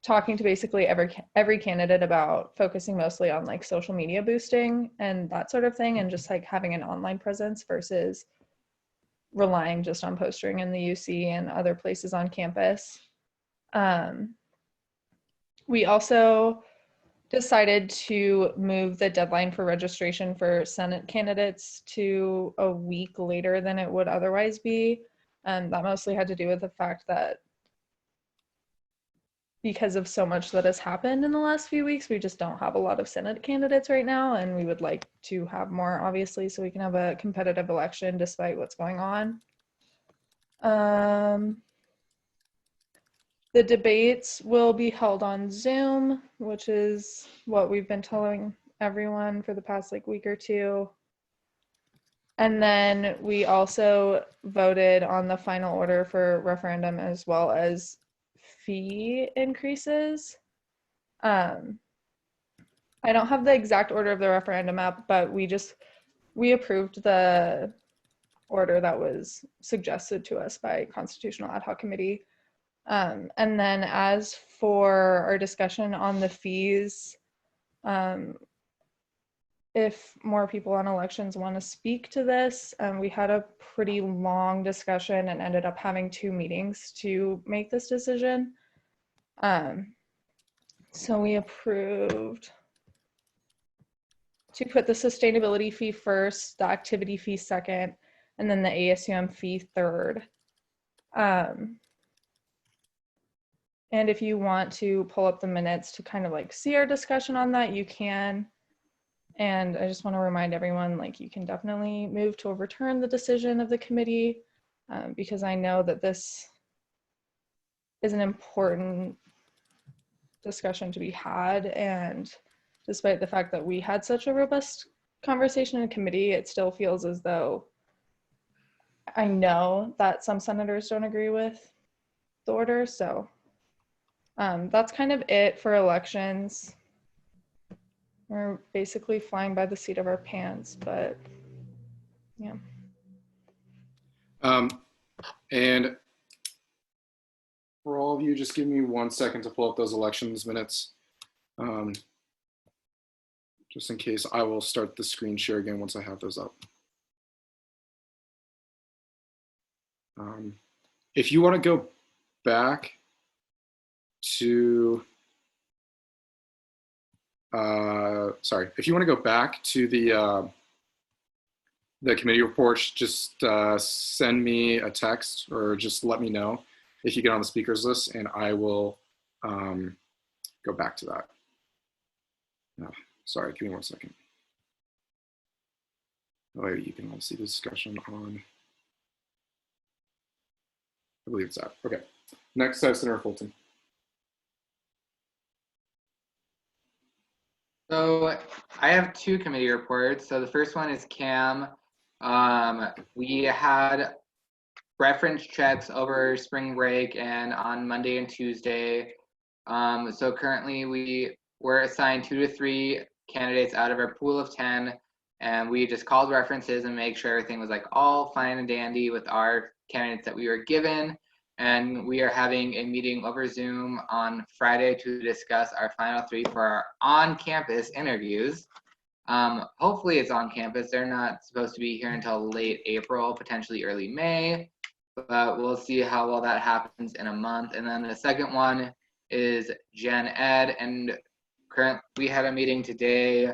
talking to basically every candidate about focusing mostly on like social media boosting and that sort of thing, and just like having an online presence versus relying just on postering in the UC and other places on campus. We also decided to move the deadline for registration for Senate candidates to a week later than it would otherwise be. And that mostly had to do with the fact that because of so much that has happened in the last few weeks, we just don't have a lot of Senate candidates right now, and we would like to have more, obviously, so we can have a competitive election despite what's going on. The debates will be held on Zoom, which is what we've been telling everyone for the past like week or two. And then we also voted on the final order for referendum as well as fee increases. I don't have the exact order of the referendum up, but we approved the order that was suggested to us by Constitutional Ad Hoc Committee. And then as for our discussion on the fees, if more people on elections want to speak to this, we had a pretty long discussion and ended up having 2 meetings to make this decision. So we approved to put the sustainability fee first, the activity fee second, and then the ASUM fee third. And if you want to pull up the minutes to kind of like see our discussion on that, you can. And I just want to remind everyone, like, you can definitely move to overturn the decision of the committee, because I know that this is an important discussion to be had. And despite the fact that we had such a robust conversation in committee, it still feels as though I know that some senators don't agree with the order. So that's kind of it for elections. We're basically flying by the seat of our pants, but yeah. And for all of you, just give me 1 second to pull up those elections minutes. Just in case, I will start the screen share again once I have those up. If you want to go back to, if you want to go back to the committee reports, just send me a text or just let me know if you get on the speakers list, and I will go back to that. No, sorry, give me 1 second. Oh, you can all see the discussion on, I believe it's that. Okay, next, Senator Fulton. So I have 2 committee reports. So the first one is CAM. We had reference checks over spring break and on Monday and Tuesday. So currently we were assigned 2 to 3 candidates out of our pool of 10, and we just called references and make sure everything was like all fine and dandy with our candidates that we were given. And we are having a meeting over Zoom on Friday to discuss our final 3 for our on-campus interviews. Hopefully it's on campus. They're not supposed to be here until late April, potentially early May, but we'll see how well that happens in a month. And then the second one is Gen Ed, and we had a meeting today.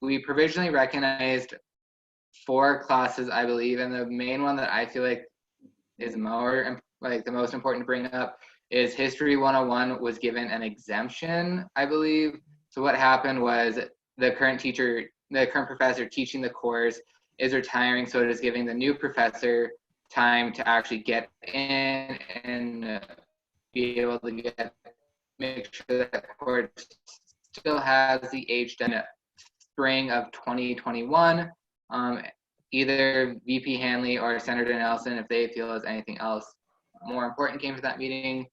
We provisionally recognized 4 classes, I believe, and the main one that I feel like is more like the most important to bring up is History 101 was given an exemption, I believe. So what happened was the current professor teaching the course is retiring, so it is giving the new professor time to actually get in and be able to make sure that course still has the age done spring of 2021. Either VP Hanley or Senator Nelson, if they feel there's anything else more important came from that meeting.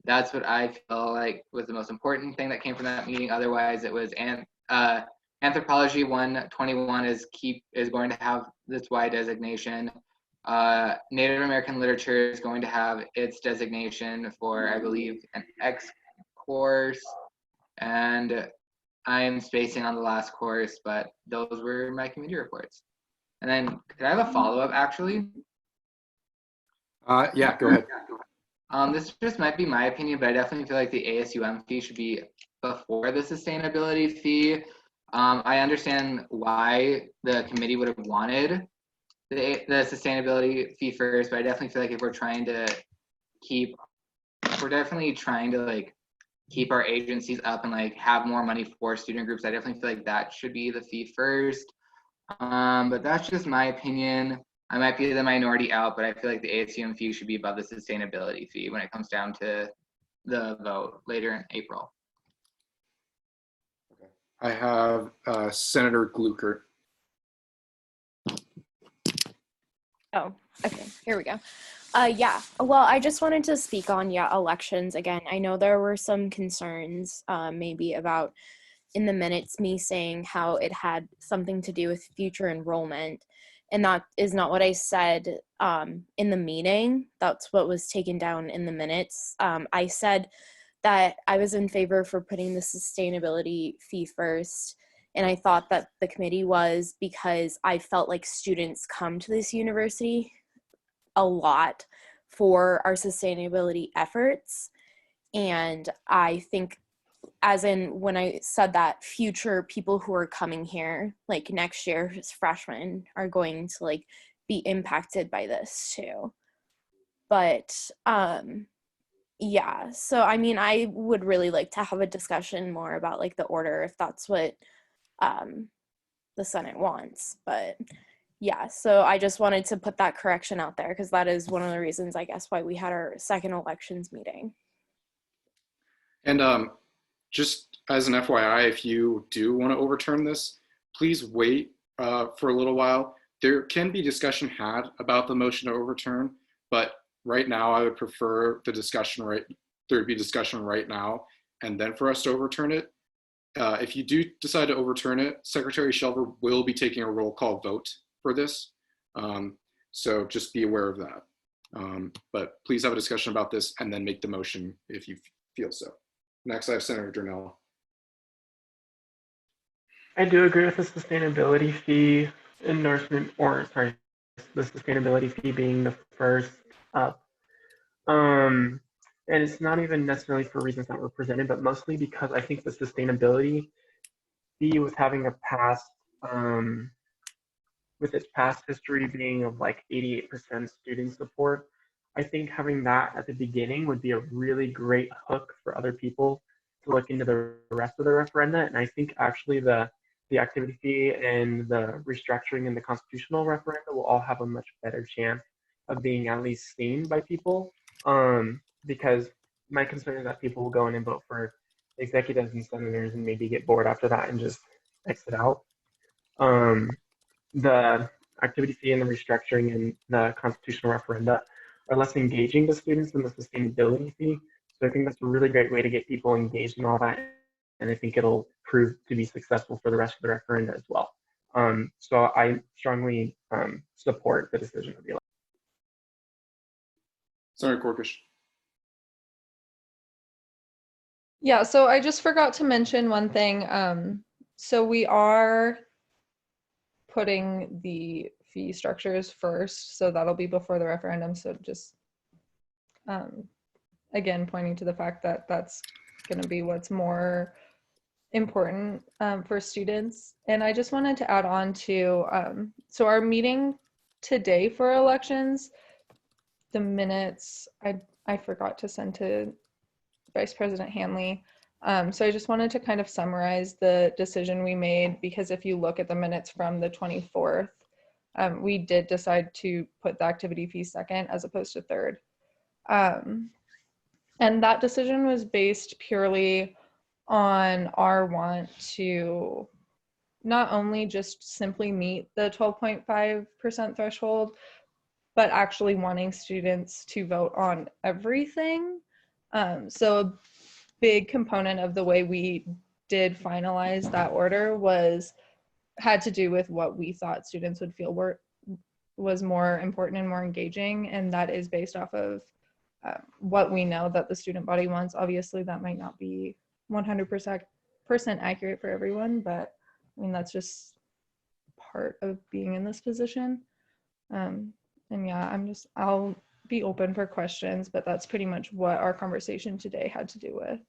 That's what I feel like was the most important thing that came from that meeting. Otherwise, it was Anthropology 121 is going to have this Y designation. Native American literature is going to have its designation for, I believe, an X course, and I am spacing on the last course, but those were my committee reports. And then, could I have a follow-up, actually? Yeah, go ahead. This just might be my opinion, but I definitely feel like the ASUM fee should be before the sustainability fee. I understand why the committee would have wanted the sustainability fee first, but I definitely feel like if we're definitely trying to like keep our agencies up and like have more money for student groups, I definitely feel like that should be the fee first. But that's just my opinion. I might be the minority out, but I feel like the ASUM fee should be above the sustainability fee when it comes down to the vote later in April. I have Senator Glucker. Oh, okay, here we go. Yeah, well, I just wanted to speak on, elections again. I know there were some concerns maybe about in the minutes me saying how it had something to do with future enrollment. And that is not what I said in the meeting. That's what was taken down in the minutes. I said that I was in favor for putting the sustainability fee first. And I thought that the committee was because I felt like students come to this university a lot for our sustainability efforts. And I think as in when I said that future people who are coming here, like next year as freshmen, are going to like be impacted by this too. But yeah, so I mean, I would really like to have a discussion more about like the order if that's what the Senate wants. But yeah, so I just wanted to put that correction out there because that is one of the reasons, I guess, why we had our second elections meeting. And just as an FYI, if you do want to overturn this, please wait for a little while. There can be discussion had about the motion to overturn, but right now I would prefer there be discussion right now and then for us to overturn it. If you do decide to overturn it, Secretary Shelver will be taking a roll call vote for this. So just be aware of that. But please have a discussion about this and then make the motion if you feel so. Next, I have Senator Durnell. I do agree with the sustainability fee endorsement, or sorry, the sustainability fee being the first up. And it's not even necessarily for reasons that were presented, but mostly because I think the sustainability fee was having a past, with its past history being of like 88% student support. I think having that at the beginning would be a really great hook for other people to look into the rest of the referenda. And I think actually the activity fee and the restructuring and the constitutional referenda will all have a much better chance of being at least seen by people. Because my concern is that people will go in and vote for executives and senators and maybe get bored after that and just exit out. The activity fee and the restructuring and the constitutional referenda are less engaging to students than the sustainability fee. So I think that's a really great way to get people engaged in all that. And I think it'll prove to be successful for the rest of the referenda as well. So I strongly support the decision of the election. Senator Corkish. Yeah, so I just forgot to mention one thing. So we are putting the fee structures first, so that'll be before the referendum. So just again, pointing to the fact that that's going to be what's more important for students. And I just wanted to add on to, so our meeting today for elections, the minutes, I forgot to send to Vice President Hanley. So I just wanted to kind of summarize the decision we made, because if you look at the minutes from the 24th, we did decide to put the activity fee second as opposed to third. And that decision was based purely on our want to not only just simply meet the 12.5% threshold, but actually wanting students to vote on everything. So a big component of the way we did finalize that order had to do with what we thought students would feel was more important and more engaging, and that is based off of what we know that the student body wants. Obviously, that might not be 100% accurate for everyone, but I mean, that's just part of being in this position. And yeah, I'll be open for questions, but that's pretty much what our conversation today had to do with.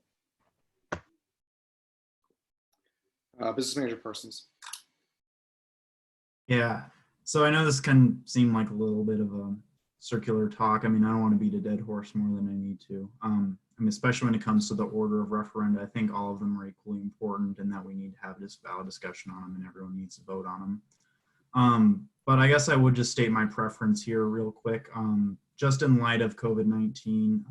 Business Manager Parsons. Yeah. So I know this can seem like a little bit of a circular talk. I mean, I don't want to beat a dead horse more than I need to. I mean, especially when it comes to the order of referenda, I think all of them are equally important and that we need to have this valid discussion on them and everyone needs to vote on them. But I guess I would just state my preference here real quick. Just in light of COVID-19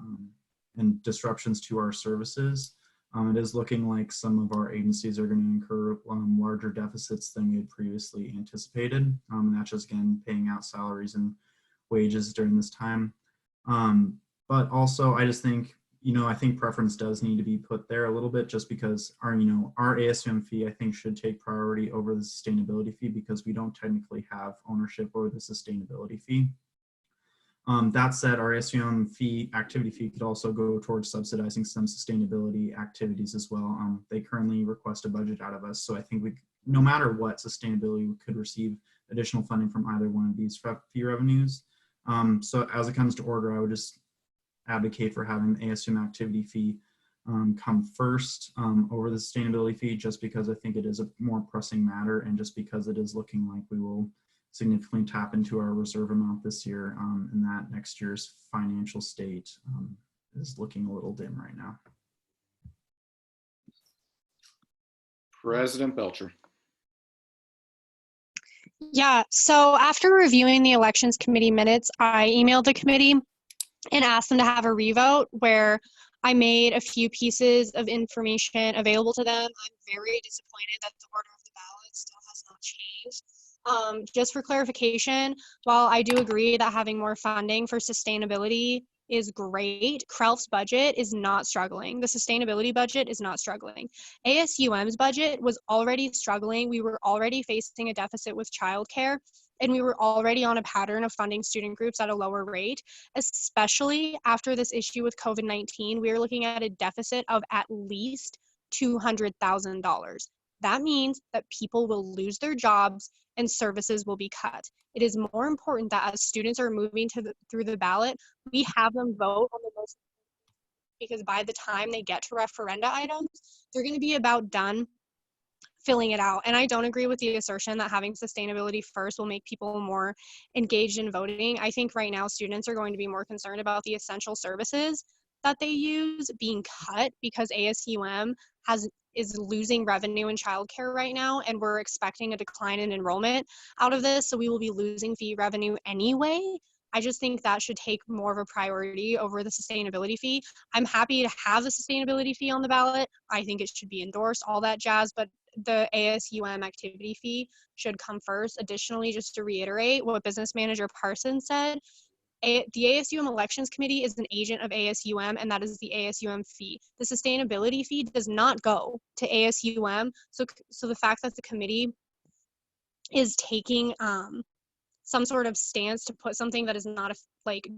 and disruptions to our services, it is looking like some of our agencies are going to incur larger deficits than we had previously anticipated. And that's just, again, paying out salaries and wages during this time. But also, I just think, I think preference does need to be put there a little bit, just because our ASUM fee, I think, should take priority over the sustainability fee, because we don't technically have ownership over the sustainability fee. That said, our ASUM activity fee could also go towards subsidizing some sustainability activities as well. They currently request a budget out of us, so I think no matter what, sustainability could receive additional funding from either one of these fee revenues. So as it comes to order, I would just advocate for having the ASUM activity fee come first over the sustainability fee, just because I think it is a more pressing matter, and just because it is looking like we will significantly tap into our reserve amount this year, and that next year's financial state is looking a little dim right now. President Belcher. Yeah, so after reviewing the elections committee minutes, I emailed the committee and asked them to have a revote where I made a few pieces of information available to them. I'm very disappointed that the order of the ballot still has not changed. Just for clarification, while I do agree that having more funding for sustainability is great, CRELF's budget is not struggling. The sustainability budget is not struggling. ASUM's budget was already struggling. We were already facing a deficit with childcare, and we were already on a pattern of funding student groups at a lower rate, especially after this issue with COVID-19. We are looking at a deficit of at least $200,000. That means that people will lose their jobs and services will be cut. It is more important that as students are moving through the ballot, we have them vote on the most, because by the time they get to referenda items, they're going to be about done filling it out. And I don't agree with the assertion that having sustainability first will make people more engaged in voting. I think right now students are going to be more concerned about the essential services that they use being cut, because ASUM is losing revenue in childcare right now, and we're expecting a decline in enrollment out of this, so we will be losing fee revenue anyway. I just think that should take more of a priority over the sustainability fee. I'm happy to have the sustainability fee on the ballot. I think it should be endorsed, all that jazz, but the ASUM activity fee should come first. Additionally, just to reiterate what Business Manager Parsons said, the ASUM Elections Committee is an agent of ASUM, and that is the ASUM fee. The sustainability fee does not go to ASUM, so the fact that the committee is taking some sort of stance to put something that is not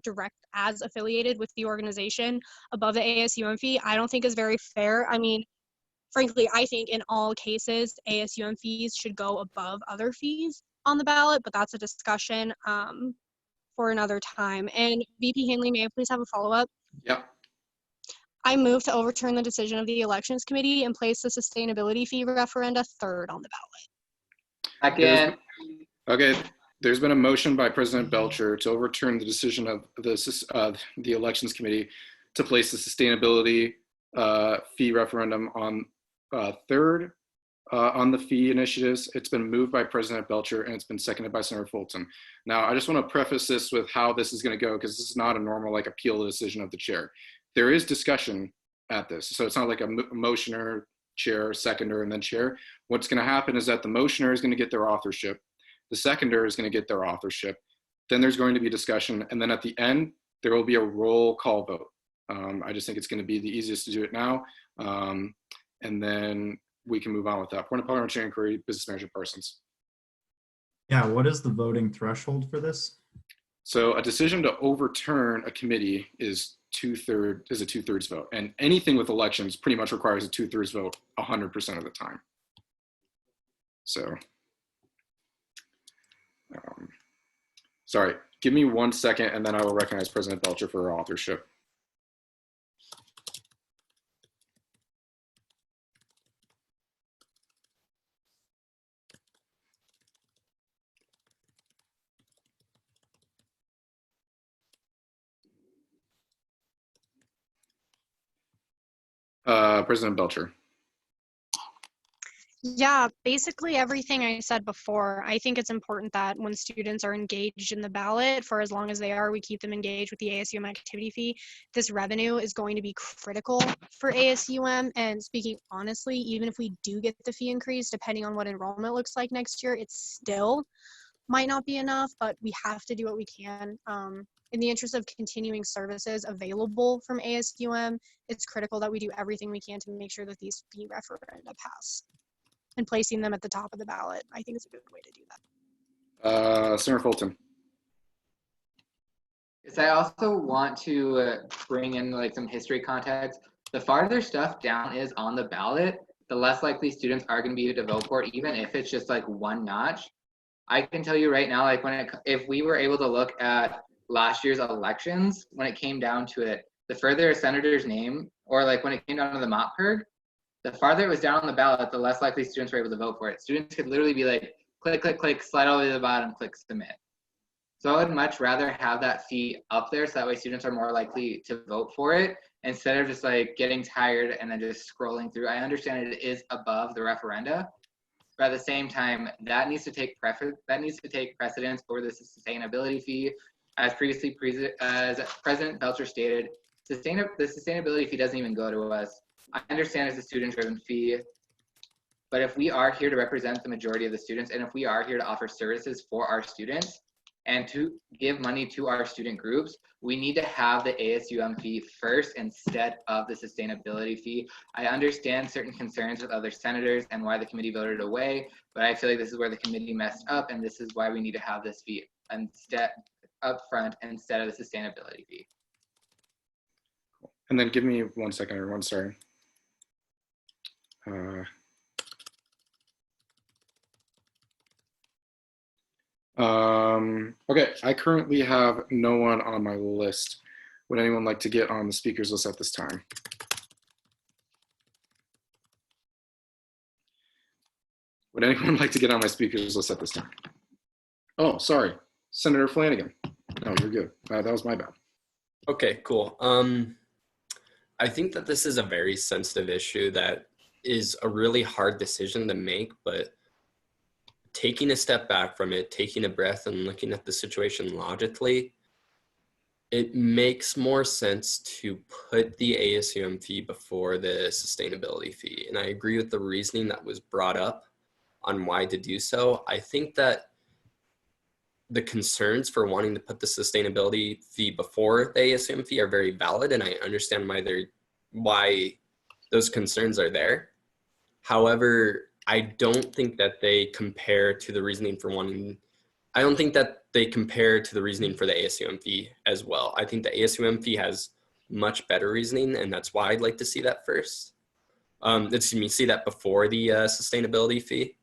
direct as affiliated with the organization above the ASUM fee, I don't think is very fair. I mean, frankly, I think in all cases, ASUM fees should go above other fees on the ballot, but that's a discussion for another time. And VP Hanley, may I please have a follow-up? Yep. I move to overturn the decision of the elections committee and place the sustainability fee referenda third on the ballot. Second. Okay, there's been a motion by President Belcher to overturn the decision of the elections committee to place the sustainability fee referendum on third on the fee initiatives. It's been moved by President Belcher and it's been seconded by Senator Fulton. Now, I just want to preface this with how this is going to go, because this is not a normal like appeal decision of the chair. There is discussion at this, so it's not like a motioner, chair, seconder, and then chair. What's going to happen is that the motioner is going to get their authorship, the seconder is going to get their authorship, then there's going to be discussion, and then at the end there will be a roll call vote. I just think it's going to be the easiest to do it now, and then we can move on with that. Point of parliamentary inquiry, Business Manager Parsons. Yeah, what is the voting threshold for this? So a decision to overturn a committee is a two-thirds vote, and anything with elections pretty much requires a two-thirds vote 100% of the time. So, sorry, give me 1 second, and then I will recognize President Belcher for her authorship. President Belcher. Yeah, basically everything I said before. I think it's important that when students are engaged in the ballot, for as long as they are, we keep them engaged with the ASUM activity fee. This revenue is going to be critical for ASUM. And speaking honestly, even if we do get the fee increase, depending on what enrollment looks like next year, it still might not be enough, but we have to do what we can. In the interest of continuing services available from ASUM, it's critical that we do everything we can to make sure that these fee referenda pass. And placing them at the top of the ballot, I think is a good way to do that. Senator Fulton. Yes, I also want to bring in like some history context. The farther stuff down is on the ballot, the less likely students are going to be to vote for it, even if it's just like one notch. I can tell you right now, like if we were able to look at last year's elections, when it came down to it, the further a senator's name, or like when it came down to the mop perg, the farther it was down on the ballot, the less likely students were able to vote for it. Students could literally be like, click, click, click, slide all the way to the bottom, click submit. So I would much rather have that fee up there so that way students are more likely to vote for it instead of just like getting tired and then just scrolling through. I understand it is above the referenda, but at the same time, that needs to take precedence over the sustainability fee. As previously, as President Belcher stated, the sustainability fee doesn't even go to us. I understand it's a student-driven fee, but if we are here to represent the majority of the students, and if we are here to offer services for our students and to give money to our student groups, we need to have the ASUM fee first instead of the sustainability fee. I understand certain concerns with other senators and why the committee voted away, but I feel like this is where the committee messed up, and this is why we need to have this fee instead up front instead of the sustainability fee. And then give me 1 second, everyone, sorry. Okay, I currently have no one on my list. Would anyone like to get on the speakers list at this time? Would anyone like to get on my speakers list at this time? Oh, sorry, Senator Flanagan. No, you're good. That was my bad. Okay, cool. I think that this is a very sensitive issue that is a really hard decision to make, but taking a step back from it, taking a breath and looking at the situation logically, it makes more sense to put the ASUM fee before the sustainability fee. And I agree with the reasoning that was brought up on why to do so. I think that the concerns for wanting to put the sustainability fee before the ASUM fee are very valid, and I understand why those concerns are there. However, I don't think that they compare to the reasoning for I don't think that they compare to the reasoning for the ASUM fee as well. I think the ASUM fee has much better reasoning, and that's why I'd like to see that first. See that before the sustainability fee.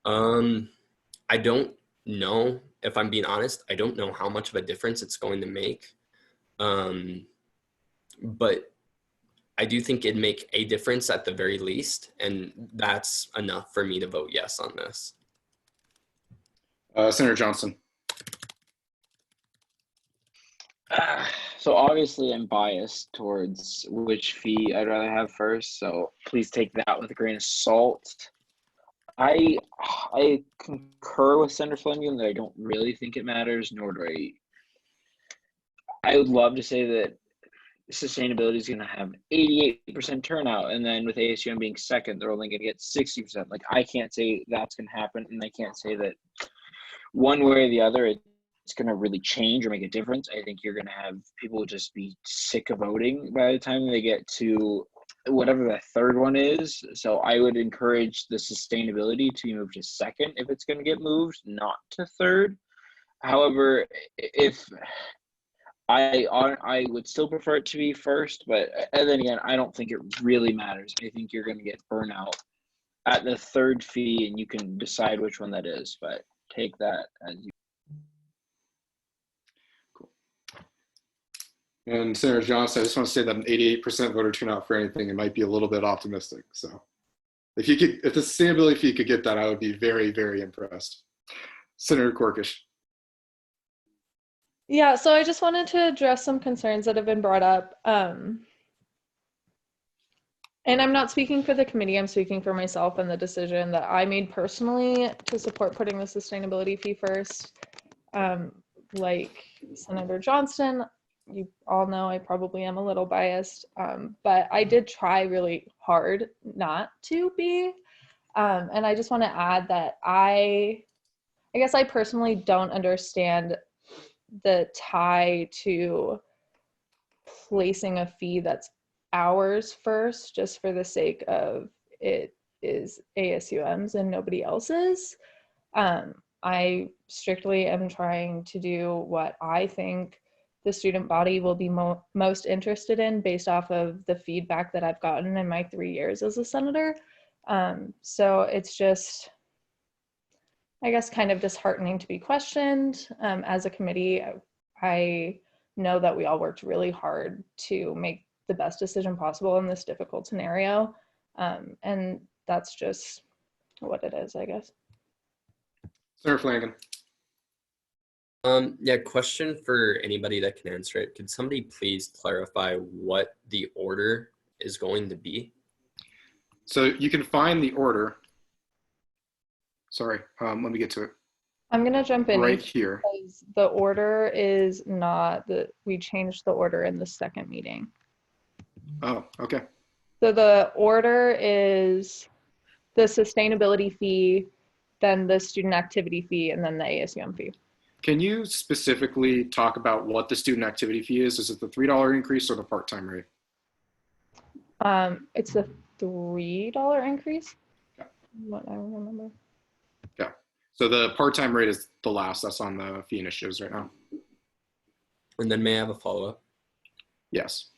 I don't know, if I'm being honest, I don't know how much of a difference it's going to make. But I do think it'd make a difference at the very least, and that's enough for me to vote yes on this. Senator Johnson. So obviously I'm biased towards which fee I'd rather have first, so please take that with a grain of salt. I concur with Senator Fleming that I don't really think it matters, nor do I would love to say that sustainability is going to have 88% turnout, and then with ASUM being second, they're only going to get 60%. Like, I can't say that's going to happen, and I can't say that one way or the other it's going to really change or make a difference. I think you're going to have people just be sick of voting by the time they get to whatever the third one is. So I would encourage the sustainability to move to second if it's going to get moved, not to third. However, if I would still prefer it to be first, but and then again, I don't think it really matters. I think you're going to get burnout at the third fee, and you can decide which one that is. But take that as you. And Senator Johnson, I just want to say that an 88% voter turnout for anything, it might be a little bit optimistic. So if the sustainability fee could get that, I would be very, very impressed. Senator Corkish. Yeah, so I just wanted to address some concerns that have been brought up. And I'm not speaking for the committee, I'm speaking for myself and the decision that I made personally to support putting the sustainability fee first. Like Senator Johnston, you all know I probably am a little biased, but I did try really hard not to be. And I just want to add that I guess I personally don't understand the tie to placing a fee that's ours first just for the sake of it is ASUM's and nobody else's. I strictly am trying to do what I think the student body will be most interested in based off of the feedback that I've gotten in my 3 years as a senator. So it's just, I guess, kind of disheartening to be questioned. As a committee, I know that we all worked really hard to make the best decision possible in this difficult scenario. And that's just what it is, I guess. Senator Flanagan. Yeah, question for anybody that can answer it. Could somebody please clarify what the order is going to be? So you can find the order. Sorry, let me get to it. I'm gonna jump in right here. Because the order is not we changed the order in the second meeting. Oh, okay. So the order is the sustainability fee, then the student activity fee, and then the ASUM fee. Can you specifically talk about what the student activity fee is? Is it the $3 increase or the part-time rate? It's a $3 increase. Yeah. What I remember. Yeah. So the part-time rate is the last that's on the fee initiatives right now. And then may I have a follow-up? Yes.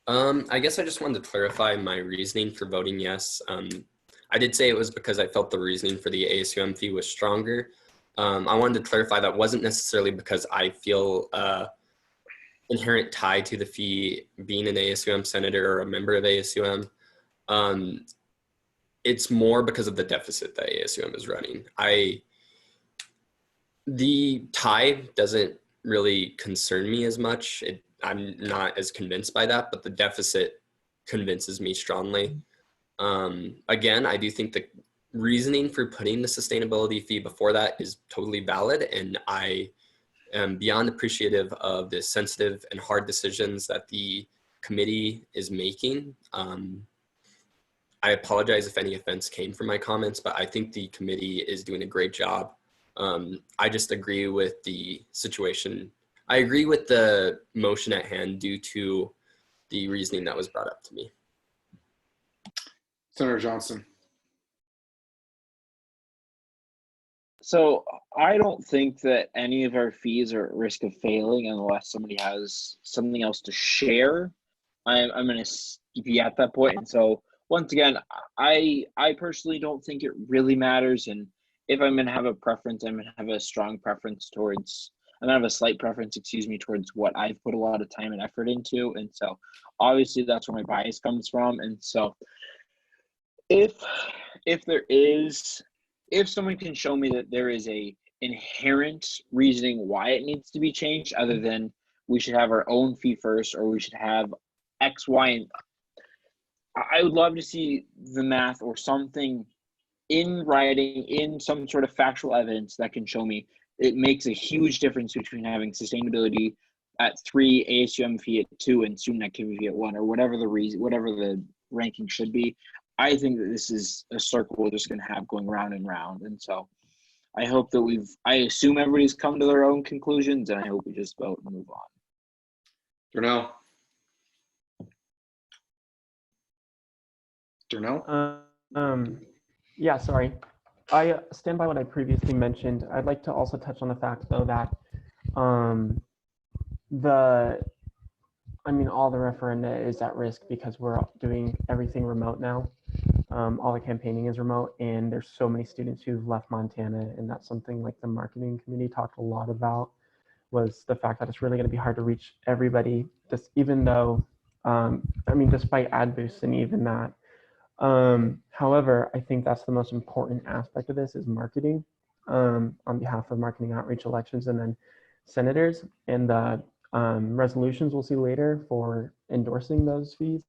I guess I just wanted to clarify my reasoning for voting yes. I did say it was because I felt the reasoning for the ASUM fee was stronger. I wanted to clarify that wasn't necessarily because I feel inherent tie to the fee being an ASUM senator or a member of ASUM. It's more because of the deficit that ASUM is running. The tie doesn't really concern me as much. I'm not as convinced by that, but the deficit convinces me strongly. Again, I do think the reasoning for putting the sustainability fee before that is totally valid, and I am beyond appreciative of the sensitive and hard decisions that the committee is making. I apologize if any offense came from my comments, but I think the committee is doing a great job. I just agree with the situation. I agree with the motion at hand due to the reasoning that was brought up to me. Senator Johnson. So I don't think that any of our fees are at risk of failing unless somebody has something else to share. I'm going to be at that point. And so once again, I personally don't think it really matters. And if I'm going to have a preference, I'm going to have a strong preference towards gonna have a slight preference, excuse me, towards what I've put a lot of time and effort into. And so obviously that's where my bias comes from. And so if someone can show me that there is a inherent reasoning why it needs to be changed, other than we should have our own fee first, or we should have X, Y, and I would love to see the math or something in writing, in some sort of factual evidence that can show me it makes a huge difference between having sustainability at 3, ASUM fee at 2, and student activity fee at 1, or whatever the ranking should be. I think that this is a circle we're just going to have going round and round. And so I hope that I assume everybody's come to their own conclusions, and I hope we just vote and move on. Darnell? Yeah, sorry. I stand by what I previously mentioned. I'd like to also touch on the fact, though, that all the referenda is at risk because we're doing everything remote now. All the campaigning is remote, and there's so many students who've left Montana, and that's something like the marketing committee talked a lot about, was the fact that it's really going to be hard to reach everybody, just even though, despite ad boosts and even that. However, I think that's the most important aspect of this is marketing on behalf of marketing outreach elections, and then senators, and the resolutions we'll see later for endorsing those fees.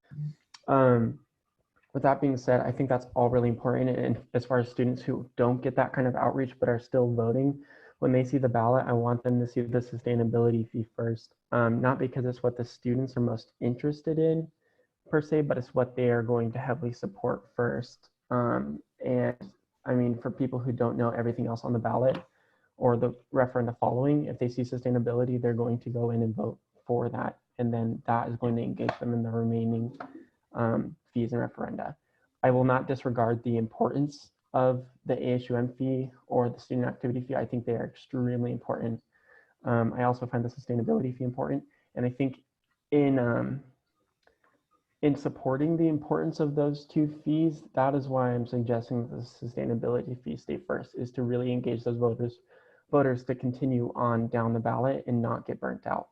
With that being said, I think that's all really important. And as far as students who don't get that kind of outreach but are still voting, when they see the ballot, I want them to see the sustainability fee first. Not because it's what the students are most interested in per se, but it's what they are going to heavily support first. For people who don't know everything else on the ballot or the referenda following, if they see sustainability, they're going to go in and vote for that. And then that is going to engage them in the remaining fees and referenda. I will not disregard the importance of the ASUM fee or the student activity fee. I think they are extremely important. I also find the sustainability fee important. And I think in supporting the importance of those two fees, that is why I'm suggesting the sustainability fee stay first, is to really engage those voters to continue on down the ballot and not get burnt out.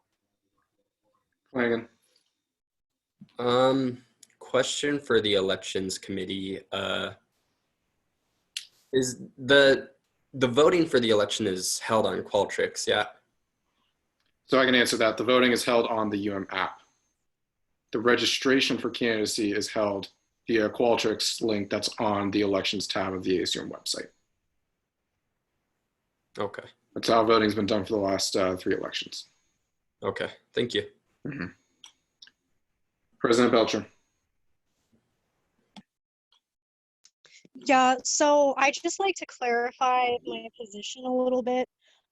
Flanagan. Question for the elections committee. Is the voting for the election is held on Qualtrics, yeah? So I can answer that. The voting is held on the app. The registration for candidacy is held via Qualtrics link that's on the elections tab of the ASUM website. Okay. That's how voting's been done for the last 3 elections. Okay, thank you. Mm-hmm. President Belcher. Yeah, so I just like to clarify my position a little bit.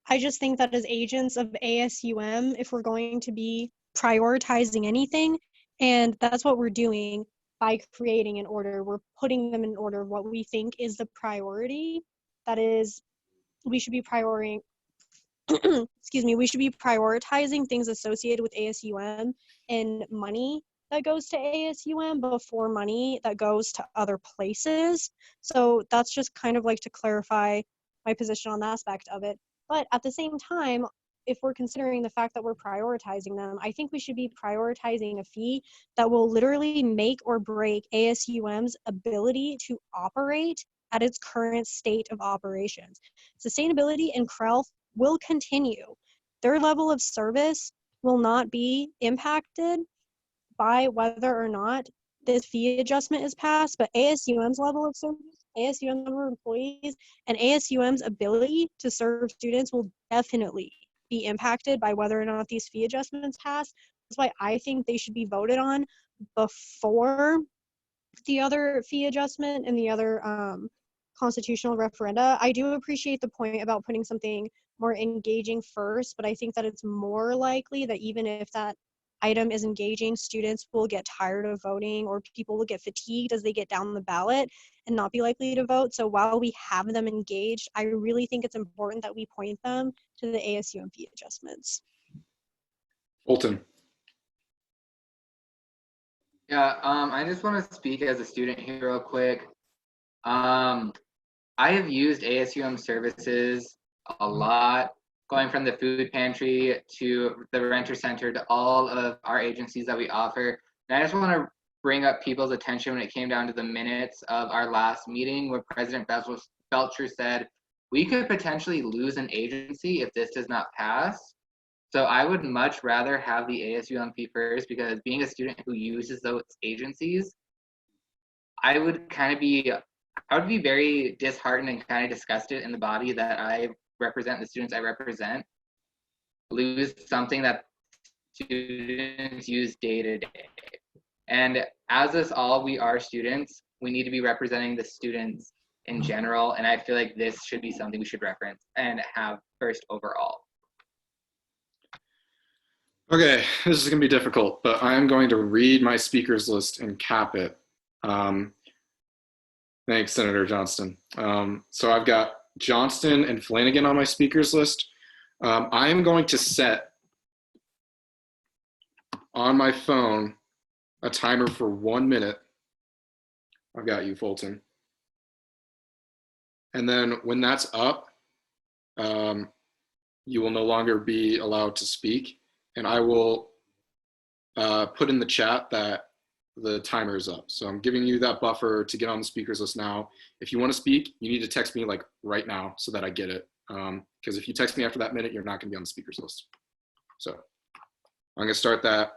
I just think that as agents of ASUM, if we're going to be prioritizing anything, and that's what we're doing by creating an order, we're putting them in order of what we think is the priority. That is, we should be we should be prioritizing things associated with ASUM and money that goes to ASUM before money that goes to other places. So that's just kind of like to clarify my position on that aspect of it. But at the same time, if we're considering the fact that we're prioritizing them, I think we should be prioritizing a fee that will literally make or break ASUM's ability to operate at its current state of operations. Sustainability and CREL will continue. Their level of service will not be impacted by whether or not this fee adjustment is passed, but ASUM's level of service, ASUM number of employees, and ASUM's ability to serve students will definitely be impacted by whether or not these fee adjustments pass. That's why I think they should be voted on before the other fee adjustment and the other constitutional referenda. I do appreciate the point about putting something more engaging first, but I think that it's more likely that even if that item is engaging, students will get tired of voting, or people will get fatigued as they get down the ballot and not be likely to vote. So while we have them engaged, I really think it's important that we point them to the ASUM fee adjustments. Fulton. Yeah, I just want to speak as a student here real quick. I have used ASUM services a lot. going from the food pantry to the renter center to all of our agencies that we offer. And I just want to bring up people's attention when it came down to the minutes of our last meeting where President Belcher said, we could potentially lose an agency if this does not pass. So I would much rather have the ASUM first, because being a student who uses those agencies, I would be very disheartened and kind of disgusted in the body that I represent, the students I represent, lose something that students use day to day. And as us all, we are students. We need to be representing the students in general. And I feel like this should be something we should reference and have first overall. Okay, this is going to be difficult, but I'm going to read my speakers list and cap it. Thanks, Senator Johnston. So I've got Johnston and Flanagan on my speakers list. I am going to set on my phone a timer for 1 minute. I've got you, Fulton. And then when that's up, you will no longer be allowed to speak. And I will put in the chat that the timer is up. So I'm giving you that buffer to get on the speakers list now. If you want to speak, you need to text me like right now so that I get it. Because if you text me after that minute, you're not going to be on the speakers list. So I'm going to start that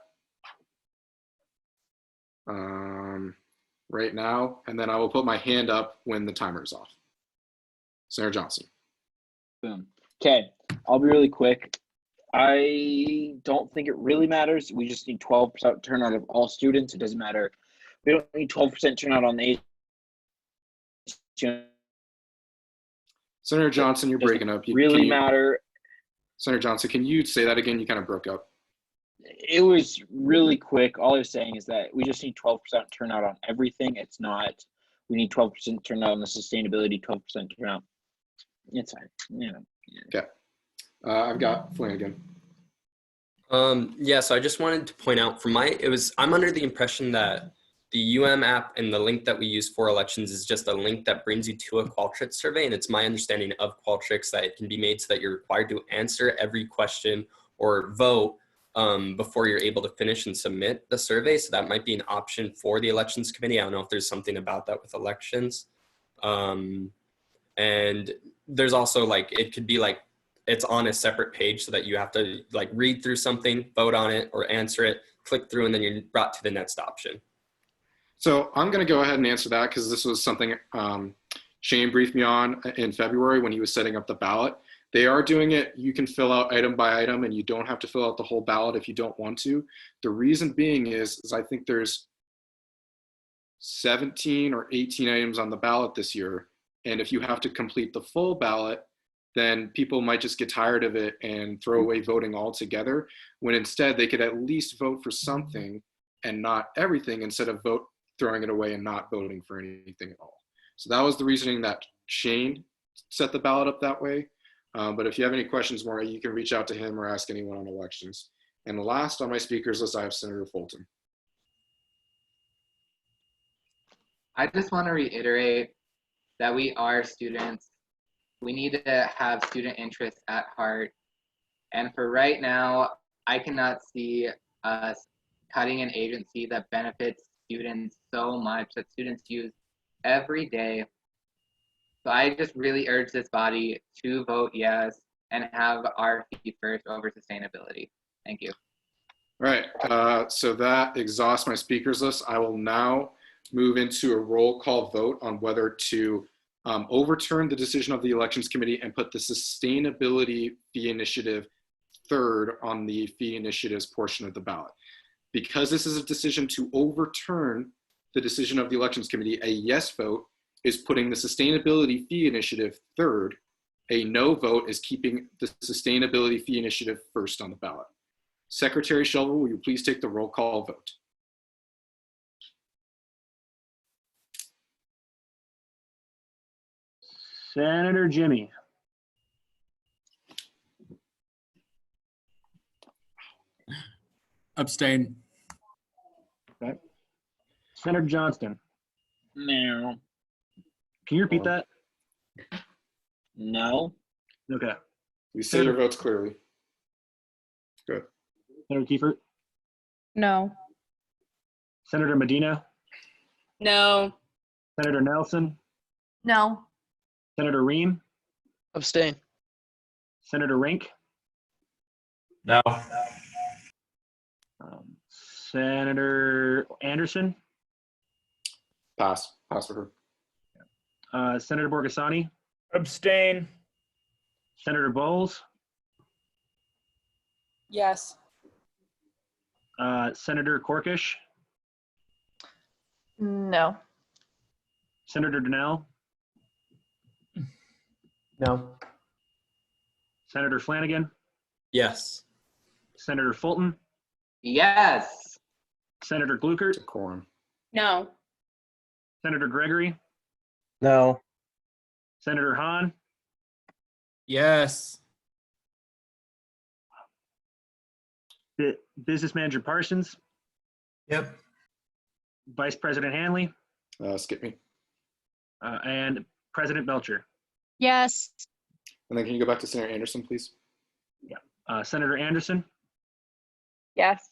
right now, and then I will put my hand up when the timer is off. Senator Johnson. Boom. Okay, I'll be really quick. I don't think it really matters. We just need 12% turnout of all students. It doesn't matter. We don't need 12% turnout on the Senator Johnson, you're breaking up. Really matter. Senator Johnson, can you say that again? You kind of broke up. It was really quick. All I was saying is that we just need 12% turnout on everything. It's not, we need 12% turnout on the sustainability, 12% turnout. It's fine. Okay. I've got Flanagan. Yeah, so I just wanted to point out I'm under the impression that the UM app and the link that we use for elections is just a link that brings you to a Qualtrics survey. And it's my understanding of Qualtrics that it can be made so that you're required to answer every question or vote before you're able to finish and submit the survey. So that might be an option for the elections committee. I don't know if there's something about that with elections. And there's also it could be it's on a separate page so that you have to read through something, vote on it or answer it, click through, and then you're brought to the next option. So I'm going to go ahead and answer that because this was something Shane briefed me on in February when he was setting up the ballot. They are doing it. You can fill out item by item and you don't have to fill out the whole ballot if you don't want to. The reason being is I think there's 17 or 18 items on the ballot this year. And if you have to complete the full ballot, then people might just get tired of it and throw away voting altogether, when instead they could at least vote for something and not everything, instead of throwing it away and not voting for anything at all. So that was the reasoning that Shane set the ballot up that way. But if you have any questions more, you can reach out to him or ask anyone on elections. And last on my speakers list, I have Senator Fulton. I just want to reiterate that we are students. We need to have student interest at heart. And for right now, I cannot see us cutting an agency that benefits students so much, that students use every day. So I just really urge this body to vote yes and have our feet first over sustainability. Thank you. All right, so that exhausts my speakers list. I will now move into a roll call vote on whether to overturn the decision of the Elections Committee and put the sustainability fee initiative third on the fee initiatives portion of the ballot. Because this is a decision to overturn the decision of the Elections Committee, a yes vote is putting the sustainability fee initiative third. A no vote is keeping the sustainability fee initiative first on the ballot. Secretary Shelver, will you please take the roll call vote? Senator Jimmy. Abstain. Okay. Senator Johnston. No. Can you repeat that? No. Okay. You say your votes clearly. Good. Senator Kiefert, No. Senator Medina, No. Senator Nelson, No. Senator Ream, Abstain. Senator Rink, No. Senator Anderson, Pass for her. Senator Borgasani, Abstain. Senator Bowles, Yes. Senator Corkish, No. Senator Donnell, No. Senator Flanagan, Yes. Senator Fulton, Yes. Senator Gluckert, Decorum. No. Senator Gregory, No. Senator Hahn, Yes. Business Manager Parsons, Yep. Vice President Hanley, Skip me. and President Belcher. Yes. And then can you go back to Senator Anderson, please? Senator Anderson, Yes.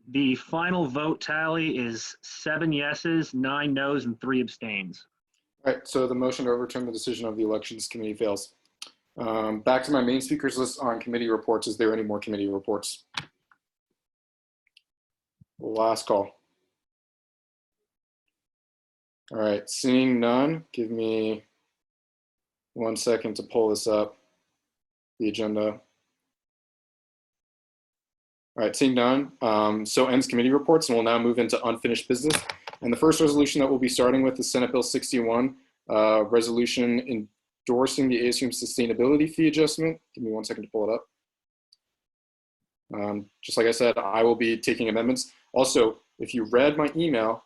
the final vote tally is 7 yeses, 9 nos, and 3 abstains. All right, so the motion to overturn the decision of the Elections Committee fails. Back to my main speakers list on committee reports. Is there any more committee reports? Last call. All right, seeing none, give me 1 second to pull this up, the agenda. All right, seeing none, so ends committee reports, and we'll now move into unfinished business. And the first resolution that we'll be starting with is Senate Bill 61, resolution endorsing the ASUM sustainability fee adjustment. Give me 1 second to pull it up. Just like I said, I will be taking amendments. Also, if you read my email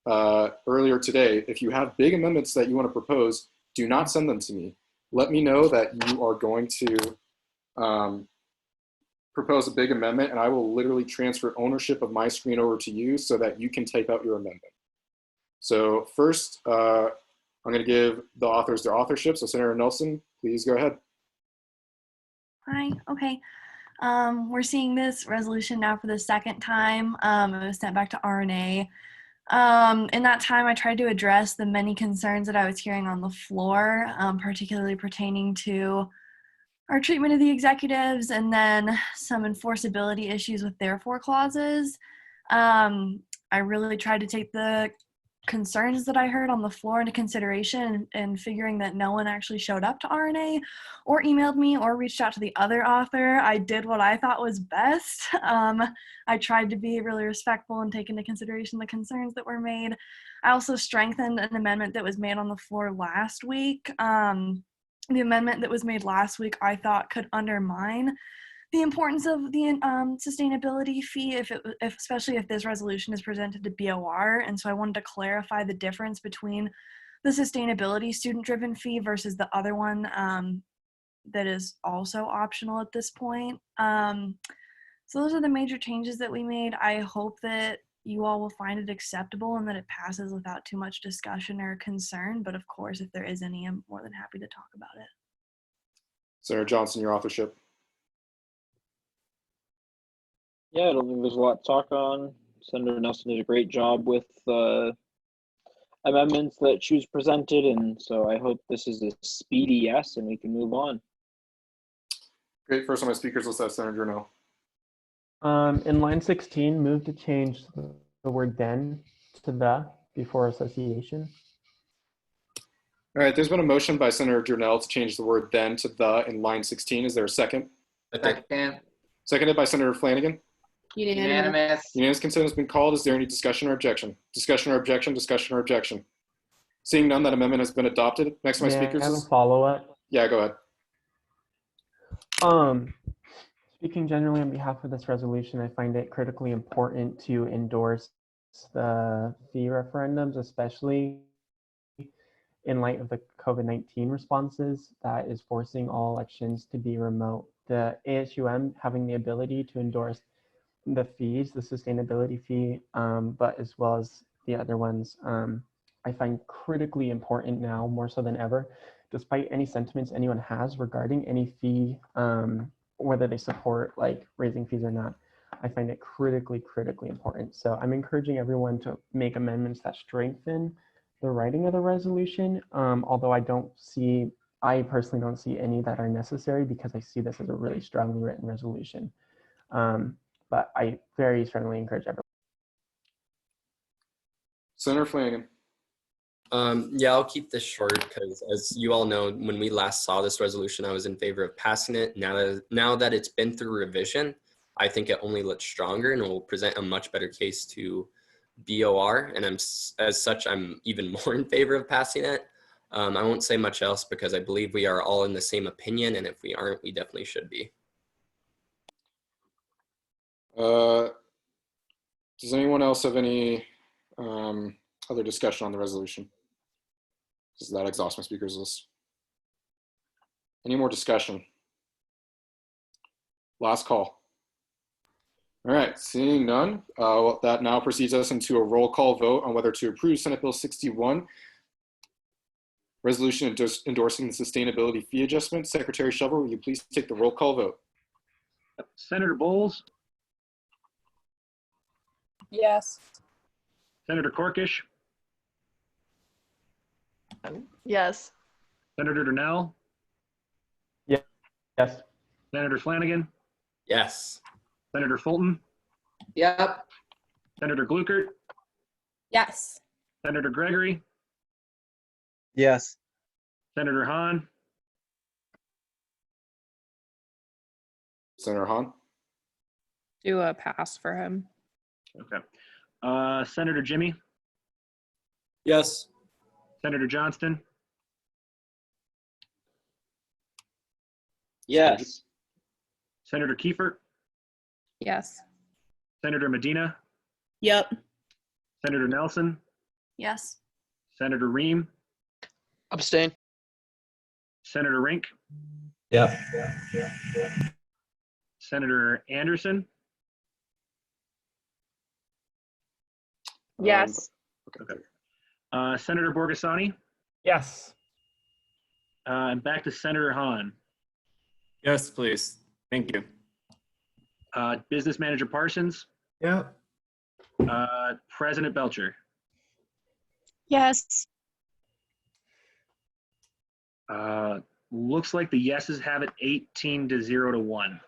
earlier today, if you have big amendments that you want to propose, do not send them to me. Let me know that you are going to propose a big amendment, and I will literally transfer ownership of my screen over to you so that you can type out your amendment. So first, I'm going to give the authors their authorship. So Senator Nelson, please go ahead. Hi, okay. We're seeing this resolution now for the second time. It was sent back to RNA. In that time, I tried to address the many concerns that I was hearing on the floor, particularly pertaining to our treatment of the executives and then some enforceability issues with therefore clauses. I really tried to take the concerns that I heard on the floor into consideration and figuring that no one actually showed up to RNA or emailed me or reached out to the other author. I did what I thought was best. I tried to be really respectful and take into consideration the concerns that were made. I also strengthened an amendment that was made on the floor last week. The amendment that was made last week I thought could undermine the importance of the sustainability fee, especially if this resolution is presented to BOR. And so I wanted to clarify the difference between the sustainability student-driven fee versus the other one that is also optional at this point. So those are the major changes that we made. I hope that you all will find it acceptable and that it passes without too much discussion or concern. But of course, if there is any, I'm more than happy to talk about it. Senator Johnson, your authorship. Yeah, I don't think there's a lot to talk on. Senator Nelson did a great job with amendments that she was presented, and so I hope this is a speedy yes and we can move on. Great. First on my speakers list, I have Senator Journell. In line 16, move to change the word then to the before association. All right, there's been a motion by Senator Journell to change the word then to the in line 16. Is there a second? Second. Seconded by Senator Flanagan. Unanimous. Unanimous consent has been called. Is there any discussion or objection? Discussion or objection, discussion or objection? Seeing none, that amendment has been adopted. Next on my speakers I have a is... follow-up. Yeah, go ahead. Speaking generally on behalf of this resolution, I find it critically important to endorse the fee referendums, especially in light of the COVID-19 responses that is forcing all elections to be remote. The ASUM having the ability to endorse the fees, the sustainability fee, but as well as the other ones, I find critically important now, more so than ever, despite any sentiments anyone has regarding any fee, whether they support like raising fees or not. I find it critically important. So I'm encouraging everyone to make amendments that strengthen the writing of the resolution, although I personally don't see any that are necessary because I see this as a really strongly written resolution. But I very strongly encourage everyone. Senator Flanagan. Yeah, I'll keep this short because, as you all know, when we last saw this resolution, I was in favor of passing it. Now that it's been through revision, I think it only looks stronger and will present a much better case to BOR. And as such, I'm even more in favor of passing it. I won't say much else because I believe we are all in the same opinion, and if we aren't, we definitely should be. Does anyone else have any other discussion on the resolution? Does that exhaust my speakers list? Any more discussion? Last call. All right, seeing none, that now proceeds us into a roll call vote on whether to approve Senate Bill 61, resolution endorsing the sustainability fee adjustment. Secretary Shovel, will you please take the roll call vote? Senator Bowles, Yes. Senator Corkish, Yes. Senator Durnell, Yes. Senator Flanagan, Yes. Senator Fulton, Yep. Senator Gluckert, Yes. Senator Gregory, Yes. Senator Hahn, Senator Hahn? Do a pass for him. okay. Senator Jimmy, Yes. Senator Johnston, Yes. Senator Kiefer, Yes. Senator Medina, Yep. Senator Nelson, Yes. Senator Ream, Abstain. Senator Rink, Yep. Senator Anderson, Yes. okay. Senator Borgasani, Yes. and back to Senator Hahn. Yes, please. Thank you. Business Manager Parsons, Yep. President Belcher. Yes. Looks like the yeses have it 18-0-1.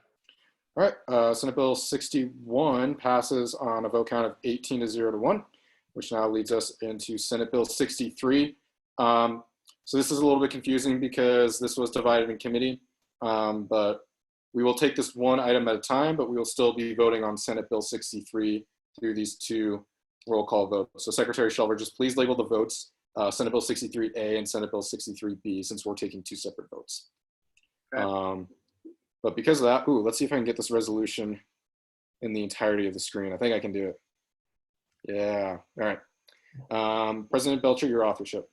All right, Senate Bill 61 passes on a vote count of 18-0-1, which now leads us into Senate Bill 63. So this is a little bit confusing because this was divided in committee, but we will take this one item at a time, but we will still be voting on Senate Bill 63 through these two roll call votes. So Secretary Shelver, just please label the votes, Senate Bill 63A and Senate Bill 63B, since we're taking two separate votes. Okay. But because of that, let's see if I can get this resolution in the entirety of the screen. I think I can do it. Yeah, all right. President Belcher, your authorship.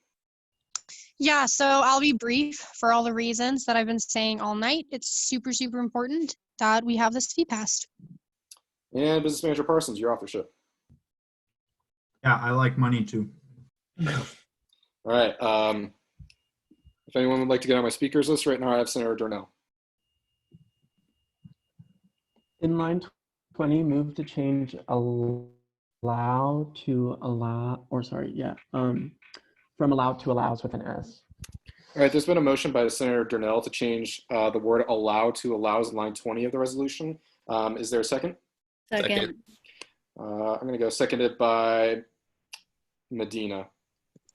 Yeah, so I'll be brief for all the reasons that I've been saying all night. It's super, super important that we have this fee passed. And Business Manager Parsons, your authorship. Yeah, I like money too. All right. If anyone would like to get on my speakers list right now, I have Senator Durnell. In line 20, move to change allow to allow, or sorry, yeah, from allow to allows with an S. All right, there's been a motion by Senator Durnell to change the word allow to allows in line 20 of the resolution. Is there a second? Second. I'm going to go seconded by Medina.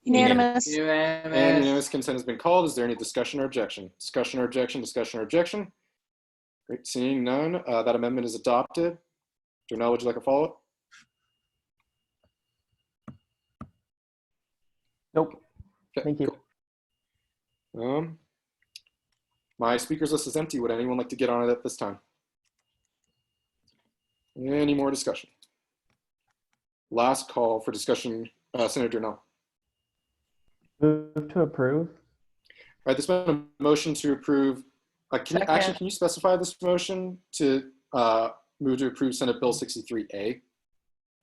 Unanimous. And unanimous consent has been called. Is there any discussion or objection? Discussion or objection? Discussion or objection? Great, seeing none, that amendment is adopted. Durnell, would you like a follow-up? Nope. Okay, thank you. Cool. My speakers list is empty. Would anyone like to get on it at this time? Any more discussion? Last call for discussion, Senator Durnell. Move to approve. All right, there's been a motion to approve. Can you specify this motion to move to approve Senate Bill 63A?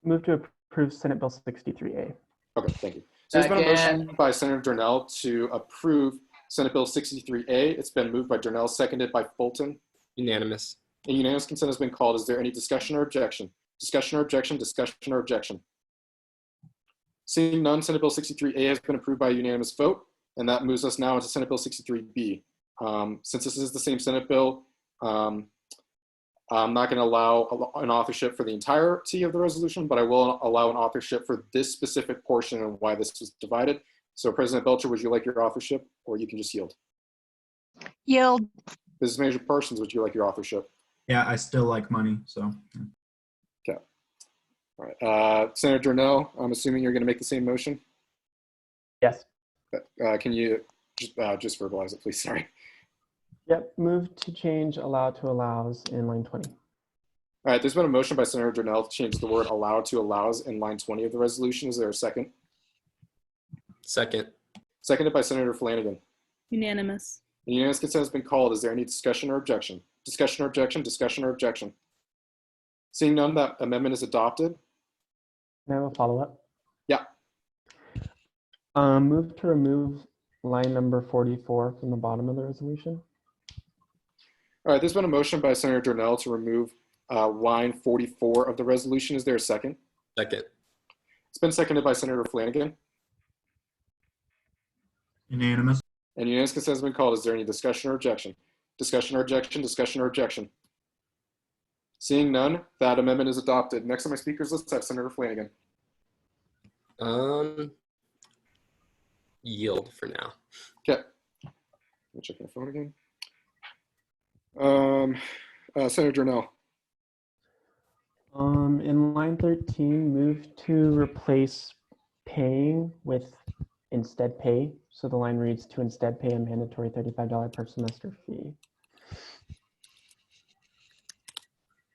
Move to approve Senate Bill 63A. Okay, thank you. So there's been a Second. motion by Senator Darnell to approve Senate Bill 63A. It's been moved by Darnell, seconded by Fulton. Unanimous. A unanimous consent has been called. Is there any discussion or objection? Discussion or objection? Discussion or objection? Seeing none, Senate Bill 63A has been approved by a unanimous vote, and that moves us now into Senate Bill 63B. Since this is the same Senate bill, I'm not going to allow an authorship for the entirety of the resolution, but I will allow an authorship for this specific portion and why this was divided. So President Belcher, would you like your authorship, or you can just yield? Yield. Mrs. Major Parsons, would you like your authorship? Yeah, I still like money, so. Okay. All right. Senator Darnell, I'm assuming you're going to make the same motion? Yes. Can you just verbalize it, please? Sorry. Yep. Move to change allow to allows in line 20. All right. There's been a motion by Senator Darnell to change the word allow to allows in line 20 of the resolution. Is there a second? Second. Seconded by Senator Flanagan. Unanimous. The unanimous consent has been called. Is there any discussion or objection? Discussion or objection? Discussion or objection? Seeing none, that amendment is adopted. Can I have a follow-up? Yeah. Move to remove line number 44 from the bottom of the resolution. All right, there's been a motion by Senator Darnell to remove line 44 of the resolution. Is there a second? Second. It's been seconded by Senator Flanagan. Unanimous. And unanimous consent has been called. Is there any discussion or objection? Discussion or objection? Discussion or objection? Seeing none, that amendment is adopted. Next on my speakers list, I have Senator Flanagan. Yield for now. Okay. Let me check my phone again. Senator Darnell. In line 13, move to replace paying with instead pay. So the line reads to instead pay a mandatory $35 per semester fee.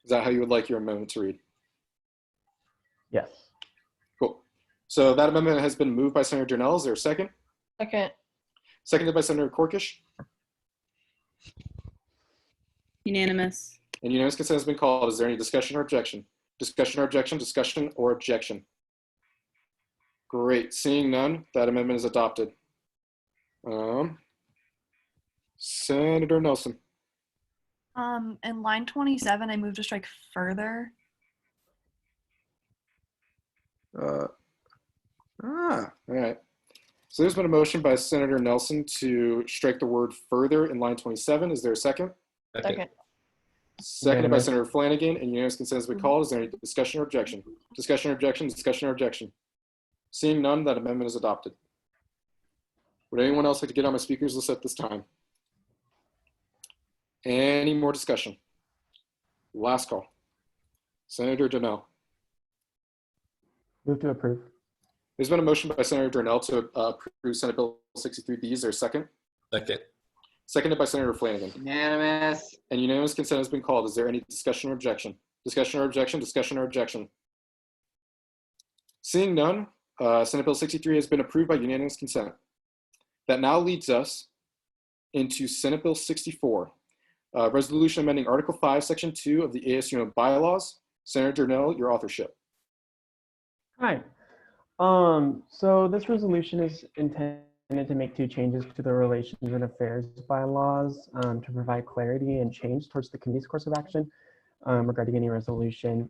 Is that how you would like your amendment to read? Yes. Cool. So that amendment has been moved by Senator Darnell. Is there a second? Second. Seconded by Senator Corkish. Unanimous. And unanimous consent has been called. Is there any discussion or objection? Discussion or objection? Discussion or objection? Great. Seeing none, that amendment is adopted. Senator Nelson. In line 27, I moved to strike further. All right. So there's been a motion by Senator Nelson to strike the word further in line 27. Is there a second? Second. Seconded by Senator Flanagan, and unanimous consent has been called. Is there any discussion or objection? Discussion or objection? Discussion or objection? Seeing none, that amendment is adopted. Would anyone else like to get on my speakers list at this time? Any more discussion? Last call. Senator Darnell. Move to approve. There's been a motion by Senator Darnell to approve Senate Bill 63B. Is there a second? Second. Seconded by Senator Flanagan. Unanimous. And unanimous consent has been called. Is there any discussion or objection? Discussion or objection? Discussion or objection? Seeing none, Senate Bill 63 has been approved by unanimous consent. That now leads us into Senate Bill 64, resolution amending Article 5, Section 2 of the ASUM bylaws. Senator Darnell, your authorship. Hi. So this resolution is intended to make two changes to the Relations and Affairs bylaws to provide clarity and change towards the committee's course of action regarding any resolution.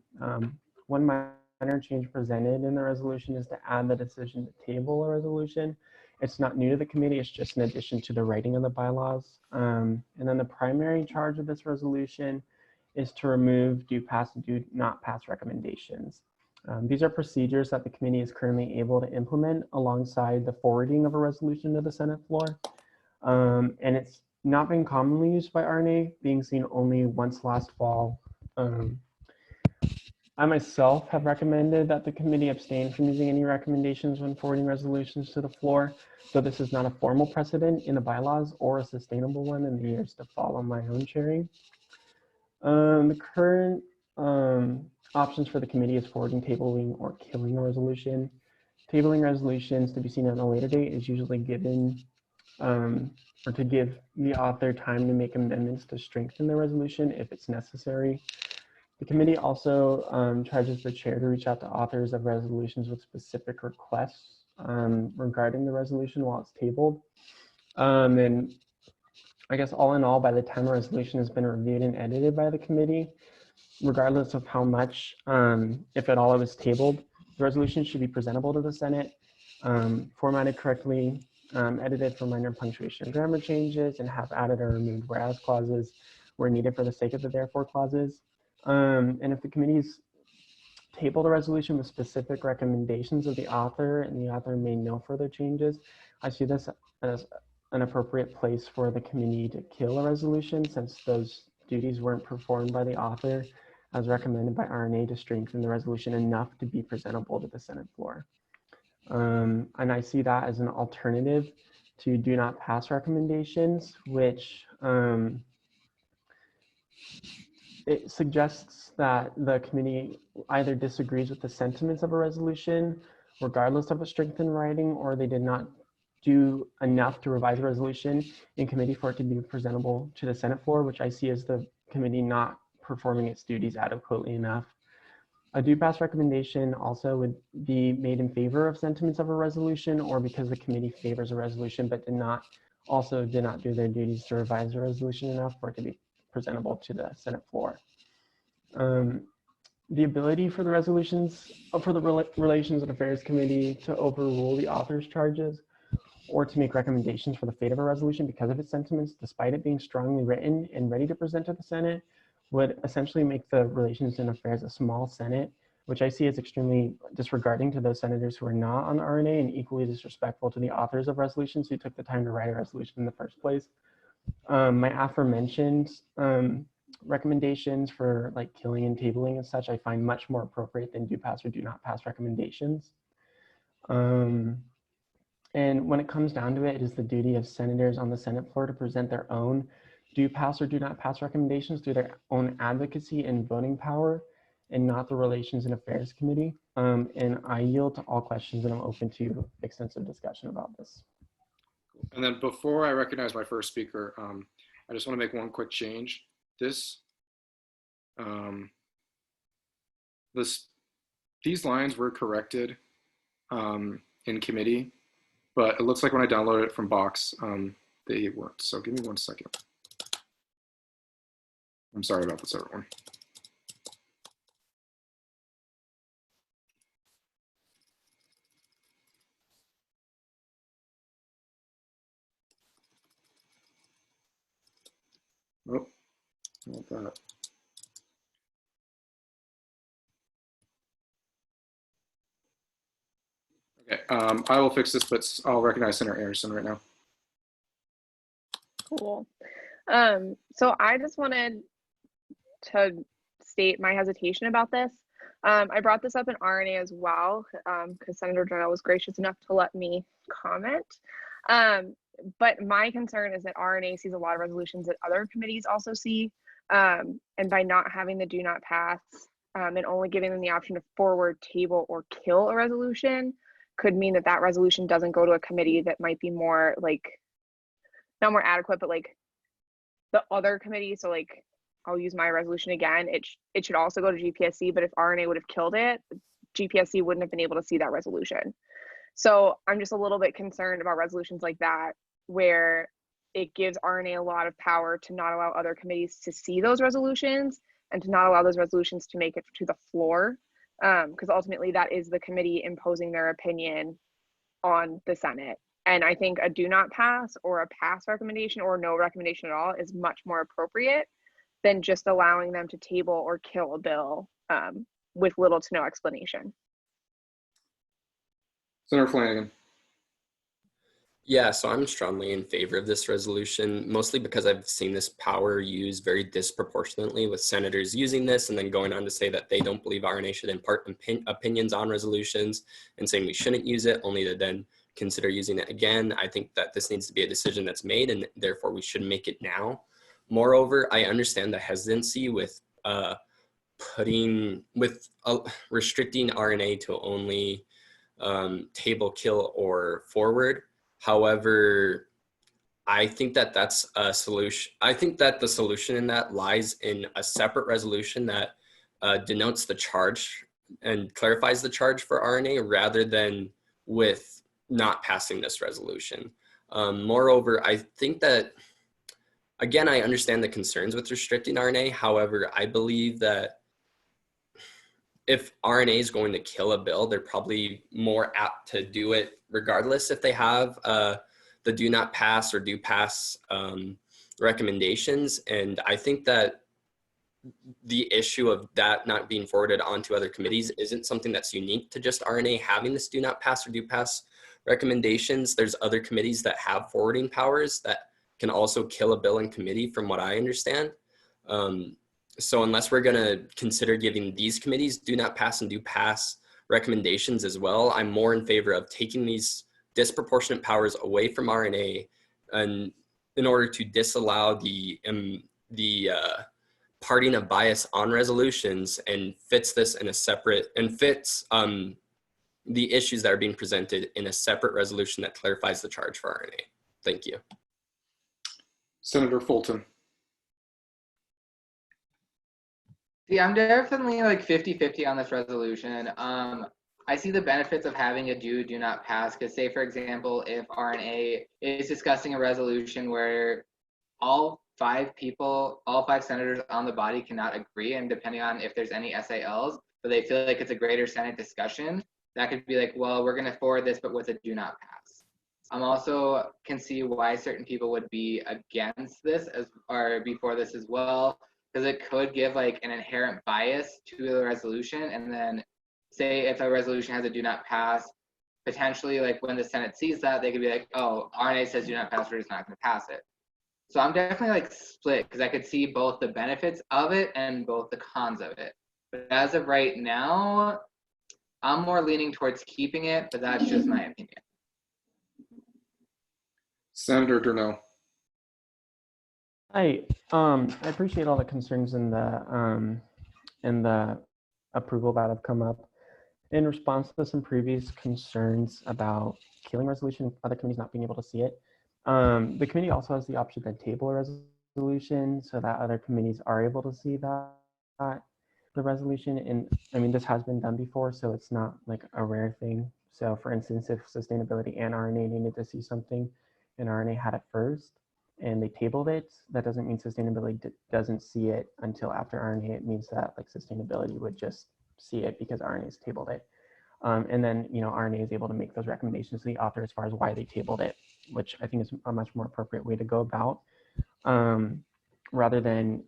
One minor change presented in the resolution is to add the decision to table a resolution. It's not new to the committee, it's just an addition to the writing of the bylaws. And then the primary charge of this resolution is to remove do pass and do not pass recommendations. These are procedures that the committee is currently able to implement alongside the forwarding of a resolution to the Senate floor. And it's not been commonly used by RNA, being seen only once last fall. I myself have recommended that the committee abstain from using any recommendations when forwarding resolutions to the floor, so this is not a formal precedent in the bylaws or a sustainable one in the years to follow my own chairing. The current options for the committee is forwarding, tabling, or killing a resolution. Tabling resolutions to be seen at a later date is usually given or to give the author time to make amendments to strengthen the resolution if it's necessary. The committee also charges the chair to reach out to authors of resolutions with specific requests regarding the resolution while it's tabled. And I guess all in all, by the time a resolution has been reviewed and edited by the committee, regardless of how much, if at all it was tabled, the resolution should be presentable to the Senate, formatted correctly, edited for minor punctuation and grammar changes, and have added or removed whereas clauses where needed for the sake of the therefore clauses. And if the committee's tabled a resolution with specific recommendations of the author and the author made no further changes, I see this as an appropriate place for the committee to kill a resolution, since those duties weren't performed by the author as recommended by RNA to strengthen the resolution enough to be presentable to the Senate floor. And I see that as an alternative to do not pass recommendations, which it suggests that the committee either disagrees with the sentiments of a resolution, regardless of its strength in writing, or they did not do enough to revise a resolution in committee for it to be presentable to the Senate floor, which I see as the committee not performing its duties adequately enough. A do pass recommendation also would be made in favor of sentiments of a resolution, or because the committee favors a resolution but did not do their duties to revise the resolution enough for it to be presentable to the Senate floor. The ability for the Relations and Affairs Committee to overrule the author's charges or to make recommendations for the fate of a resolution because of its sentiments, despite it being strongly written and ready to present to the Senate, would essentially make the Relations and Affairs a small Senate, which I see as extremely disregarding to those senators who are not on the RNA and equally disrespectful to the authors of resolutions who took the time to write a resolution in the first place. My aforementioned recommendations for like killing and tabling and such, I find much more appropriate than do pass or do not pass recommendations. And when it comes down to it, it is the duty of senators on the Senate floor to present their own do pass or do not pass recommendations through their own advocacy and voting power, and not the Relations and Affairs Committee. And I yield to all questions, and I'm open to extensive discussion about this. And then before I recognize my first speaker, I just want to make one quick change. These lines were corrected in committee, but it looks like when I downloaded it from Box, they weren't. So give me 1 second. I'm sorry about this, everyone. Oh, not that. Okay, I will fix this, but I'll recognize Senator Anderson right now. Cool. So I just wanted to state my hesitation about this. I brought this up in RNA as well, because Senator Jones was gracious enough to let me comment. But my concern is that RNA sees a lot of resolutions that other committees also see. And by not having the do not pass and only giving them the option to forward, table, or kill a resolution could mean that that resolution doesn't go to a committee that might be more like, not more adequate, but like the other committee. So like, I'll use my resolution again. It should also go to GPSC, but if RNA would have killed it, GPSC wouldn't have been able to see that resolution. So I'm just a little bit concerned about resolutions like that, where it gives RNA a lot of power to not allow other committees to see those resolutions and to not allow those resolutions to make it to the floor. Because ultimately that is the committee imposing their opinion on the Senate. And I think a do not pass or a pass recommendation or no recommendation at all is much more appropriate than just allowing them to table or kill a bill with little to no explanation. Senator Flanagan. Yeah, so I'm strongly in favor of this resolution, mostly because I've seen this power used very disproportionately with senators using this and then going on to say that they don't believe RNA should impart opinions on resolutions and saying we shouldn't use it, only to then consider using it again. I think that this needs to be a decision that's made, and therefore we should make it now. Moreover, I understand the hesitancy with restricting RNA to only table, kill, or forward. However, I think that that's a solution. I think that the solution in that lies in a separate resolution that denotes the charge and clarifies the charge for RNA, rather than with not passing this resolution. Moreover, I think that, again, I understand the concerns with restricting RNA. However, I believe that if RNA is going to kill a bill, they're probably more apt to do it regardless if they have the do not pass or do pass recommendations. And I think that the issue of that not being forwarded onto other committees isn't something that's unique to just RNA having this do not pass or do pass recommendations. There's other committees that have forwarding powers that can also kill a bill in committee, from what I understand. So unless we're going to consider giving these committees do not pass and do pass recommendations as well, I'm more in favor of taking these disproportionate powers away from RNA and in order to disallow the parting of bias on resolutions, and fits this in a separate, and fits the issues that are being presented in a separate resolution that clarifies the charge for RNA. Thank you. Senator Fulton. Yeah, I'm definitely like 50-50 on this resolution. I see the benefits of having a do not pass, because say, for example, if RNA is discussing a resolution where all five senators on the body cannot agree, and depending on if there's any SALs, but they feel like it's a greater Senate discussion, that could be like, well, we're going to forward this, but with a do not pass. I'm also can see why certain people would be against this or before this as well, because it could give like an inherent bias to the resolution. And then say if a resolution has a do not pass, potentially like when the Senate sees that, they could be like, oh, RNA says do not pass, we're just not going to pass it. So I'm definitely like split, because I could see both the benefits of it and both the cons of it. But as of right now, I'm more leaning towards keeping it, but that's just my opinion. Senator Durnell. Hi, I appreciate all the concerns and the approval that have come up. In response to some previous concerns about killing resolution, other committees not being able to see it, the committee also has the option to table a resolution so that other committees are able to see the resolution. And I mean, this has been done before, so it's not like a rare thing. So for instance, if sustainability and RNA needed to see something and RNA had it first and they tabled it, that doesn't mean sustainability doesn't see it until after RNA. It means that like sustainability would just see it because RNA's tabled it. And then, you know, RNA is able to make those recommendations to the author as far as why they tabled it, which I think is a much more appropriate way to go about, rather than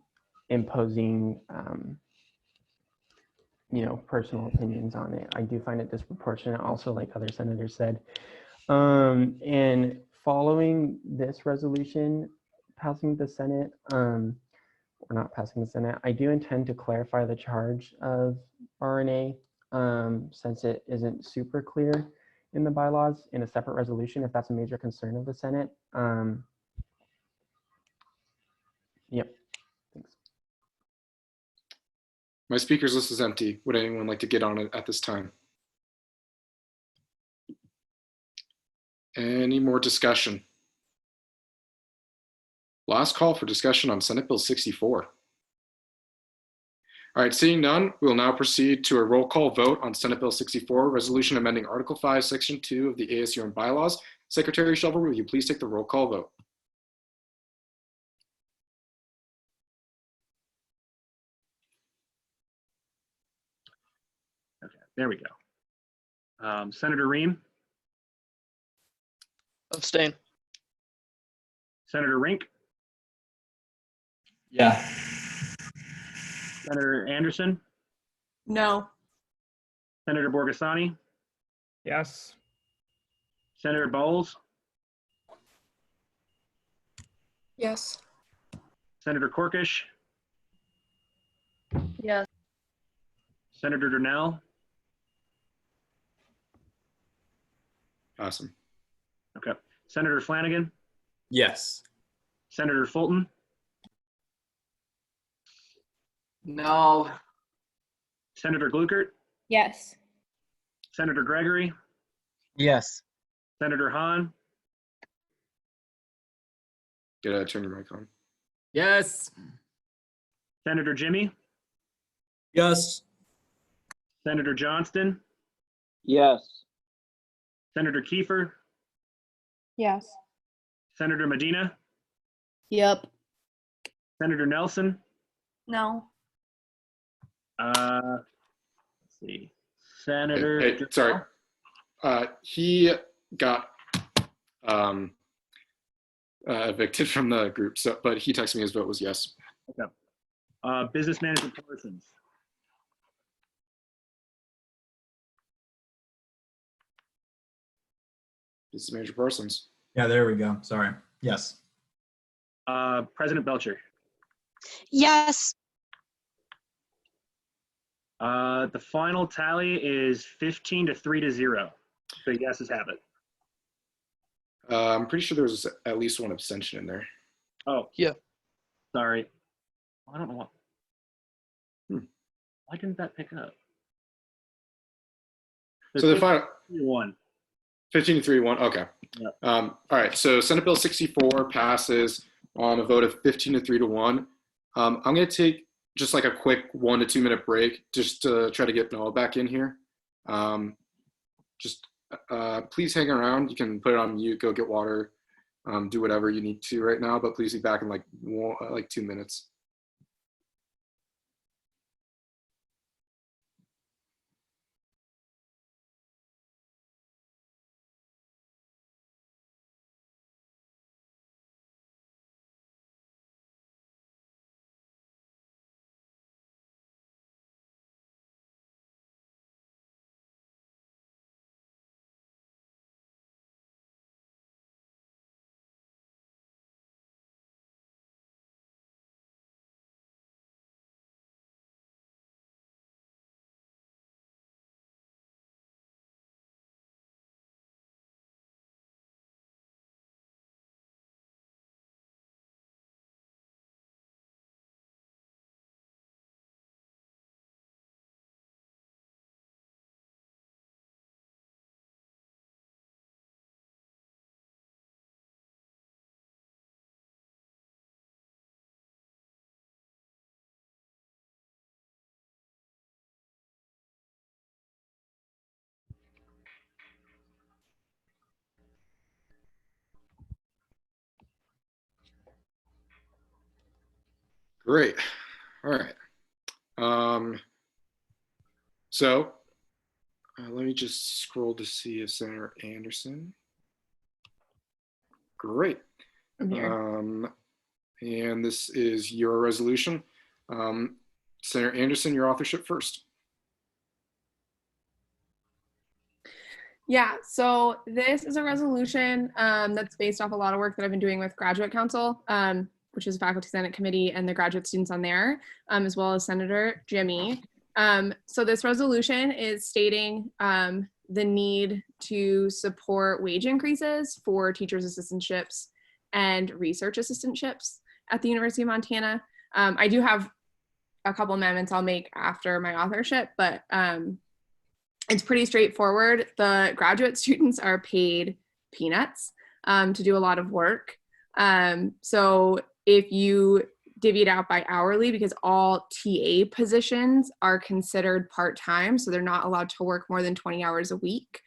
imposing, you know, personal opinions on it. I do find it disproportionate also, like other senators said. And following this resolution, passing the Senate, or not passing the Senate, I do intend to clarify the charge of RNA, since it isn't super clear in the bylaws, in a separate resolution, if that's a major concern of the Senate. Yep, thanks. My speakers list is empty. Would anyone like to get on it at this time? Any more discussion? Last call for discussion on Senate Bill 64. All right, seeing none, we'll now proceed to a roll call vote on Senate Bill 64, resolution amending Article 5, Section 2 of the ASUM bylaws. Secretary Shovel, will you please take the roll call vote? Okay, there we go. Senator Ream. Abstain. Senator Rink. Yeah. Senator Anderson. No. Senator Borgasani. Yes. Senator Bowles. Yes. Senator Corkish. Yes. Senator Durnell. Awesome. Okay. Senator Flanagan. Yes. Senator Fulton. No. Senator Gluckert. Yes. Senator Gregory. Yes. Senator Hahn. Gotta turn your mic on. Yes. Senator Jimmy. Yes. Senator Johnston. Yes. Senator Kiefer, Yes. Senator Medina, Yep. Senator Nelson. No. Let's see. Senator. Hey, sorry. He got evicted from the group, so but he texted me his vote was yes. Okay. Business Management Parsons. Business Manager Parsons. Yeah, there we go. Sorry. Yes. President Belcher. Yes. The final tally is 15 to 3-0. So yeses have it. I'm pretty sure there was at least one abstention in there. Oh. Yeah. Sorry. I don't know what. Why didn't that pick up? So the final 1. 15 to 3-1. Okay. Yep. All right. So Senate Bill 64 passes on a vote of 15 to 3-1. I'm going to take just like a quick 1 to 2 minute break just to try to get Noah back in here. Please hang around. You can put it on mute, go get water, do whatever you need to right now, but please be back in like 2 minutes. Great. All right. Let me just scroll to see if Senator Anderson. Great. I'm here. And this is your resolution. Senator Anderson, your authorship first. Yeah, so this is a resolution that's based off a lot of work that I've been doing with Graduate Council, which is a Faculty Senate Committee, and the graduate students on there, as well as Senator Jimmy. So this resolution is stating the need to support wage increases for teachers' assistantships and research assistantships at the University of Montana. I do have a couple amendments I'll make after my authorship, but it's pretty straightforward. The graduate students are paid peanuts to do a lot of work. So if you divvy it out by hourly, because all TA positions are considered part-time, so they're not allowed to work more than 20 hours a week,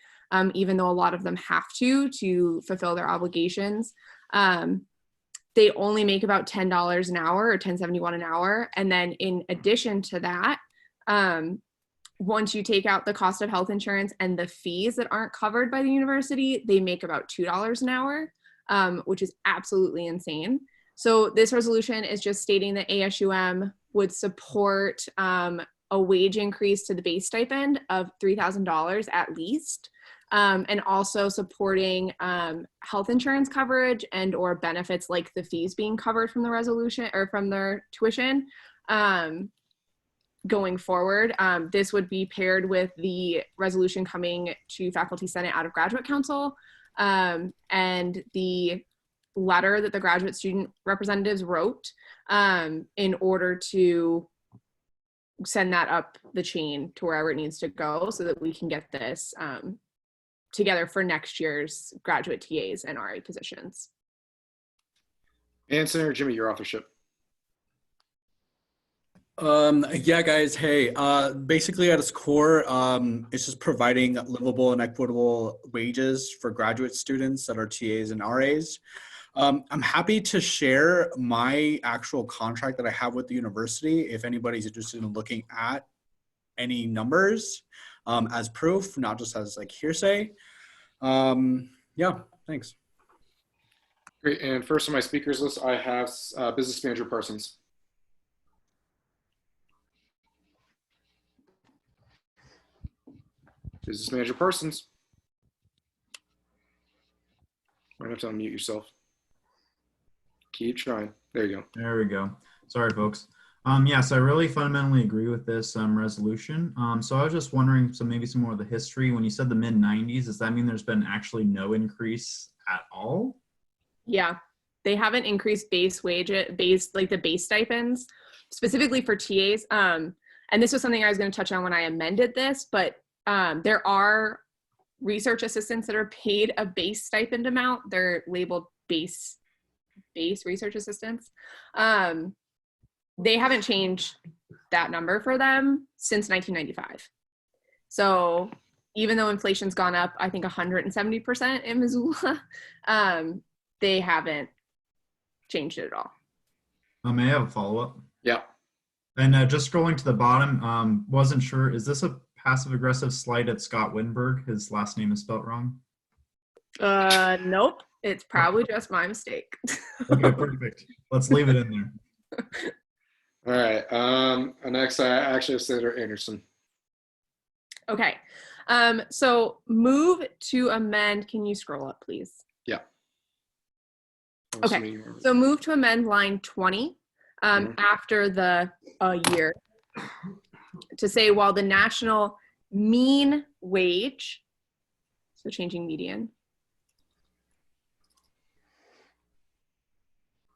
even though a lot of them have to fulfill their obligations. They only make about $10 an hour or $10.71 an hour. And then in addition to that, once you take out the cost of health insurance and the fees that aren't covered by the university, they make about $2 an hour, which is absolutely insane. So this resolution is just stating that ASUM would support a wage increase to the base stipend of $3,000 at least, and also supporting health insurance coverage and or benefits like the fees being covered from the resolution or from their tuition. Going forward, this would be paired with the resolution coming to Faculty Senate out of Graduate Council, and the letter that the graduate student representatives wrote in order to send that up the chain to wherever it needs to go so that we can get this together for next year's graduate TAs and RA positions. And Senator Jimmy, your authorship. Yeah, guys. Hey, basically at its core, it's just providing livable and equitable wages for graduate students that are TAs and RAs. I'm happy to share my actual contract that I have with the university if anybody's interested in looking at any numbers as proof, not just as like hearsay. Yeah, thanks. Great. And first on my speakers list, I have Business Manager Parsons. Business Manager Parsons. Might have to unmute yourself. Keep trying. There you go. There we go. Sorry, folks. Yes, I really fundamentally agree with this resolution. So I was just wondering, so maybe some more of the history. When you said the mid-90s, does that mean there's been actually no increase at all? Yeah, they haven't increased base wage, like the base stipends, specifically for TAs. And this was something I was going to touch on when I amended this, but there are research assistants that are paid a base stipend amount. They're labeled base research assistants. They haven't changed that number for them since 1995. So even though inflation's gone up, I think 170% in Missoula, they haven't changed it at all. May I have a follow-up? Yeah. And just scrolling to the bottom, wasn't sure, is this a passive-aggressive slight at Scott Winberg? His last name is spelled wrong. Nope. It's probably just my mistake. Okay, perfect. Let's leave it in there. All right. Next, I actually have Senator Anderson. Okay. So move to amend. Can you scroll up, please? Yeah. Okay. So move to amend line 20 after the year to say while the national mean wage, so changing median,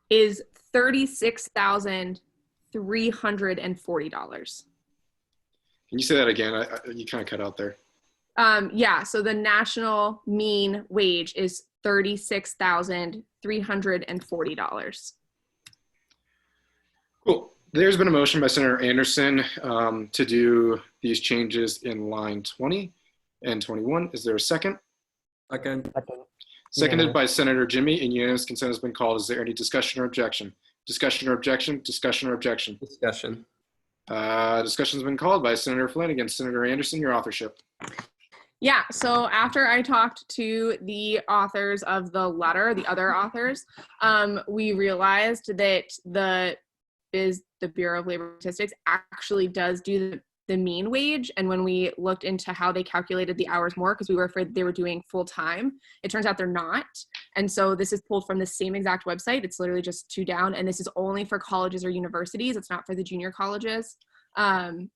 is $36,340. Can you say that again? You kind of cut out there. Yeah, so the national mean wage is $36,340. Cool. There's been a motion by Senator Anderson to do these changes in line 20 and 21. Is there a second? Second. Seconded by Senator Jimmy, and unanimous consent has been called. Is there any discussion or objection? Discussion or objection? Discussion or objection? Discussion. Discussion's been called by Senator Flanagan. Senator Anderson, your authorship. Yeah, so after I talked to the authors of the letter, the other authors, we realized that the Bureau of Labor Statistics actually does do the mean wage. And when we looked into how they calculated the hours more, because we were afraid they were doing full time, it turns out they're not. And so this is pulled from the same exact website. It's literally just 2 down. And this is only for colleges or universities. It's not for the junior colleges. And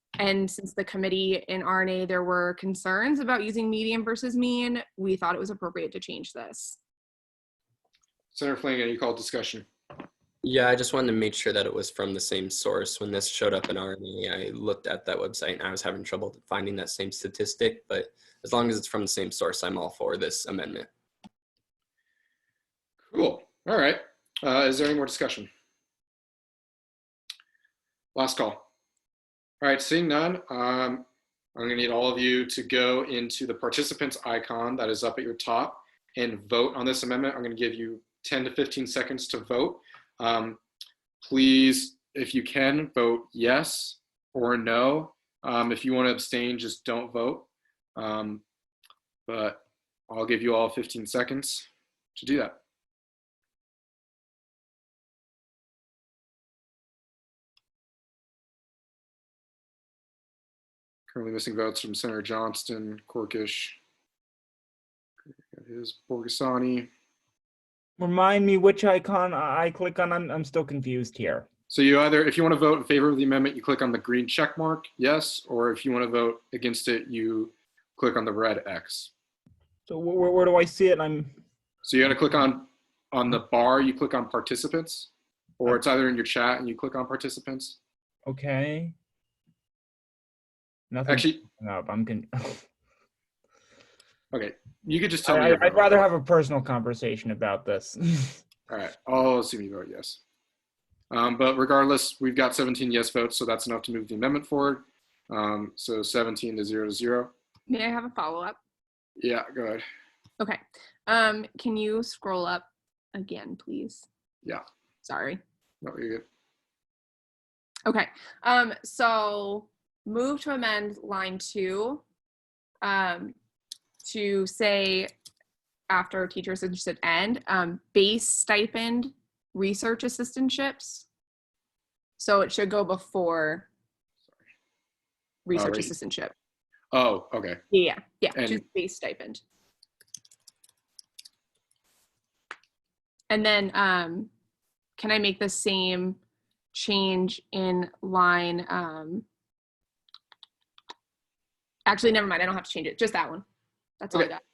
since the committee in RNA, there were concerns about using median versus mean, we thought it was appropriate to change this. Senator Flanagan, you called discussion. Yeah, I just wanted to make sure that it was from the same source. When this showed up in RNA, I looked at that website and I was having trouble finding that same statistic, but as long as it's from the same source, I'm all for this amendment. Cool. All right. Is there any more discussion? Last call. All right, seeing none, I'm gonna need all of you to go into the participants icon that is up at your top and vote on this amendment. I'm gonna give you 10 to 15 seconds to vote. Please, if you can, vote yes or no. If you want to abstain, just don't vote. But I'll give you all 15 seconds to do that. Currently missing votes from Senator Johnston, Corkish, his Borgasani. Remind me which icon I click on. I'm still confused here. So you either, if you want to vote in favor of the amendment, you click on the green check mark, yes, or if you want to vote against it, you click on the red X. So where do I see it? So you got to click on the bar, you click on participants, or it's either in your chat and you click on participants. Okay. Nothing. Actually, no, okay, you could just tell me. I'd rather have a personal conversation about this. All right, I'll assume you vote yes. But regardless, we've got 17 yes votes, so that's enough to move the amendment forward. So 17 to 0. May I have a follow-up? Yeah, go ahead. Okay. Can you scroll up again, please? Yeah. Sorry. No, you're good. Okay. So move to amend line 2 to say after teacher assistantship end, base stipend research assistantships. So it should go before research Right. assistantship. Oh, okay. Yeah, And- just base stipend. And then can I make the same change in line, actually, never mind, I don't have to change it, just that one. That's all I Okay. got.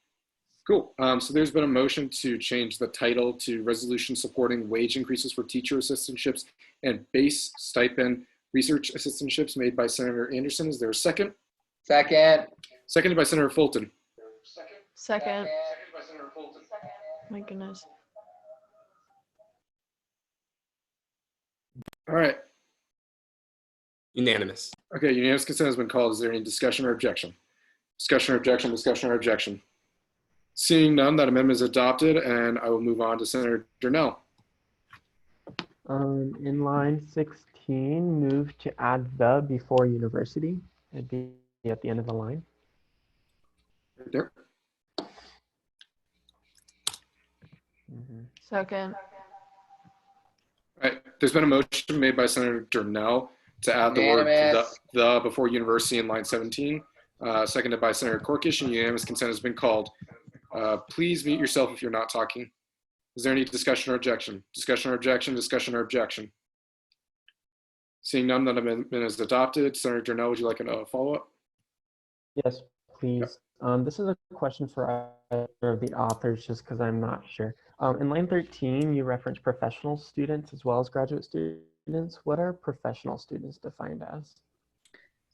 Cool. So there's been a motion to change the title to resolution supporting wage increases for teacher assistantships and base stipend research assistantships made by Senator Anderson. Is there a second? Second. Seconded by Senator Fulton. Second. My goodness. All right. Unanimous. Okay, unanimous consent has been called. Is there any discussion or objection? Discussion or objection, discussion or objection? Seeing none, that amendment is adopted, and I will move on to Senator Durnell. In line 16, move to add the before university. It'd be at the end of the line. Right there. Second. All right, there's been a motion made by Senator Durnell to add the word Unanimous. the before university in line 17, seconded by Senator Corkish, and unanimous consent has been called. Please mute yourself if you're not talking. Is there any discussion or objection? Discussion or objection, discussion or objection? Seeing none, that amendment is adopted. Senator Durnell, would you like a follow-up? Yes, please. This is a question for either of the authors, just because I'm not sure. In line 13, you reference professional students as well as graduate students. What are professional students defined as?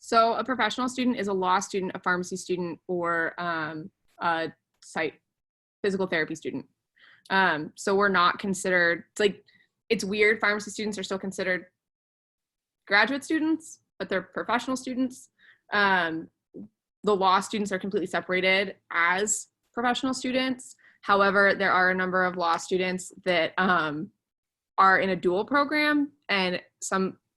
So a professional student is a law student, a pharmacy student, or a physical therapy student. So we're not considered, it's weird, pharmacy students are still considered graduate students, but they're professional students. The law students are completely separated as professional students. However, there are a number of law students that are in a dual program, and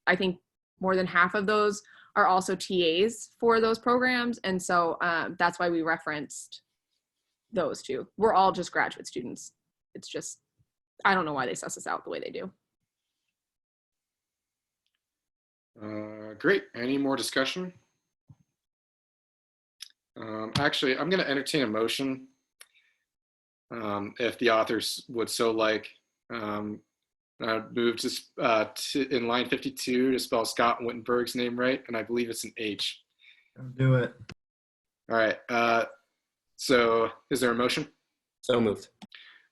I think more than half of those are also TAs for those programs. And so that's why we referenced those two. We're all just graduate students. It's just, I don't know why they suss us out the way they do. Great. Any more discussion? Actually, I'm going to entertain a motion if the authors would so like. Move to in line 52 to spell Scott Wittenberg's name right, and I believe it's an H. Do it. All right. So is there a motion? So moved.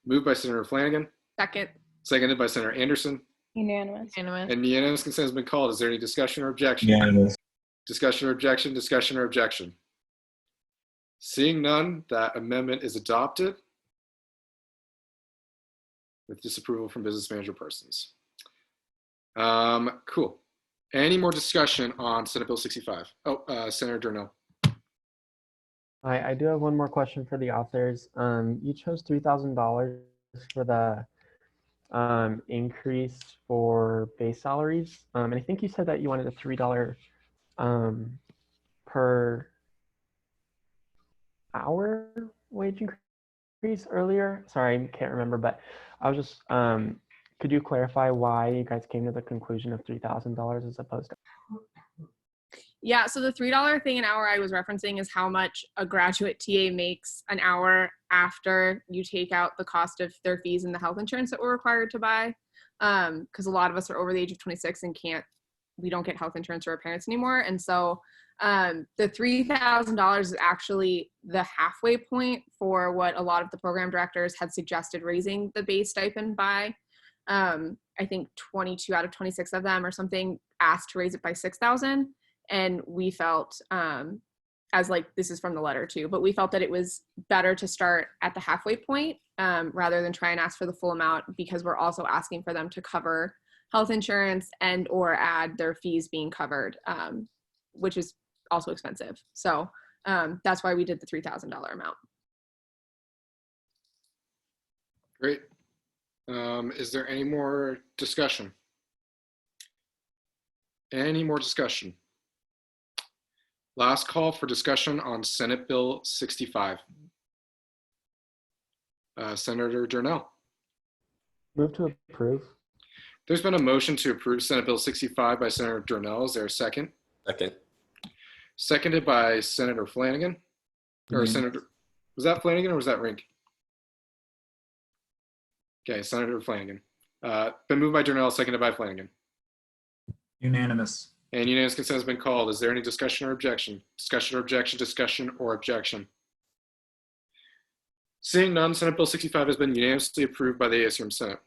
Moved by Senator Flanagan. Second. Seconded by Senator Anderson. Unanimous. And unanimous consent has been called. Is there any discussion or objection? Unanimous. Discussion or objection, discussion or objection? Seeing none, that amendment is adopted with disapproval from business manager persons. Cool. Any more discussion on Senate Bill 65? Oh, Senator Durnell. I do have one more question for the authors. You chose $3,000 for the increase for base salaries. And I think you said that you wanted a $3 per hour wage increase earlier. Sorry, I can't remember, but I was just, could you clarify why you guys came to the conclusion of $3,000 as opposed to? Yeah, so the $3 thing an hour I was referencing is how much a graduate TA makes an hour after you take out the cost of their fees and the health insurance that we're required to buy. Because a lot of us are over the age of 26 and we don't get health insurance for our parents anymore. And so the $3,000 is actually the halfway point for what a lot of the program directors had suggested raising the base stipend by. I think 22 out of 26 of them or something asked to raise it by $6,000. And we felt, this is from the letter too, but we felt that it was better to start at the halfway point rather than try and ask for the full amount, because we're also asking for them to cover health insurance and or add their fees being covered, which is also expensive. So that's why we did the $3,000 amount. Great. Is there any more discussion? Any more discussion? Last call for discussion on Senate Bill 65. Senator Durnell. Move to approve. There's been a motion to approve Senate Bill 65 by Senator Durnell. Is there a second? Second. Seconded by Senator Flanagan. Or Senator, was that Flanagan or was that Rink? Okay, Senator Flanagan. Been moved by Durnell, seconded by Flanagan. Unanimous. And unanimous consent has been called. Is there any discussion or objection? Discussion or objection, discussion or objection? Seeing none, Senate Bill 65 has been unanimously approved by the ASUM Senate.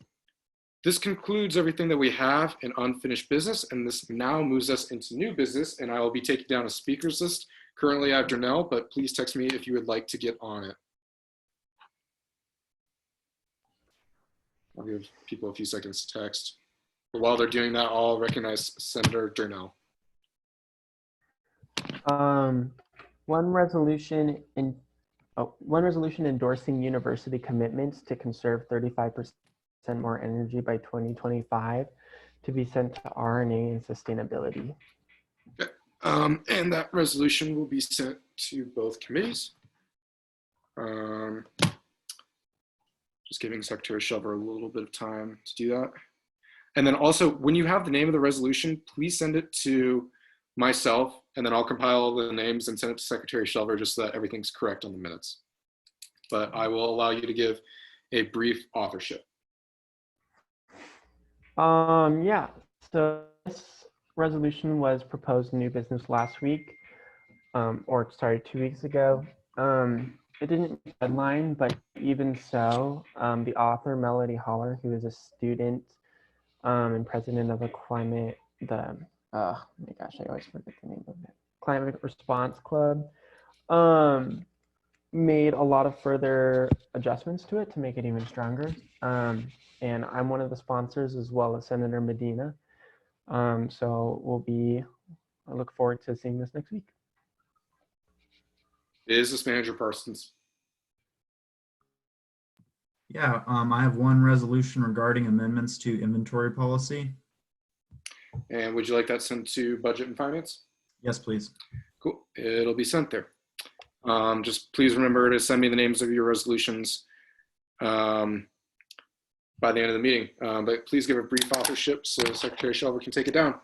This concludes everything that we have in unfinished business, and this now moves us into new business, and I will be taking down a speakers list. Currently I have Durnell, but please text me if you would like to get on it. I'll give people a few seconds to text. But while they're doing that, I'll recognize Senator Durnell. One resolution endorsing university commitments to conserve 35% more energy by 2025 to be sent to RNA and sustainability. Okay. And that resolution will be sent to both committees. Just giving Secretary Shelver a little bit of time to do that. And then also, when you have the name of the resolution, please send it to myself, and then I'll compile all the names and send it to Secretary Shelver just so that everything's correct on the minutes. But I will allow you to give a brief authorship. Yeah, so this resolution was proposed in new business last week, or sorry, 2 weeks ago. It didn't meet the deadline, but even so, the author, Melody Holler, who is a student and president of oh my gosh, I always forget the name of it, Climate Response Club, made a lot of further adjustments to it to make it even stronger. And I'm one of the sponsors as well as Senator Medina. So I look forward to seeing this next week. Business Manager Parsons. Yeah, I have one resolution regarding amendments to inventory policy. And would you like that sent to Budget and Finance? Yes, please. Cool, it'll be sent there. Just please remember to send me the names of your resolutions by the end of the meeting. But please give a brief authorship so Secretary Shelver can take it down.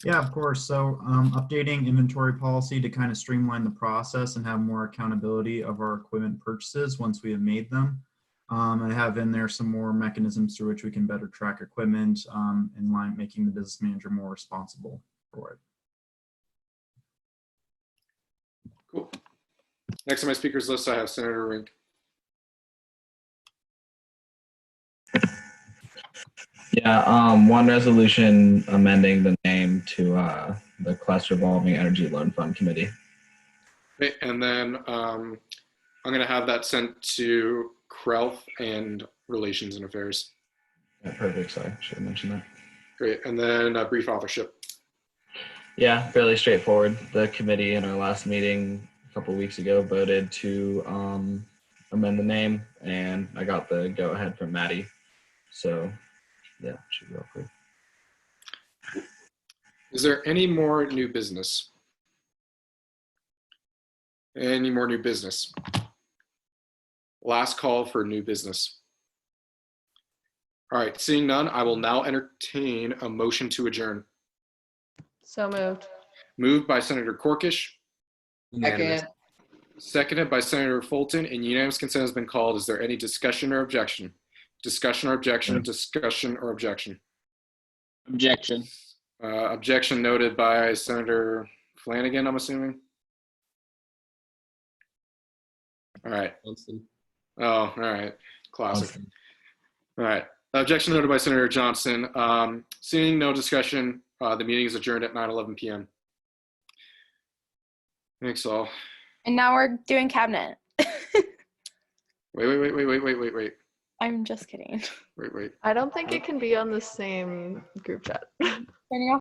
Yeah, of course. So updating inventory policy to kind of streamline the process and have more accountability of our equipment purchases once we have made them. I have in there some more mechanisms through which we can better track equipment in line, making the business manager more responsible for it. Cool. Next on my speakers list, I have Senator Rink. Yeah, one resolution amending the name to the Class Revolving Energy Loan Fund Committee. Okay, and then I'm going to have that sent to Krelf and Relations and Affairs. Yeah, perfect. Sorry, should have mentioned that. Great, and then a brief authorship. Yeah, fairly straightforward. The committee in our last meeting a couple of weeks ago voted to amend the name, and I got the go-ahead from Maddie. So, yeah, should go through. Is there any more new business? Any more new business? Last call for new business. All right, seeing none, I will now entertain a motion to adjourn. So moved. Moved by Senator Corkish. Second. Seconded by Senator Fulton, and unanimous consent has been called. Is there any discussion or objection? Discussion or objection, discussion or objection? Objection. Objection noted by Senator Flanagan, I'm assuming. All right. Oh, all right. Classic. All right. Objection noted by Senator Johnson. Seeing no discussion, the meeting is adjourned at 9:11 p.m. Thanks all. And now we're doing cabinet. Wait. I'm just kidding. Wait. I don't think it can be on the same group chat. Turning off